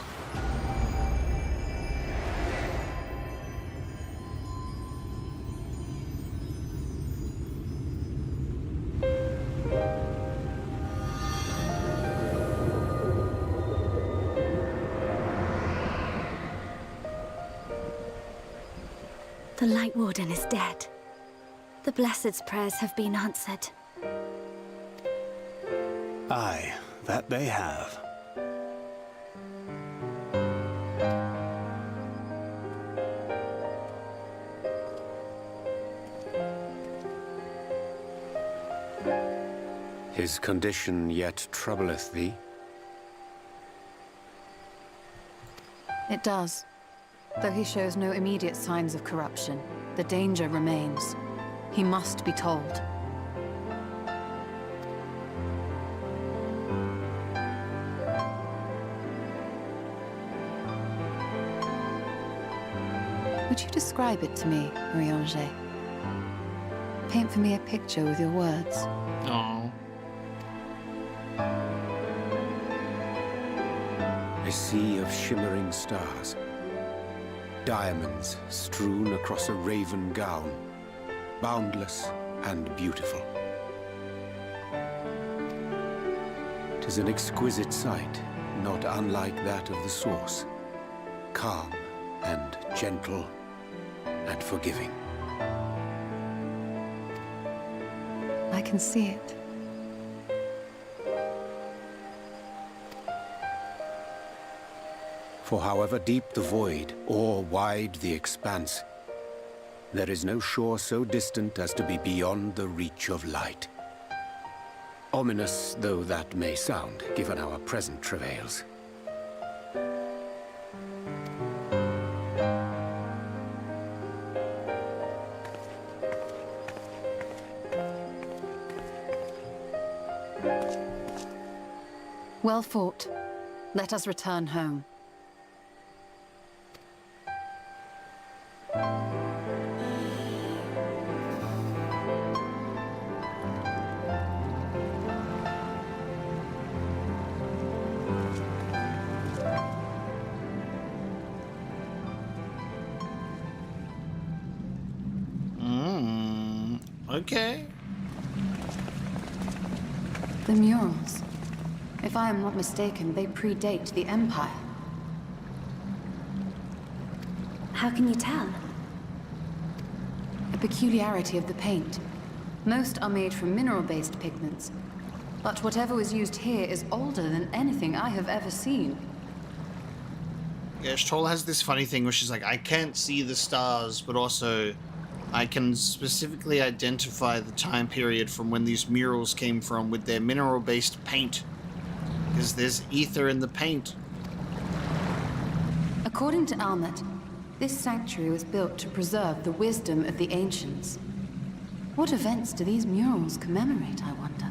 The Light Warden is dead. The Blessed's prayers have been answered. Aye, that they have. His condition yet troubleth thee? It does. Though he shows no immediate signs of corruption, the danger remains. He must be told. Would you describe it to me, Ranji? Paint for me a picture with your words. Oh. A sea of shimmering stars. Diamonds strewn across a raven gown. Boundless and beautiful. 'Tis an exquisite sight, not unlike that of the source. Calm and gentle and forgiving. I can see it. For however deep the void, or wide the expanse, there is no shore so distant as to be beyond the reach of light. Ominous though that may sound, given our present travails. Well fought. Let us return home. Okay. The murals. If I am not mistaken, they predate the Empire. How can you tell? A peculiarity of the paint. Most are made from mineral-based pigments. But whatever was used here is older than anything I have ever seen. Yeah, Stoll has this funny thing where she's like, I can't see the stars, but also I can specifically identify the time period from when these murals came from with their mineral-based paint. Because there's ether in the paint. According to Almet, this sanctuary was built to preserve the wisdom of the ancients. What events do these murals commemorate, I wonder?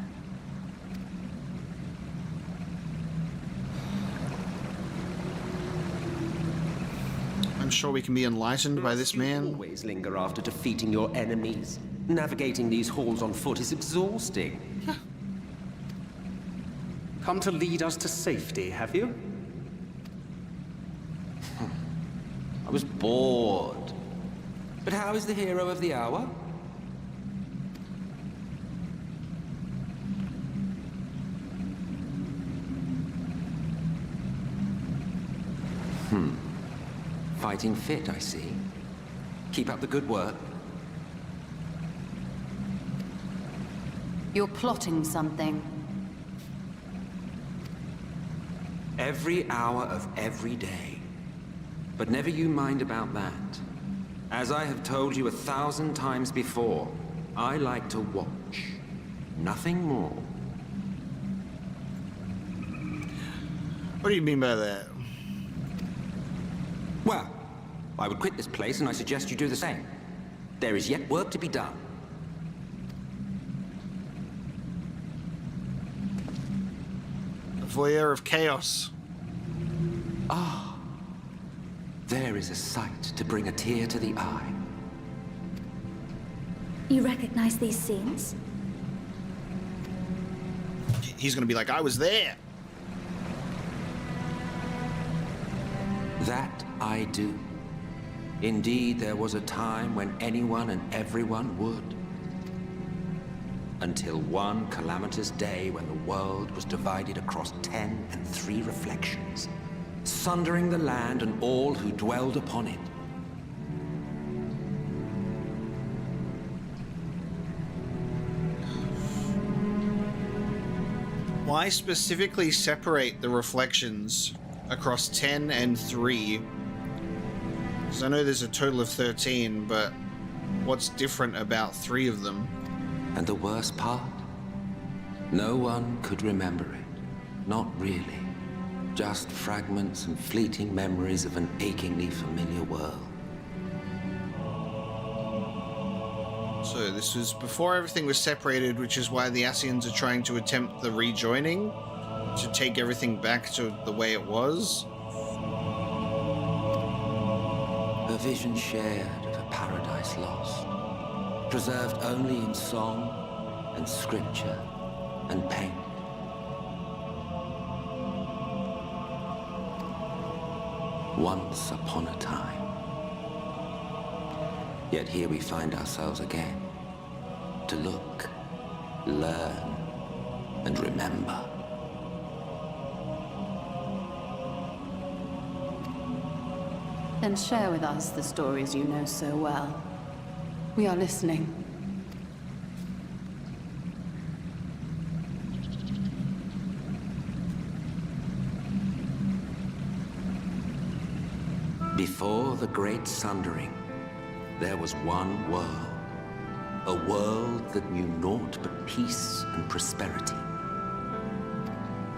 I'm sure we can be enlightened by this man. You always linger after defeating your enemies. Navigating these halls on foot is exhausting. Come to lead us to safety, have you? I was bored. But how is the hero of the hour? Fighting fit, I see. Keep up the good work. You're plotting something. Every hour of every day. But never you mind about that. As I have told you 1,000 times before, I like to watch. Nothing more. What do you mean by that? Well, I would quit this place and I suggest you do the same. There is yet work to be done. A voyeur of chaos. Ah, there is a sight to bring a tear to the eye. You recognize these scenes? He's gonna be like, I was there. That I do. Indeed, there was a time when anyone and everyone would. Until one calamitous day when the world was divided across 10 and 3 reflections, sundering the land and all who dwelled upon it. Why specifically separate the reflections across 10 and 3? Because I know there's a total of 13, but what's different about 3 of them? And the worst part? No one could remember it. Not really. Just fragments and fleeting memories of an achingly familiar world. So this was before everything was separated, which is why the Ascians are trying to attempt the rejoining, to take everything back to the way it was. A vision shared of a paradise lost, preserved only in song and scripture and paint. Once upon a time. Yet here we find ourselves again, to look, learn, and remember. Then share with us the stories you know so well. We are listening. Before the Great Sundering, there was one world. A world that knew naught but peace and prosperity.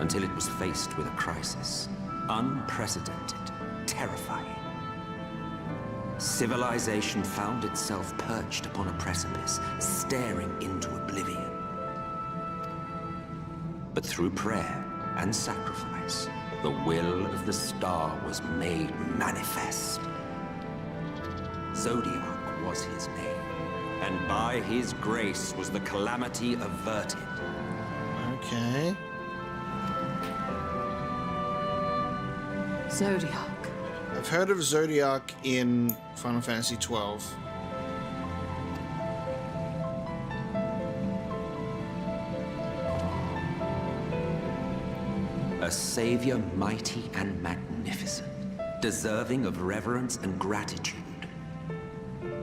until it was faced with a crisis. Unprecedented, terrifying. Civilization found itself perched upon a precipice, staring into oblivion. But through prayer and sacrifice, the will of the star was made manifest. Zodiac was his name, and by his grace was the calamity averted. Okay. Zodiac. I've heard of Zodiac in Final Fantasy XII. A savior mighty and magnificent, deserving of reverence and gratitude.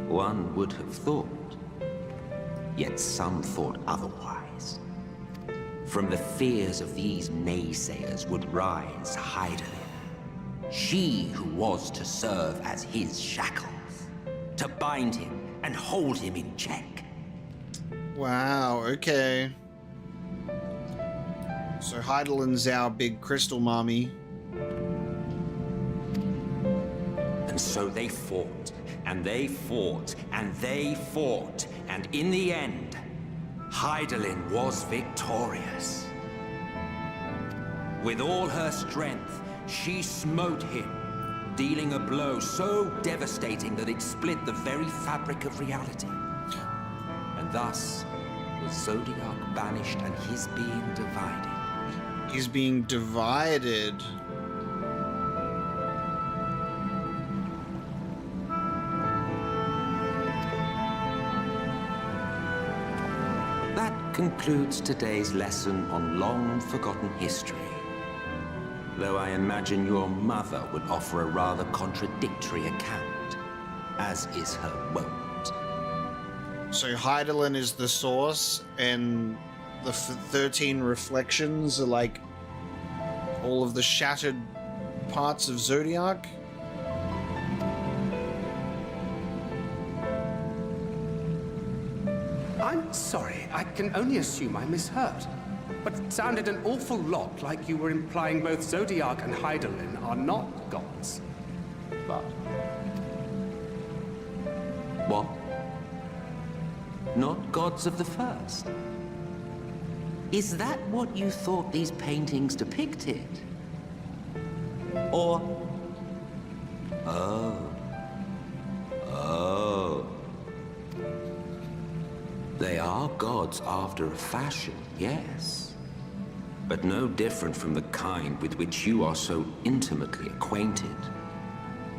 One would have thought, yet some thought otherwise. From the fears of these naysayers would rise Hydaelyn. She who was to serve as his shackles, to bind him and hold him in check. Wow, okay. So Hydaelyn's our big crystal mommy. And so they fought, and they fought, and they fought, and in the end, Hydaelyn was victorious. With all her strength, she smote him, dealing a blow so devastating that it split the very fabric of reality. And thus was Zodiac banished and his being divided. He's being divided. That concludes today's lesson on long-forgotten history. Though I imagine your mother would offer a rather contradictory account, as is her wont. So Hydaelyn is the source, and the 13 reflections are like all of the shattered parts of Zodiac? I'm sorry, I can only assume I misheard. But it sounded an awful lot like you were implying both Zodiac and Hydaelyn are not gods. But... What? Not gods of the first? Is that what you thought these paintings depicted? Or... Oh. They are gods after a fashion, yes. But no different from the kind with which you are so intimately acquainted.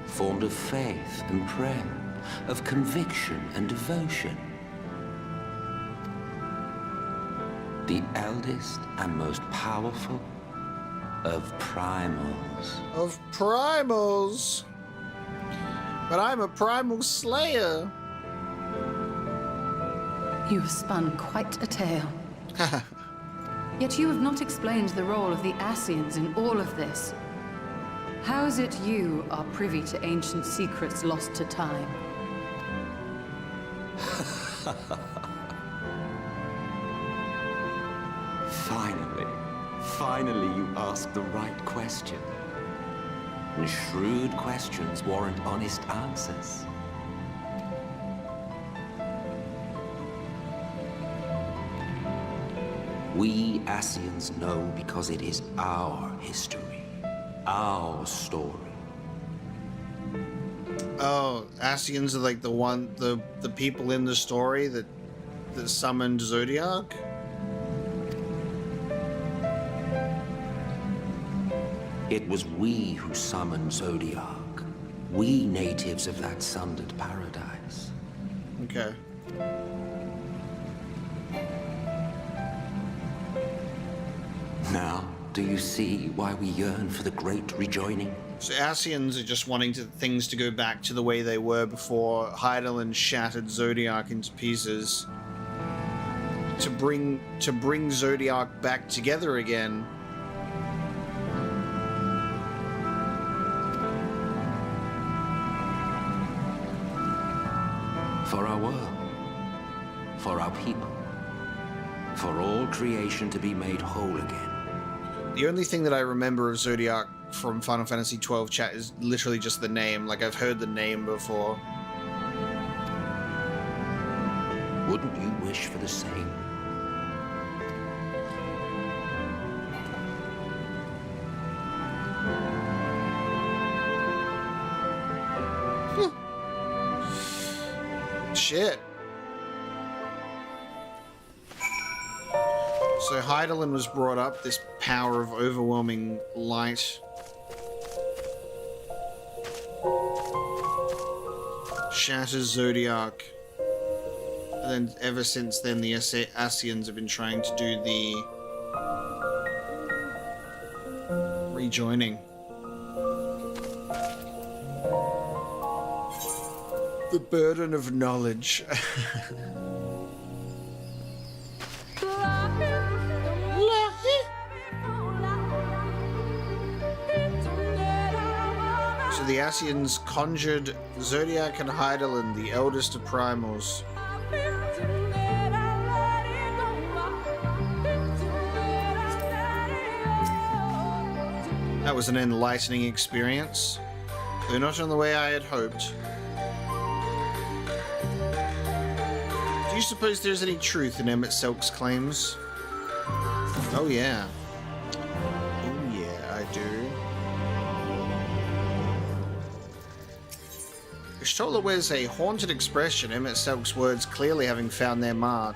Formed of faith and prayer, of conviction and devotion. The eldest and most powerful of primals. Of primals? But I'm a primal slayer. You have spun quite a tale. Yet you have not explained the role of the Ascians in all of this. How is it you are privy to ancient secrets lost to time? Finally you ask the right question. And shrewd questions warrant honest answers. We Ascians know because it is our history, our story. Oh, Ascians are like the people in the story that summoned Zodiac? It was we who summoned Zodiac. We natives of that sundered paradise. Okay. Now, do you see why we yearn for the great rejoining? So Ascians are just wanting things to go back to the way they were before Hydaelyn shattered Zodiac into pieces. To bring Zodiac back together again. For our world, for our people, for all creation to be made whole again. The only thing that I remember of Zodiac from Final Fantasy XII chat is literally just the name. Like, I've heard the name before. Wouldn't you wish for the same? Shit. So Hydaelyn was brought up, this power of overwhelming light. Shatters Zodiac. And then ever since then the Ascians have been trying to do the rejoining. The burden of knowledge. So the Ascians conjured Zodiac and Hydaelyn, the eldest of primals. That was an enlightening experience, though not in the way I had hoped. Do you suppose there's any truth in Emet-Selch's claims? Oh yeah. Oh yeah, I do. Y'shtola wears a haunted expression, Emet-Selch's words clearly having found their mark.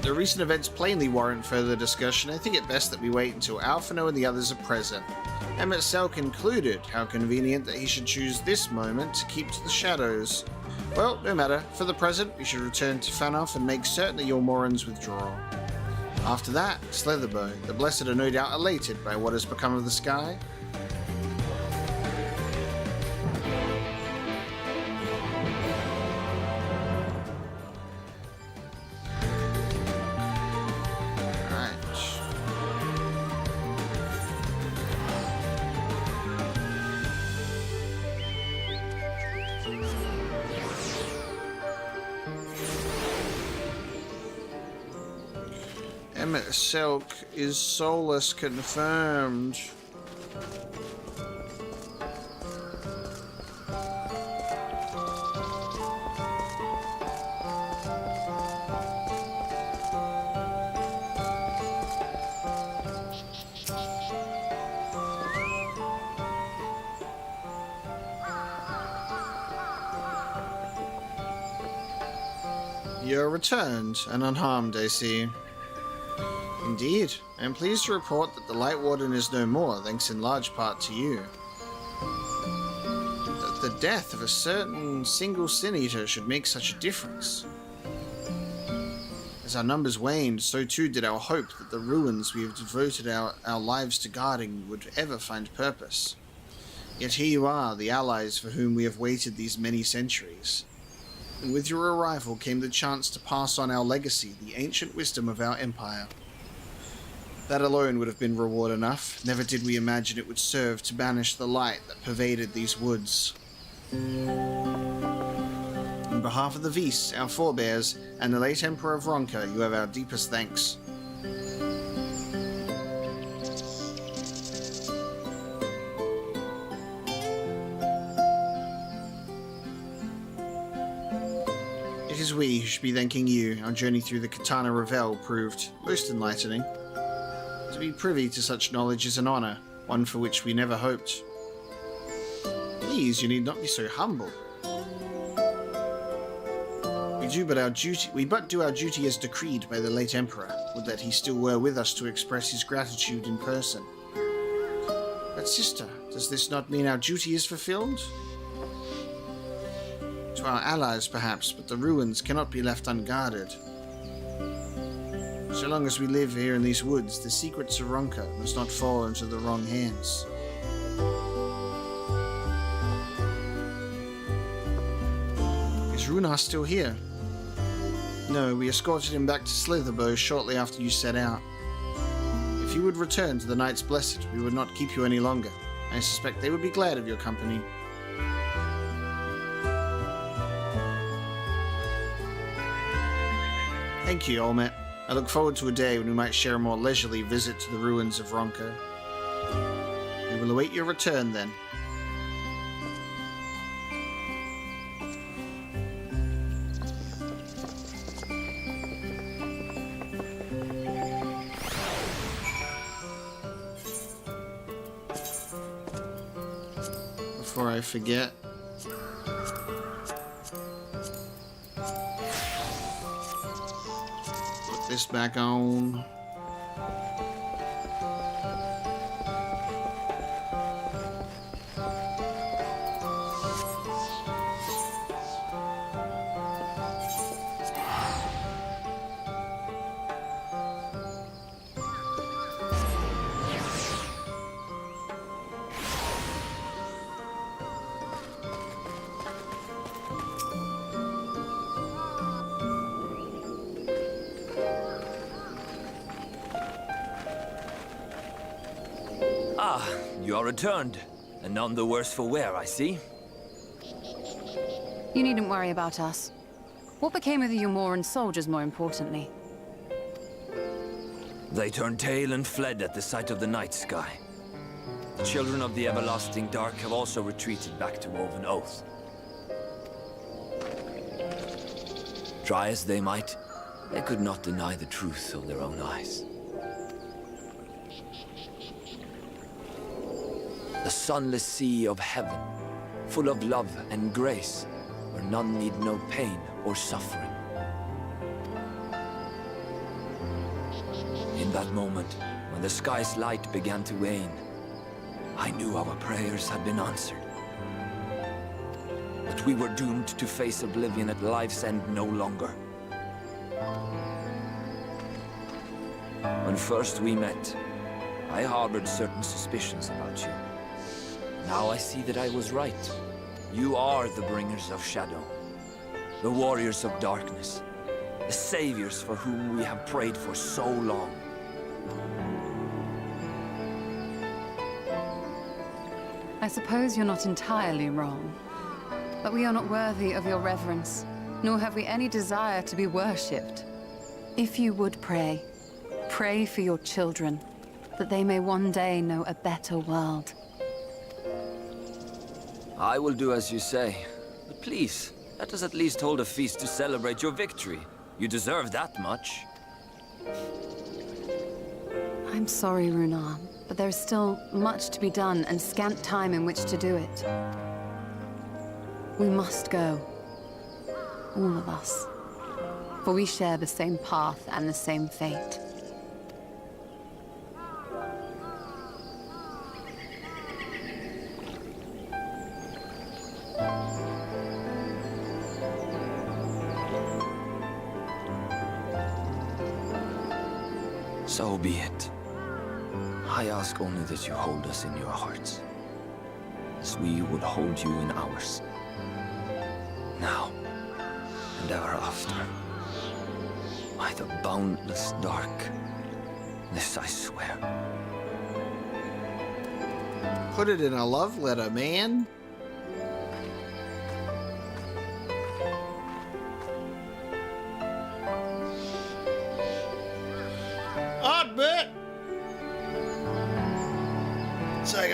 The recent events plainly warrant further discussion. I think it best that we wait until Alphino and the others are present. Emet-Selch concluded how convenient that he should choose this moment to keep to the shadows. Well, no matter. For the present, we should return to Fanoff and make certain that your Morans withdraw. After that, Slitherbow. The Blessed are no doubt elated by what has become of the sky. Emet-Selch is soulless confirmed. You're returned and unharmed, I see. Indeed, I am pleased to report that the Light Warden is no more, thanks in large part to you. That the death of a certain single Sin Eater should make such a difference. As our numbers waned, so too did our hope that the ruins we have devoted our lives to guarding would ever find purpose. Yet here you are, the allies for whom we have waited these many centuries. And with your arrival came the chance to pass on our legacy, the ancient wisdom of our empire. That alone would have been reward enough. Never did we imagine it would serve to banish the light that pervaded these woods. On behalf of the Viis, our forebears, and the late Emperor of Ronkan, you have our deepest thanks. It is we who should be thanking you. Our journey through the Qitana Ravel proved most enlightening. To be privy to such knowledge is an honor, one for which we never hoped. Please, you need not be so humble. We but do our duty as decreed by the late Emperor. Would that he still were with us to express his gratitude in person. But sister, does this not mean our duty is fulfilled? To our allies, perhaps, but the ruins cannot be left unguarded. So long as we live here in these woods, the secrets of Ronkan must not fall into the wrong hands. Is Runar still here? No, we escorted him back to Slitherbow shortly after you set out. If you would return to the Knights Blessed, we would not keep you any longer. I suspect they would be glad of your company. Thank you, Olmet. I look forward to a day when we might share a more leisurely visit to the ruins of Ronkan. We will await your return then. Before I forget, put this back on. You are returned, and none the worse for wear, I see. You needn't worry about us. What became of the Umoran soldiers, more importantly? They turned tail and fled at the sight of the night sky. The children of the everlasting dark have also retreated back to Woven Oath. Try as they might, they could not deny the truth of their own eyes. The sunless sea of heaven, full of love and grace, where none need know pain or suffering. In that moment, when the sky's light began to wane, I knew our prayers had been answered. That we were doomed to face oblivion at life's end no longer. When first we met, I harbored certain suspicions about you. Now I see that I was right. You are the bringers of shadow, the warriors of darkness, the saviors for whom we have prayed for so long. I suppose you're not entirely wrong, but we are not worthy of your reverence, nor have we any desire to be worshipped. If you would pray, pray for your children, that they may one day know a better world. I will do as you say, but please, let us at least hold a feast to celebrate your victory. You deserve that much. I'm sorry, Runar, but there is still much to be done and scant time in which to do it. We must go. All of us. For we share the same path and the same fate. So be it. I ask only that you hold us in your hearts, as we would hold you in ours. Now, and ever after. By the boundless dark, this I swear. Put it in a love letter, man.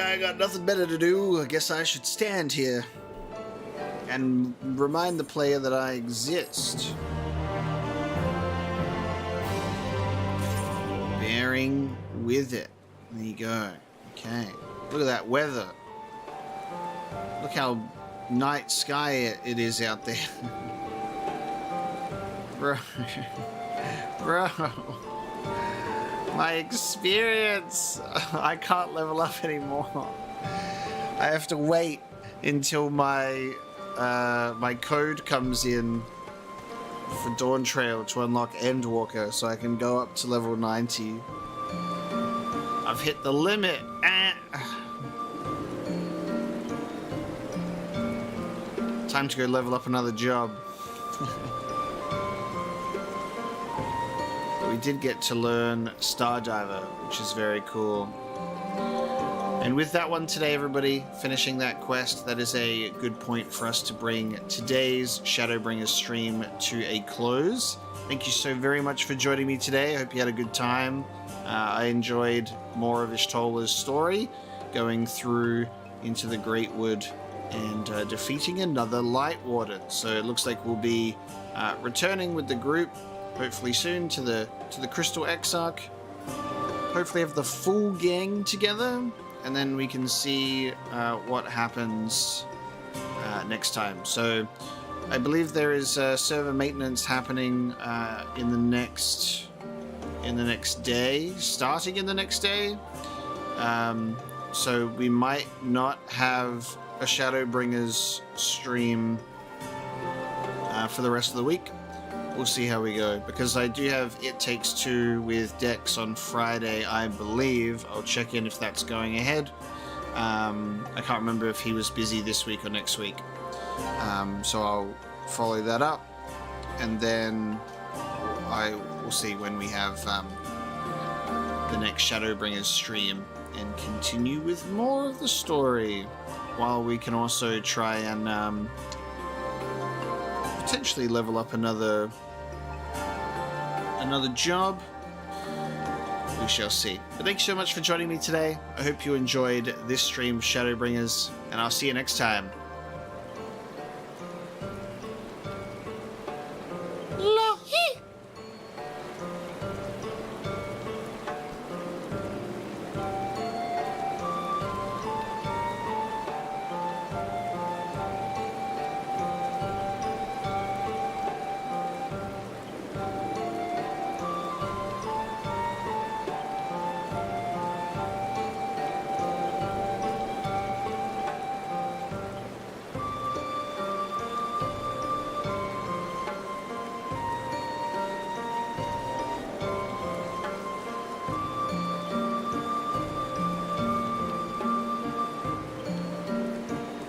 I got nothing better to do. I guess I should stand here and remind the player that I exist. Bearing with it. There you go. Okay. Look at that weather. Look how night sky it is out there. Bro. Bro. My experience. I can't level up anymore. I have to wait until my my code comes in for Dawn Trail to unlock Endwalker, so I can go up to level 90. I've hit the limit. Time to go level up another job. We did get to learn Stardiver, which is very cool. And with that one today, everybody, finishing that quest, that is a good point for us to bring today's Shadowbringers stream to a close. Thank you so very much for joining me today. I hope you had a good time. I enjoyed more of Y'shtola's story, going through into the Great Wood and defeating another Light Warden. So it looks like we'll be returning with the group, hopefully soon, to the Crystal Exarch. Hopefully have the full gang together, and then we can see what happens next time. So I believe there is server maintenance happening in the next day, starting in the next day. So we might not have a Shadowbringers stream for the rest of the week. We'll see how we go, because I do have It Takes Two with Dex on Friday, I believe. I'll check in if that's going ahead. I can't remember if he was busy this week or next week. So I'll follow that up, and then I will see when we have the next Shadowbringers stream and continue with more of the story, while we can also try and potentially level up another job. We shall see. But thank you so much for joining me today. I hope you enjoyed this stream of Shadowbringers, and I'll see you next time.